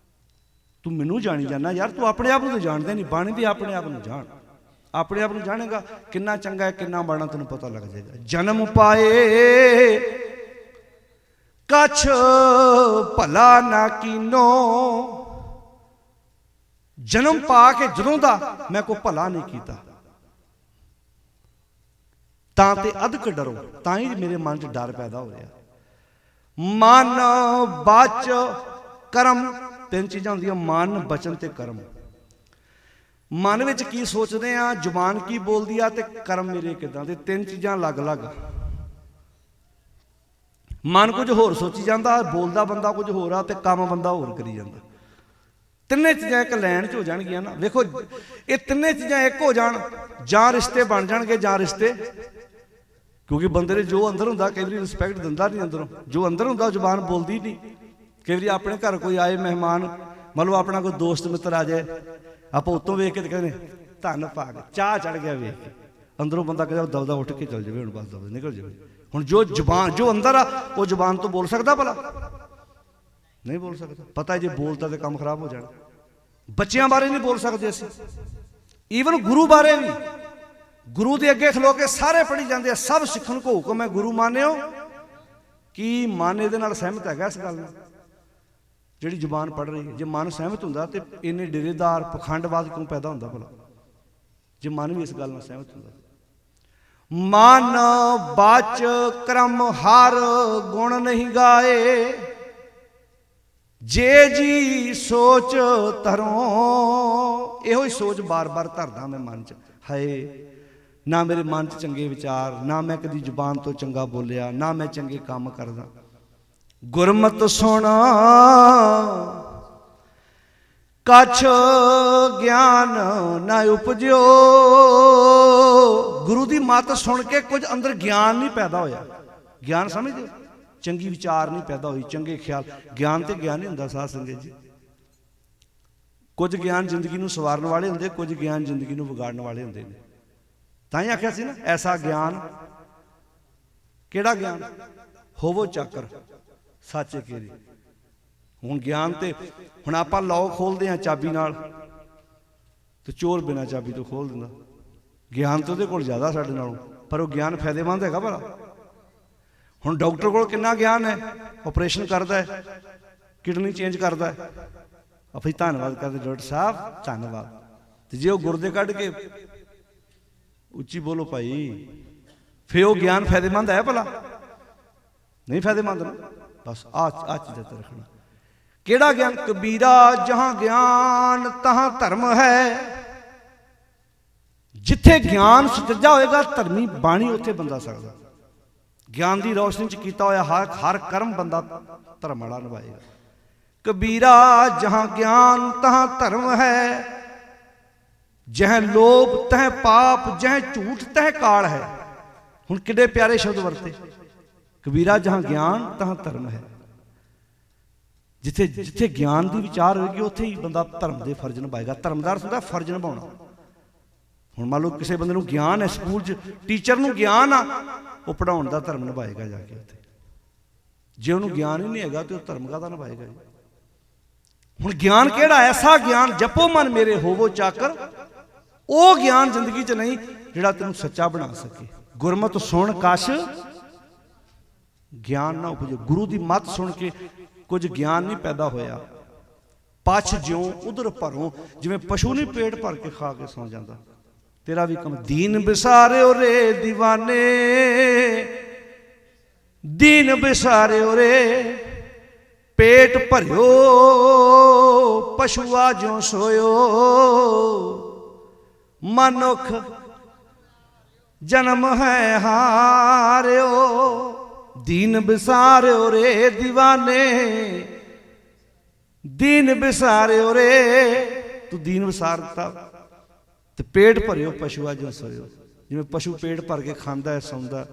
ਤੂੰ ਮੈਨੂੰ ਜਾਣੀ ਜਾਂਦਾ ਯਾਰ, ਤੂੰ ਆਪਣੇ ਆਪ ਨੂੰ ਤਾਂ ਜਾਣਦਾ ਨਹੀਂ। ਬਾਣੀ ਦੀ ਆਪਣੇ ਆਪ ਨੂੰ ਜਾਣ। ਆਪਣੇ ਆਪ ਨੂੰ ਜਾਣੇਗਾ ਕਿੰਨਾ ਚੰਗਾ ਹੈ, ਕਿੰਨਾ ਮਾੜਾ, ਤੈਨੂੰ ਪਤਾ ਲੱਗ ਜਾਏਗਾ। ਜਨਮ ਪਾਏ ਕਛ ਭਲਾ ਨਾ ਕੀਨੋ। ਜਨਮ ਪਾ ਕੇ ਜਦੋਂ ਦਾ ਮੈਂ ਕੋਈ ਭਲਾ ਨਹੀਂ ਕੀਤਾ, ਤਾਂ ਤੇ ਅਧਿਕ ਡਰੋ, ਤਾਂ ਹੀ ਮੇਰੇ ਮਨ 'ਚ ਡਰ ਪੈਦਾ ਹੋ ਰਿਹਾ। ਮਨ ਬਚ ਕਰਮ, ਤਿੰਨ ਚੀਜ਼ਾਂ ਹੁੰਦੀਆਂ, ਮਨ, ਬਚਨ ਤੇ ਕਰਮ। ਮਨ ਵਿੱਚ ਕੀ ਸੋਚਦੇ ਆ, ਜ਼ੁਬਾਨ ਕੀ ਬੋਲਦੀ ਆ, ਤੇ ਕਰਮ ਮੇਰੇ ਕਿੱਦਾਂ ਦੇ। ਤਿੰਨ ਚੀਜ਼ਾਂ ਅਲੱਗ-ਅਲੱਗ। ਮਨ ਕੁਝ ਹੋਰ ਸੋਚੀ ਜਾਂਦਾ, ਬੋਲਦਾ ਬੰਦਾ ਕੁਝ ਹੋਰ ਆ, ਤੇ ਕੰਮ ਬੰਦਾ ਹੋਰ ਕਰੀ ਜਾਂਦਾ। ਤਿੰਨੇ ਚੀਜ਼ਾਂ ਇੱਕ ਲਾਈਨ 'ਚ ਹੋ ਜਾਣਗੀਆਂ ਨਾ। ਵੇਖੋ, ਇਹ ਤਿੰਨੇ ਚੀਜ਼ਾਂ ਇੱਕ ਹੋ ਜਾਣ, ਜਾਂ ਰਿਸ਼ਤੇ ਬਣ ਜਾਣਗੇ, ਜਾਂ ਰਿਸ਼ਤੇ, ਕਿਉਂਕਿ ਬੰਦੇ ਦੇ ਜੋ ਅੰਦਰ ਹੁੰਦਾ ਕਈ ਵਾਰੀ ਰਿਸਪੈਕਟ ਦਿੰਦਾ ਨਹੀਂ ਅੰਦਰੋਂ। ਜੋ ਅੰਦਰ ਹੁੰਦਾ ਜ਼ੁਬਾਨ ਬੋਲਦੀ ਨਹੀਂ। ਕਈ ਵਾਰੀ ਆਪਣੇ ਘਰ ਕੋਈ ਆਏ ਮਹਿਮਾਨ, ਮੰਨ ਲਓ ਆਪਣਾ ਕੋਈ ਦੋਸਤ ਮਿੱਤਰ ਆ ਜਾਏ, ਆਪਾਂ ਉੱਤੋਂ ਵੇਖ ਕੇ ਤੇ ਕਹਿੰਦੇ ਧੰਨ ਭਾਗ, ਚਾਹ ਚੜ ਗਿਆ ਵੇਖ ਕੇ। ਅੰਦਰੋਂ ਬੰਦਾ ਕਹਿੰਦਾ ਦਬਦਾ ਉੱਠ ਕੇ ਚੱਲ ਜਾਵੇ, ਹੁਣ ਬਸ ਦਬਦਾ ਨਿਕਲ ਜਾਵੇ। ਹੁਣ ਜੋ ਜ਼ੁਬਾਨ, ਜੋ ਅੰਦਰ ਆ, ਉਹ ਜ਼ੁਬਾਨ ਤੋਂ ਬੋਲ ਸਕਦਾ ਭਲਾ? ਨਹੀਂ ਬੋਲ ਸਕਦਾ। ਪਤਾ ਜੇ ਬੋਲਦਾ ਤੇ ਕੰਮ ਖਰਾਬ ਹੋ ਜਾਣਾ। ਬੱਚਿਆਂ ਬਾਰੇ ਨਹੀਂ ਬੋਲ ਸਕਦੇ ਅਸੀਂ, ਈਵਨ ਗੁਰੂ ਬਾਰੇ ਵੀ। ਗੁਰੂ ਦੇ ਅੱਗੇ ਖਲੋ ਕੇ ਸਾਰੇ ਪੜ੍ਹੀ ਜਾਂਦੇ ਆ, ਸਭ ਸਿੱਖਣ ਕੋ ਹੁਕਮ ਹੈ, ਗੁਰੂ ਮਾਨਿਓ। ਕੀ ਮਨ ਇਹਦੇ ਨਾਲ ਸਹਿਮਤ ਹੈਗਾ ਇਸ ਗੱਲ ਨਾਲ, ਜਿਹੜੀ ਜ਼ੁਬਾਨ ਪੜ੍ਹ ਰਹੀ ਹੈ? ਜੇ ਮਨ ਸਹਿਮਤ ਹੁੰਦਾ ਤੇ ਇੰਨੇ ਡੇਰੇਦਾਰ ਪਖੰਡਵਾਦ ਕਿਉਂ ਪੈਦਾ ਹੁੰਦਾ ਭਲਾ? ਜੇ ਮਨ ਵੀ ਇਸ ਗੱਲ ਨਾਲ ਸਹਿਮਤ ਹੁੰਦਾ। ਮਨ ਬਚ ਕਰਮ ਹਰ ਗੁਣ ਨਹੀਂ ਗਾਏ, ਜੇ ਜੀ ਸੋਚ ਧਰੋ। ਇਹੋ ਹੀ ਸੋਚ ਬਾਰ-ਬਾਰ ਧਰਦਾ ਮੈਂ ਮਨ 'ਚ। ਹਾਏ, ਨਾ ਮੇਰੇ ਮਨ 'ਚ ਚੰਗੇ ਵਿਚਾਰ, ਨਾ ਮੈਂ ਕਦੀ ਜ਼ੁਬਾਨ ਤੋਂ ਚੰਗਾ ਬੋਲਿਆ, ਨਾ ਮੈਂ ਚੰਗੇ ਕੰਮ ਕਰਦਾ। ਗੁਰਮਤਿ ਸੁਣ ਕਛ ਗਿਆਨ ਨਾ ਉਪਜਿਓ। ਗੁਰੂ ਦੀ ਮੱਤ ਸੁਣ ਕੇ ਕੁਝ ਅੰਦਰ ਗਿਆਨ ਨਹੀਂ ਪੈਦਾ ਹੋਇਆ। ਗਿਆਨ ਸਮਝਦੇ ਹੋ? ਚੰਗੀ ਵਿਚਾਰ ਨਹੀਂ ਪੈਦਾ ਹੋਈ, ਚੰਗੇ ਖਿਆਲ। ਗਿਆਨ ਤੇ ਗਿਆਨ ਹੀ ਹੁੰਦਾ ਸਾਧ ਸੰਗਤ ਜੀ। ਕੁਝ ਗਿਆਨ ਜ਼ਿੰਦਗੀ ਨੂੰ ਸਵਾਰਨ ਵਾਲੇ ਹੁੰਦੇ, ਕੁਝ ਗਿਆਨ ਜ਼ਿੰਦਗੀ ਨੂੰ ਵਿਗਾੜਨ ਵਾਲੇ ਹੁੰਦੇ ਨੇ। ਤਾਂ ਹੀ ਆਖਿਆ ਸੀ ਨਾ, ਐਸਾ ਗਿਆਨ। ਕਿਹੜਾ ਗਿਆਨ? ਹੋਵੋ ਚਾਕਰ ਸਾਚੇ ਕੇਰੀ। ਹੁਣ ਗਿਆਨ ਤੇ, ਹੁਣ ਆਪਾਂ ਲੌਕ ਖੋਲਦੇ ਹਾਂ ਚਾਬੀ ਨਾਲ, ਤੇ ਚੋਰ ਬਿਨਾਂ ਚਾਬੀ ਤੋਂ ਖੋਲ ਦਿੰਦਾ। ਗਿਆਨ ਤਾਂ ਉਹਦੇ ਕੋਲ ਜ਼ਿਆਦਾ ਸਾਡੇ ਨਾਲੋਂ, ਪਰ ਉਹ ਗਿਆਨ ਫਾਇਦੇਮੰਦ ਹੈਗਾ ਭਲਾ। ਹੁਣ ਡਾਕਟਰ ਕੋਲ ਕਿੰਨਾ ਗਿਆਨ ਹੈ, ਆਪਰੇਸ਼ਨ ਕਰਦਾ ਹੈ, ਕਿਡਨੀ ਚੇਂਜ ਕਰਦਾ ਹੈ, ਅਸੀਂ ਧੰਨਵਾਦ ਕਰਦੇ ਡਾਕਟਰ ਸਾਹਿਬ ਧੰਨਵਾਦ। ਤੇ ਜੇ ਉਹ ਗੁਰਦੇ ਕੱਢ ਕੇ, ਉੱਚੀ ਬੋਲੋ ਭਾਈ, ਫਿਰ ਉਹ ਗਿਆਨ ਫਾਇਦੇਮੰਦ ਹੈ ਭਲਾ? ਨਹੀਂ ਫਾਇਦੇਮੰਦ ਨਾ। ਬਸ ਆ ਚੀਜ਼ਾਂ ਤੇ ਰੱਖਣਾ। ਕਿਹੜਾ ਗਿਆਨ? ਕਬੀਰਾ ਜਹਾਂ ਗਿਆਨ ਤਹਾਂ ਧਰਮ ਹੈ। ਜਿੱਥੇ ਗਿਆਨ ਸੁਚੱਜਾ ਹੋਏਗਾ ਧਰਮੀ ਬਾਣੀ ਉੱਥੇ ਬੰਦਾ ਸਕਦਾ। ਗਿਆਨ ਦੀ ਰੌਸ਼ਨੀ ਚ ਕੀਤਾ ਹੋਇਆ ਹਰ ਕਰਮ ਬੰਦਾ ਧਰਮ ਵਾਲਾ ਨਿਭਾਏਗਾ। ਕਬੀਰਾ ਜਹਾਂ ਗਿਆਨ ਤਹਾਂ ਧਰਮ ਹੈ, ਜਹ ਲੋਭ ਤਹ ਪਾਪ, ਜਹ ਝੂਠ ਤਹ ਕਾਲ ਹੈ। ਹੁਣ ਕਿੱਡੇ ਪਿਆਰੇ ਸ਼ਬਦ ਵਰਤੇ। ਕਬੀਰਾ ਜਹਾਂ ਗਿਆਨ ਤਹਾਂ ਧਰਮ ਹੈ। ਜਿੱਥੇ ਗਿਆਨ ਦੀ ਵਿਚਾਰ ਹੋਏਗੀ ਉੱਥੇ ਹੀ ਬੰਦਾ ਧਰਮ ਦੇ ਫਰਜ਼ ਨਿਭਾਏਗਾ। ਧਰਮਦਾਰ ਹੁੰਦਾ ਫਰਜ਼ ਨਿਭਾਉਣਾ। ਹੁਣ ਮੰਨ ਲਓ ਕਿਸੇ ਬੰਦੇ ਨੂੰ ਗਿਆਨ ਹੈ, ਸਕੂਲ 'ਚ ਟੀਚਰ ਨੂੰ ਗਿਆਨ ਆ, ਉਹ ਪੜ੍ਹਾਉਣ ਦਾ ਧਰਮ ਨਿਭਾਏਗਾ ਜਾ ਕੇ ਉੱਥੇ। ਜੇ ਉਹਨੂੰ ਗਿਆਨ ਹੀ ਨਹੀਂ ਹੈਗਾ ਤੇ ਉਹ ਧਰਮ ਕਾਹਦਾ ਨਿਭਾਏਗਾ ਜੀ। ਹੁਣ ਗਿਆਨ ਕਿਹੜਾ? ਐਸਾ ਗਿਆਨ ਜਪੋ ਮਨ ਮੇਰੇ ਹੋਵੋ ਚਾਕਰ। ਉਹ ਗਿਆਨ ਜ਼ਿੰਦਗੀ 'ਚ ਨਹੀਂ ਜਿਹੜਾ ਤੈਨੂੰ ਸੱਚਾ ਬਣਾ ਸਕੇ। ਗੁਰਮਤਿ ਸੁਣ ਕਛ ਗਿਆਨ ਨਾ ਉਪਜੇ। ਗੁਰੂ ਦੀ ਮੱਤ ਸੁਣ ਕੇ ਕੁਝ ਗਿਆਨ ਨਹੀਂ ਪੈਦਾ ਹੋਇਆ। ਪਛ ਜਿਉਂ ਉਧਰ ਭਰੋਂ, ਜਿਵੇਂ ਪਸ਼ੂ ਨਹੀਂ ਪੇਟ ਭਰ ਕੇ ਖਾ ਕੇ ਸੌਂ ਜਾਂਦਾ, ਤੇਰਾ ਵੀ ਕੰਮ। ਦੀਨ ਵਿਸਾਰਿਓ ਰੇ دیਵਾਨੇ, ਦੀਨ ਵਿਸਾਰਿਓ ਰੇ, ਪੇਟ ਭਰਿਓ ਪਸ਼ੂਆ ਜਿਉਂ ਸੋਇਓ। ਮਨੁੱਖ ਜਨਮ ਹੈ ਹਾਰਿਓ, ਦੀਨ ਵਿਸਾਰਿਓ ਰੇ دیਵਾਨੇ, ਦੀਨ ਵਿਸਾਰਿਓ ਰੇ। ਤੂੰ ਦੀਨ ਵਿਸਾਰ ਦਿੱਤਾ ਤੇ ਪੇਟ ਭਰਿਓ ਪਸ਼ੂਆ ਜਿਉਂ ਸੋਇਓ। ਜਿਵੇਂ ਪਸ਼ੂ ਪੇਟ ਭਰ ਕੇ ਖਾਂਦਾ ਹੈ, ਸੌਂਦਾ,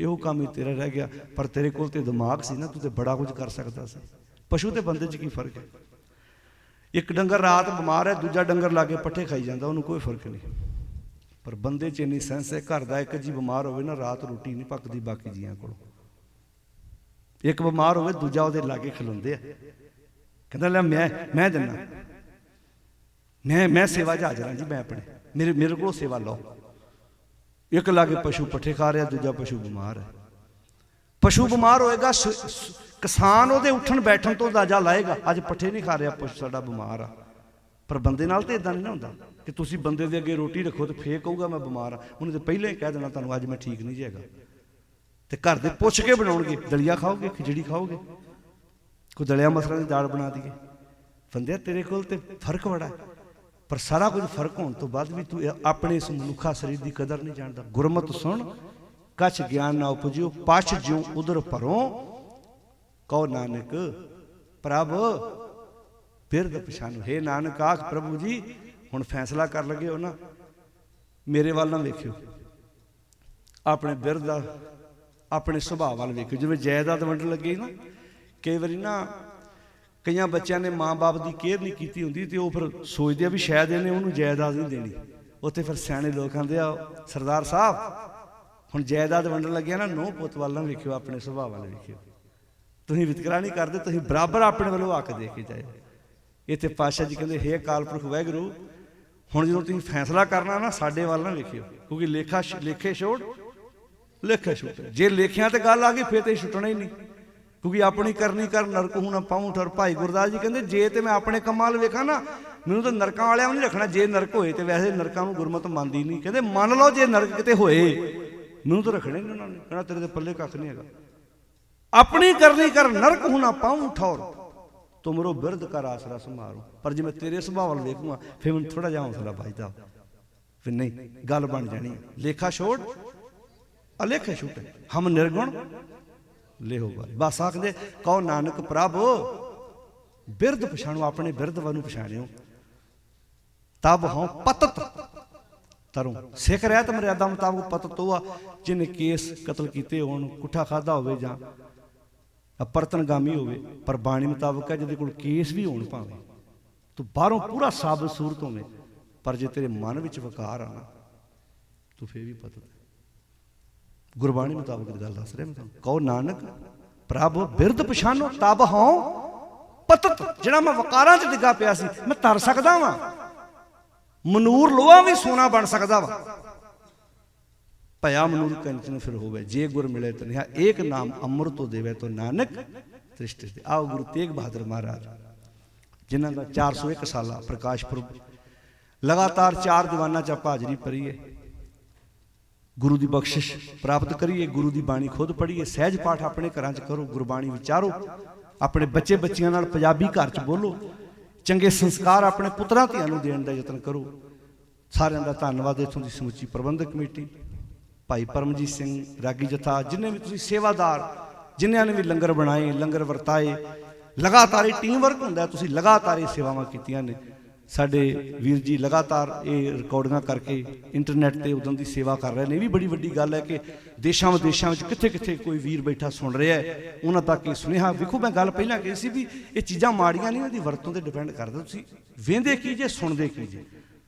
ਇਹੋ ਕੰਮ ਹੀ ਤੇਰਾ ਰਹਿ ਗਿਆ। ਪਰ ਤੇਰੇ ਕੋਲ ਤੇ ਦਿਮਾਗ ਸੀ ਨਾ, ਤੂੰ ਤੇ ਬੜਾ ਕੁਝ ਕਰ ਸਕਦਾ ਸੀ। ਪਸ਼ੂ ਤੇ ਬੰਦੇ 'ਚ ਕੀ ਫਰਕ ਹੈ? ਇੱਕ ਡੰਗਰ ਰਾਤ ਬਿਮਾਰ ਹੈ, ਦੂਜਾ ਡੰਗਰ ਲਾ ਕੇ ਪੱਠੇ ਖਾਈ ਜਾਂਦਾ, ਉਹਨੂੰ ਕੋਈ ਫਰਕ ਨਹੀਂ। ਪਰ ਬੰਦੇ 'ਚ ਇੰਨੀ ਸੈਂਸ ਹੈ, ਘਰ ਦਾ ਇੱਕ ਜੀ ਬਿਮਾਰ ਹੋਵੇ ਨਾ, ਰਾਤ ਰੋਟੀ ਨਹੀਂ ਪੱਕਦੀ ਬਾਕੀ ਜੀਆਂ ਕੋਲ। ਇੱਕ ਬਿਮਾਰ ਹੋਵੇ, ਦੂਜਾ ਉਹਦੇ ਲਾਗੇ ਖਲੋਂਦੇ ਆ, ਕਹਿੰਦਾ ਲੈ ਮੈਂ ਦਿੰਦਾ, ਮੈਂ ਸੇਵਾ 'ਚ ਹਾਜ਼ਰ ਹਾਂ ਜੀ, ਮੈਂ ਆਪਣੇ ਮੇਰੇ ਕੋਲੋਂ ਸੇਵਾ ਲਓ। ਇੱਕ ਲਾਗੇ ਪਸ਼ੂ ਪੱਠੇ ਖਾ ਰਿਹਾ, ਦੂਜਾ ਪਸ਼ੂ ਬਿਮਾਰ ਹੈ। ਪਸ਼ੂ ਬਿਮਾਰ ਹੋਏਗਾ, ਕਿਸਾਨ ਉਹਦੇ ਉੱਠਣ ਬੈਠਣ ਤੋਂ ਅੰਦਾਜ਼ਾ ਲਾਏਗਾ ਅੱਜ ਪੱਠੇ ਨਹੀਂ ਖਾ ਰਿਹਾ, ਪਸ਼ੂ ਸਾਡਾ ਬਿਮਾਰ ਆ। ਪਰ ਬੰਦੇ ਨਾਲ ਤਾਂ ਇਦਾਂ ਨਹੀਂ ਨਾ ਹੁੰਦਾ ਕਿ ਤੁਸੀਂ ਬੰਦੇ ਦੇ ਅੱਗੇ ਰੋਟੀ ਰੱਖੋ ਤੇ ਫੇਰ ਕਹੂਗਾ ਮੈਂ ਬਿਮਾਰ ਆ। ਉਹਨੇ ਤਾਂ ਪਹਿਲਾਂ ਹੀ ਕਹਿ ਦੇਣਾ ਤੁਹਾਨੂੰ ਅੱਜ ਮੈਂ ਠੀਕ ਨਹੀਂ ਜੀ ਹੈਗਾ। ਤੇ ਘਰ ਦੇ ਪੁੱਛ ਕੇ ਬਣਾਉਣਗੇ, ਦਲੀਆ ਖਾਓਗੇ, ਖਿਚੜੀ ਖਾਓਗੇ, ਕੋਈ ਦਲਿਆ ਮਸਰਾਂ ਦੀ ਦਾਲ ਬਣਾ ਦਈਏ। ਬੰਦਿਆ ਤੇਰੇ ਕੋਲ ਤੇ ਫਰਕ ਬੜਾ, ਪਰ ਸਾਰਾ ਕੁਝ ਫਰਕ ਹੋਣ ਤੋਂ ਬਾਅਦ ਵੀ ਤੂੰ ਆਪਣੇ ਇਸ ਮਨੁੱਖਾ ਸਰੀਰ ਦੀ ਕਦਰ ਨਹੀਂ ਜਾਣਦਾ। ਗੁਰਮਤਿ ਸੁਣ ਕਛ ਗਿਆਨ ਨਾ ਉਪਜਿਓ, ਪਛ ਜਿਉਂ ਉਧਰ ਭਰੋਂ, ਕਹੋ ਨਾਨਕ ਪ੍ਰਭ ਬਿਰਧ ਪਛਾਨੋ। ਹੇ ਨਾਨਕ ਆਖ ਪ੍ਰਭੂ ਜੀ ਹੁਣ ਫੈਸਲਾ ਕਰ ਲੱਗੇ ਹੋ ਨਾ, ਮੇਰੇ ਵੱਲ ਨਾ ਵੇਖਿਓ, ਆਪਣੇ ਬਿਰਧ ਦਾ, ਆਪਣੇ ਸੁਭਾਅ ਵੱਲ ਵੇਖਿਓ। ਜਿਵੇਂ ਜਾਇਦਾਦ ਵੰਡਣ ਲੱਗੇ ਨਾ, ਕਈ ਵਾਰੀ ਨਾ ਕਈਆਂ ਬੱਚਿਆਂ ਨੇ ਮਾਂ ਬਾਪ ਦੀ ਕੇਅਰ ਨਹੀਂ ਕੀਤੀ ਹੁੰਦੀ ਤੇ ਉਹ ਫਿਰ ਸੋਚਦੇ ਆ ਵੀ ਸ਼ਾਇਦ ਇਹਨੇ ਉਹਨੂੰ ਜਾਇਦਾਦ ਨਹੀਂ ਦੇਣੀ। ਉੱਥੇ ਫਿਰ ਸਿਆਣੇ ਲੋਕ ਆਂਦੇ ਆ, ਸਰਦਾਰ ਸਾਹਿਬ ਹੁਣ ਜਾਇਦਾਦ ਵੰਡਣ ਲੱਗਿਆ ਨਾ, ਨੂੰਹ ਪੁੱਤ ਵੱਲ ਨਾ ਵੇਖਿਓ, ਆਪਣੇ ਸੁਭਾਅ ਵੱਲ ਵੇਖਿਓ। ਤੁਸੀਂ ਵਿਤਕਰਾ ਨਹੀਂ ਕਰਦੇ, ਤੁਸੀਂ ਬਰਾਬਰ ਆਪਣੇ ਵੱਲੋਂ ਹੱਕ ਦੇ ਕੇ ਜਾਇਓ। ਇੱਥੇ ਪਾਤਸ਼ਾਹ ਜੀ ਕਹਿੰਦੇ ਹੇ ਅਕਾਲ ਪੁਰਖ ਵਾਹਿਗੁਰੂ, ਹੁਣ ਜਦੋਂ ਤੁਸੀਂ ਫੈਸਲਾ ਕਰਨਾ ਨਾ ਸਾਡੇ ਵੱਲ ਨਾ ਵੇਖਿਓ, ਕਿਉਂਕਿ ਲੇਖੇ ਛੋੜ ਲੇਖੇ ਛੁੱਟ। ਜੇ ਲੇਖਿਆਂ ਤੇ ਗੱਲ ਆ ਗਈ ਫਿਰ ਤੇ ਛੁੱਟਣਾ ਹੀ ਨਹੀਂ, ਕਿਉਂਕਿ ਆਪਣੀ ਕਰਨੀ ਕਰ ਨਰਕ ਹੁਣ ਪਾਉਂ ਠਰ। ਭਾਈ ਗੁਰਦਾਸ ਜੀ ਕਹਿੰਦੇ ਜੇ ਤੇ ਮੈਂ ਆਪਣੇ ਕੰਮਾਂ ਵੱਲ ਵੇਖਾਂ ਨਾ, ਮੈਨੂੰ ਤਾਂ ਨਰਕਾਂ ਵਾਲਿਆਂ ਨੂੰ ਨਹੀਂ ਰੱਖਣਾ। ਜੇ ਨਰਕ ਹੋਏ ਤੇ ਵੈਸੇ ਨਰਕਾਂ ਨੂੰ ਗੁਰਮਤਿ ਮੰਨਦੀ ਨਹੀਂ। ਕਹਿੰਦੇ ਮੰਨ ਲਓ ਜੇ ਨਰਕ ਕਿਤੇ ਹੋਏ, ਮੈਨੂੰ ਤਾਂ ਰੱਖਣੇ ਨਹੀਂ ਉਹਨਾਂ ਨੇ, ਕਹਿਣਾ ਤੇਰੇ ਦੇ ਪੱਲੇ ਕੱਖ ਨਹੀਂ ਹੈਗਾ। ਆਪਣੀ ਕਰਨੀ ਕਰ ਨਰਕ ਹੁਣਾ ਪਾਉਂ ਠੌਰ, ਤੁਮਰੋ ਬਿਰਧ ਕਰ ਆਸਰਾ ਸੰਭਾਰੋ। ਪਰ ਜੇ ਮੈਂ ਤੇਰੇ ਸੁਭਾਅ ਵੱਲ ਵੇਖੂੰਗਾ ਫਿਰ ਮੈਨੂੰ ਥੋੜਾ ਜਿਹਾ ਹੌਸਲਾ ਵੱਜਦਾ, ਫਿਰ ਨਹੀਂ ਗੱਲ ਬਣ ਜਾਣੀ। ਲੇਖਾ ਛੋੜ ਅਲੇਖੇ ਛੁੱਟੇ, ਹਮ ਨਿਰਗੁਣ ਲੇਹੋ ਵਾਲੇ। ਬਸ ਆਖਦੇ ਕਹੋ ਨਾਨਕ ਪ੍ਰਭ ਬਿਰਧ ਪਛਾਣੋ, ਆਪਣੇ ਬਿਰਧ ਵੱਲ ਨੂੰ ਪਛਾਣਿਓ। ਤਬ ਹਉ ਪਤਤ ਤਰੋਂ। ਸਿੱਖ ਰਹਿਤ ਮਰਿਆਦਾ ਮੁਤਾਬਕ ਪਤਤ ਉਹ ਆ ਜਿਹਨੇ ਕੇਸ ਕਤਲ ਕੀਤੇ ਹੋਣ, ਕੁੱਠਾ ਖਾਧਾ ਹੋਵੇ ਜਾਂ ਅਪਰਤਨਗਾਮੀ ਹੋਵੇ। ਪਰ ਬਾਣੀ ਮੁਤਾਬਕ ਹੈ ਜਿਹਦੇ ਕੋਲ ਕੇਸ ਵੀ ਹੋਣ, ਭਾਵੇਂ ਤੂੰ ਬਾਹਰੋਂ ਪੂਰਾ ਸਾਬਤ ਸੂਰਤ ਹੋਵੇ, ਪਰ ਜੇ ਤੇਰੇ ਮਨ ਵਿੱਚ ਵਕਾਰ ਆ ਨਾ, ਤੂੰ ਫੇਰ ਵੀ ਪਤਤ। ਗੁਰਬਾਣੀ ਮੁਤਾਬਕ ਦੀ ਗੱਲ ਦੱਸ ਰਿਹਾ ਮੈਂ ਤੁਹਾਨੂੰ। ਕਹੋ ਨਾਨਕ ਪ੍ਰਭ ਬਿਰਧ ਪਛਾਨੋ, ਤਬ ਹਉ ਪਤਤ। ਜਿਹੜਾ ਮੈਂ ਵਕਾਰਾਂ 'ਚ ਡਿੱਗਾ ਪਿਆ ਸੀ, ਮੈਂ ਤਰ ਸਕਦਾ ਵਾਂ। ਮਨੂਰ ਲੋਹਾ ਵੀ ਸੋਨਾ ਬਣ ਸਕਦਾ ਵਾ। ਭਇਆ ਮਨੂਰ ਕੰਚਨ ਫਿਰ ਹੋਵੇ, ਜੇ ਗੁਰ ਮਿਲੇ ਤਨਿਆ, ਏਕ ਨਾਮ ਅੰਮ੍ਰਿਤੋ ਦੇਵੇ ਤੋ ਨਾਨਕ ਤ੍ਰਿਸ਼ਟਿ ਤੇ। ਆਓ ਗੁਰੂ ਤੇਗ ਬਹਾਦਰ ਮਹਾਰਾਜ ਜਿਨ੍ਹਾਂ ਦਾ 401 ਸਾਲਾ ਪ੍ਰਕਾਸ਼ ਪੁਰਬ, ਲਗਾਤਾਰ 4 ਦੀਵਾਨਾਂ 'ਚ ਆਪਾਂ ਹਾਜ਼ਰੀ ਭਰੀਏ, ਗੁਰੂ ਦੀ ਬਖਸ਼ਿਸ਼ ਪ੍ਰਾਪਤ ਕਰੀਏ, ਗੁਰੂ ਦੀ ਬਾਣੀ ਖੁਦ ਪੜ੍ਹੀਏ, ਸਹਿਜ ਪਾਠ ਆਪਣੇ ਘਰਾਂ 'ਚ ਕਰੋ, ਗੁਰਬਾਣੀ ਵਿਚਾਰੋ, ਆਪਣੇ ਬੱਚੇ ਬੱਚੀਆਂ ਨਾਲ ਪੰਜਾਬੀ ਘਰ 'ਚ ਬੋਲੋ, ਚੰਗੇ ਸੰਸਕਾਰ ਆਪਣੇ ਪੁੱਤਰਾਂ ਧੀਆਂ ਨੂੰ ਦੇਣ ਦਾ ਯਤਨ ਕਰੋ। ਸਾਰਿਆਂ ਦਾ ਧੰਨਵਾਦ। ਇੱਥੋਂ ਦੀ ਸਮੁੱਚੀ ਪ੍ਰਬੰਧਕ ਕਮੇਟੀ, ਭਾਈ ਪਰਮਜੀਤ ਸਿੰਘ, ਰਾਗੀ ਜਥਾ, ਜਿੰਨੇ ਵੀ ਤੁਸੀਂ ਸੇਵਾਦਾਰ, ਜਿਨ੍ਹਾਂ ਨੇ ਵੀ ਲੰਗਰ ਬਣਾਏ, ਲੰਗਰ ਵਰਤਾਏ, ਲਗਾਤਾਰ ਇਹ ਟੀਮ ਵਰਕ ਹੁੰਦਾ, ਤੁਸੀਂ ਲਗਾਤਾਰ ਇਹ ਸੇਵਾਵਾਂ ਕੀਤੀਆਂ ਨੇ। ਸਾਡੇ ਵੀਰ ਜੀ ਲਗਾਤਾਰ ਇਹ ਰਿਕਾਰਡਿੰਗਾਂ ਕਰਕੇ ਇੰਟਰਨੈਟ 'ਤੇ ਉਦੋਂ ਦੀ ਸੇਵਾ ਕਰ ਰਹੇ ਨੇ। ਇਹ ਵੀ ਬੜੀ ਵੱਡੀ ਗੱਲ ਹੈ ਕਿ ਦੇਸ਼ਾਂ ਵਿਦੇਸ਼ਾਂ ਵਿੱਚ ਕਿੱਥੇ ਕਿੱਥੇ ਕੋਈ ਵੀਰ ਬੈਠਾ ਸੁਣ ਰਿਹਾ ਹੈ, ਉਹਨਾਂ ਤੱਕ ਇਹ ਸੁਨੇਹਾ। ਵੇਖੋ, ਮੈਂ ਗੱਲ ਪਹਿਲਾਂ ਕਹੀ ਸੀ ਵੀ ਇਹ ਚੀਜ਼ਾਂ ਮਾੜੀਆਂ ਨਹੀਂ, ਉਹਦੀ ਵਰਤੋਂ 'ਤੇ ਡਿਪੈਂਡ ਕਰਦਾ ਤੁਸੀਂ ਵੇਂਦੇ ਕੀ ਜੇ, ਸੁਣਦੇ ਕੀ ਜੇ।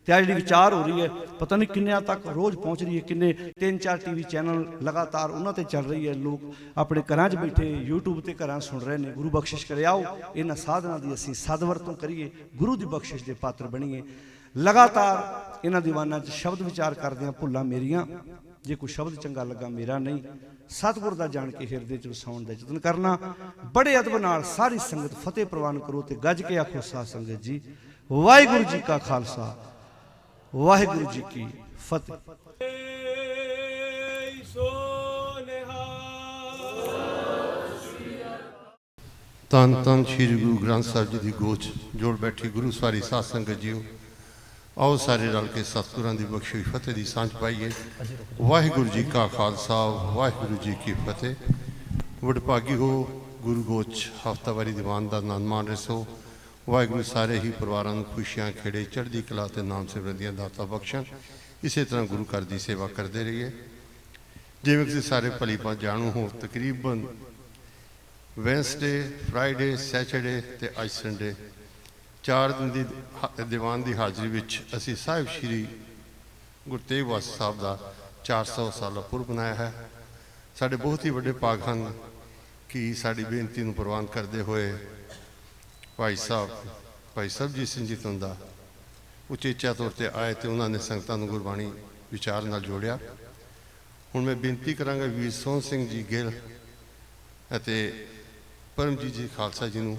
ਤੇ ਆ ਜਿਹੜੀ ਵਿਚਾਰ ਹੋ ਰਹੀ ਹੈ, ਪਤਾ ਨਹੀਂ ਕਿੰਨਿਆਂ ਤੱਕ ਰੋਜ਼ ਪਹੁੰਚ ਰਹੀ ਹੈ, ਕਿੰਨੇ 3-4 TV ਚੈਨਲ ਲਗਾਤਾਰ ਉਹਨਾਂ ਤੇ ਚੱਲ ਰਹੀ ਹੈ। ਲੋਕ ਆਪਣੇ ਘਰਾਂ 'ਚ ਬੈਠੇ YouTube ਤੇ ਘਰਾਂ ਸੁਣ ਰਹੇ ਨੇ। ਗੁਰੂ ਬਖਸ਼ਿਸ਼ ਕਰੇ। ਆਓ ਇਹਨਾਂ ਸਾਧਨਾਂ ਦੀ ਅਸੀਂ ਸਦਵਰਤੋਂ ਕਰੀਏ, ਗੁਰੂ ਦੀ ਬਖਸ਼ਿਸ਼ ਦੇ ਪਾਤਰ ਬਣੀਏ। ਲਗਾਤਾਰ ਇਹਨਾਂ ਦੀਵਾਨਾਂ 'ਚ ਸ਼ਬਦ ਵਿਚਾਰ ਕਰਦਿਆਂ ਭੁੱਲਾਂ ਮੇਰੀਆਂ, ਜੇ ਕੋਈ ਸ਼ਬਦ ਚੰਗਾ ਲੱਗਾ ਮੇਰਾ ਨਹੀਂ, ਸਤਿਗੁਰ ਦਾ ਜਾਣ ਕੇ ਹਿਰਦੇ 'ਚ ਵਸਾਉਣ ਦਾ ਯਤਨ ਕਰਨਾ। ਬੜੇ ਅਦਬ ਨਾਲ ਸਾਰੀ ਸੰਗਤ ਫਤਿਹ ਪ੍ਰਵਾਨ ਕਰੋ ਤੇ ਗੱਜ ਕੇ ਆਖੋ ਸਾਧ ਸੰਗਤ ਜੀ, ਵਾਹਿਗੁਰੂ ਜੀ ਕਾ ਖਾਲਸਾ, ਵਾਹਿਗੁਰੂ ਜੀ ਕੀ ਫਤਿਹ। ਧੰਨ ਧੰਨ ਸ੍ਰੀ ਗੁਰੂ ਗ੍ਰੰਥ ਸਾਹਿਬ ਜੀ ਦੀ ਗੋਚ ਜੋੜ ਬੈਠੀ ਗੁਰੂ ਸਵਾਰੀ ਸਾਧ ਸੰਗਤ ਜੀਓ, ਆਓ ਸਾਰੇ ਰਲ ਕੇ ਸਤਿਗੁਰਾਂ ਦੀ ਬਖਸ਼ੀ ਫਤਿਹ ਦੀ ਸਾਂਝ ਪਾਈਏ। ਵਾਹਿਗੁਰੂ ਜੀ ਕਾ ਖਾਲਸਾ, ਵਾਹਿਗੁਰੂ ਜੀ ਕੀ ਫਤਿਹ। ਵਡਭਾਗੀ ਹੋ ਗੁਰੂ ਗੋਚ ਹਫ਼ਤਾਵਾਰੀ ਦੀਵਾਨ ਦਾ ਆਨੰਦ ਮਾਣ ਰਹੇ ਸੋ। ਵਾਹਿਗੁਰੂ ਸਾਰੇ ਹੀ ਪਰਿਵਾਰਾਂ ਨੂੰ ਖੁਸ਼ੀਆਂ, ਖੇੜੇ, ਚੜ੍ਹਦੀ ਕਲਾ ਤੇ ਨਾਮ ਸਿਮਰਨ ਦੀਆਂ ਦਾਤਾਂ ਬਖਸ਼ਣ। ਇਸੇ ਤਰ੍ਹਾਂ ਗੁਰੂ ਘਰ ਦੀ ਸੇਵਾ ਕਰਦੇ ਰਹੀਏ। ਜਿਵੇਂ ਕਿ ਸਾਰੇ ਭਲੀ ਭਾਂਤ ਜਾਣੂ ਹੋ, ਤਕਰੀਬਨ ਵੈਨਸਡੇ, ਫਰਾਈਡੇ, ਸੈਚਰਡੇ ਤੇ ਅੱਜ ਸੰਡੇ 4 ਦਿਨ ਦੀ ਦੀਵਾਨ ਦੀ ਹਾਜ਼ਰੀ ਵਿੱਚ ਅਸੀਂ ਸਾਹਿਬ ਸ਼੍ਰੀ ਗੁਰੂ ਤੇਗ ਬਹਾਦਰ ਸਾਹਿਬ ਦਾ 400 ਸਾਲਾ ਪੁਰਬ ਮਨਾਇਆ ਹੈ। ਸਾਡੇ ਬਹੁਤ ਹੀ ਵੱਡੇ ਭਾਗ ਹਨ ਕਿ ਸਾਡੀ ਬੇਨਤੀ ਨੂੰ ਪ੍ਰਵਾਨ ਕਰਦੇ ਹੋਏ ਭਾਈ ਸਰਬਜੀਤ ਸਿੰਘ ਜੀ ਤੁੰਦਾ ਉਚੇਚਾ ਤੌਰ 'ਤੇ ਆਏ ਅਤੇ ਉਹਨਾਂ ਨੇ ਸੰਗਤਾਂ ਨੂੰ ਗੁਰਬਾਣੀ ਵਿਚਾਰ ਨਾਲ ਜੋੜਿਆ। ਹੁਣ ਮੈਂ ਬੇਨਤੀ ਕਰਾਂਗਾ ਵੀਰ ਸੋਹਣ ਸਿੰਘ ਜੀ ਗਿੱਲ ਅਤੇ ਪਰਮਜੀਤ ਜੀ ਖਾਲਸਾ ਜੀ ਨੂੰ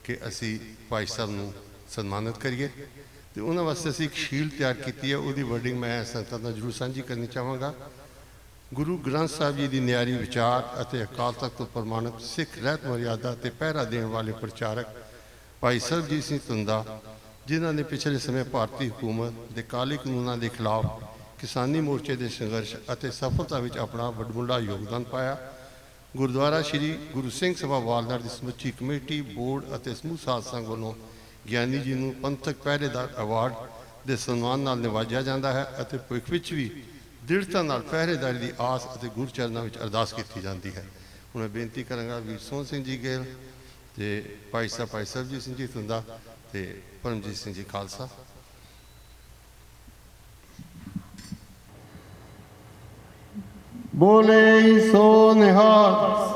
ਕਿ ਅਸੀਂ ਭਾਈ ਸਾਹਿਬ ਨੂੰ ਸਨਮਾਨਿਤ ਕਰੀਏ ਅਤੇ ਉਹਨਾਂ ਵਾਸਤੇ ਅਸੀਂ ਇੱਕ ਸ਼ੀਲ ਤਿਆਰ ਕੀਤੀ ਹੈ। ਉਹਦੀ ਵਰਡਿੰਗ ਮੈਂ ਸੰਗਤਾਂ ਨਾਲ ਜ਼ਰੂਰ ਸਾਂਝੀ ਕਰਨੀ ਚਾਹਾਂਗਾ। ਗੁਰੂ ਗ੍ਰੰਥ ਸਾਹਿਬ ਜੀ ਦੀ ਨਿਆਰੀ ਵਿਚਾਰ ਅਤੇ ਅਕਾਲ ਤਖ਼ਤ ਤੋਂ ਪ੍ਰਮਾਣਿਤ ਸਿੱਖ ਰਹਿਤ ਮਰਿਆਦਾ ਅਤੇ ਪਹਿਰਾ ਦੇਣ ਵਾਲੇ ਪ੍ਰਚਾਰਕ ਭਾਈ ਸਰਬਜੀਤ ਸਿੰਘ ਤੁੰਦਾ, ਜਿਨ੍ਹਾਂ ਨੇ ਪਿਛਲੇ ਸਮੇਂ ਭਾਰਤੀ ਹਕੂਮਤ ਦੇ ਕਾਲੇ ਕਾਨੂੰਨਾਂ ਦੇ ਖਿਲਾਫ ਕਿਸਾਨੀ ਮੋਰਚੇ ਦੇ ਸੰਘਰਸ਼ ਅਤੇ ਸਫਲਤਾ ਵਿੱਚ ਆਪਣਾ ਵੱਡਮੁੱਲਾ ਯੋਗਦਾਨ ਪਾਇਆ। ਗੁਰਦੁਆਰਾ ਸ਼੍ਰੀ ਗੁਰੂ ਸਿੰਘ ਸਭਾ ਵਾਲਨਾਰ ਦੀ ਸਮੁੱਚੀ ਕਮੇਟੀ, ਬੋਰਡ ਅਤੇ ਸਮੂਹ ਸਾਧ ਸੰਗ ਵੱਲੋਂ ਗਿਆਨੀ ਜੀ ਨੂੰ ਪੰਥਕ ਪਹਿਰੇਦਾਰ ਅਵਾਰਡ ਦੇ ਸਨਮਾਨ ਨਾਲ ਨਿਵਾਜਿਆ ਜਾਂਦਾ ਹੈ ਅਤੇ ਭਵਿੱਖ ਵਿੱਚ ਵੀ ਦ੍ਰਿੜਤਾ ਨਾਲ ਪਹਿਰੇਦਾਰੀ ਦੀ ਆਸ ਅਤੇ ਗੁਰਚਰਨਾਂ ਵਿੱਚ ਅਰਦਾਸ ਕੀਤੀ ਜਾਂਦੀ ਹੈ। ਹੁਣ ਮੈਂ ਬੇਨਤੀ ਕਰਾਂਗਾ ਵੀਰ ਸੋਹਣ ਸਿੰਘ ਜੀ ਗਿੱਲ ਤੇ ਭਾਈ ਸਰਬਜੀਤ ਸਿੰਘ ਜੀ ਤੁੰਦਾ ਤੇ ਪਰਮਜੀਤ ਸਿੰਘ ਜੀ ਖਾਲਸਾ। ਬੋਲੇ ਸੋ ਨਿਹਾਲ।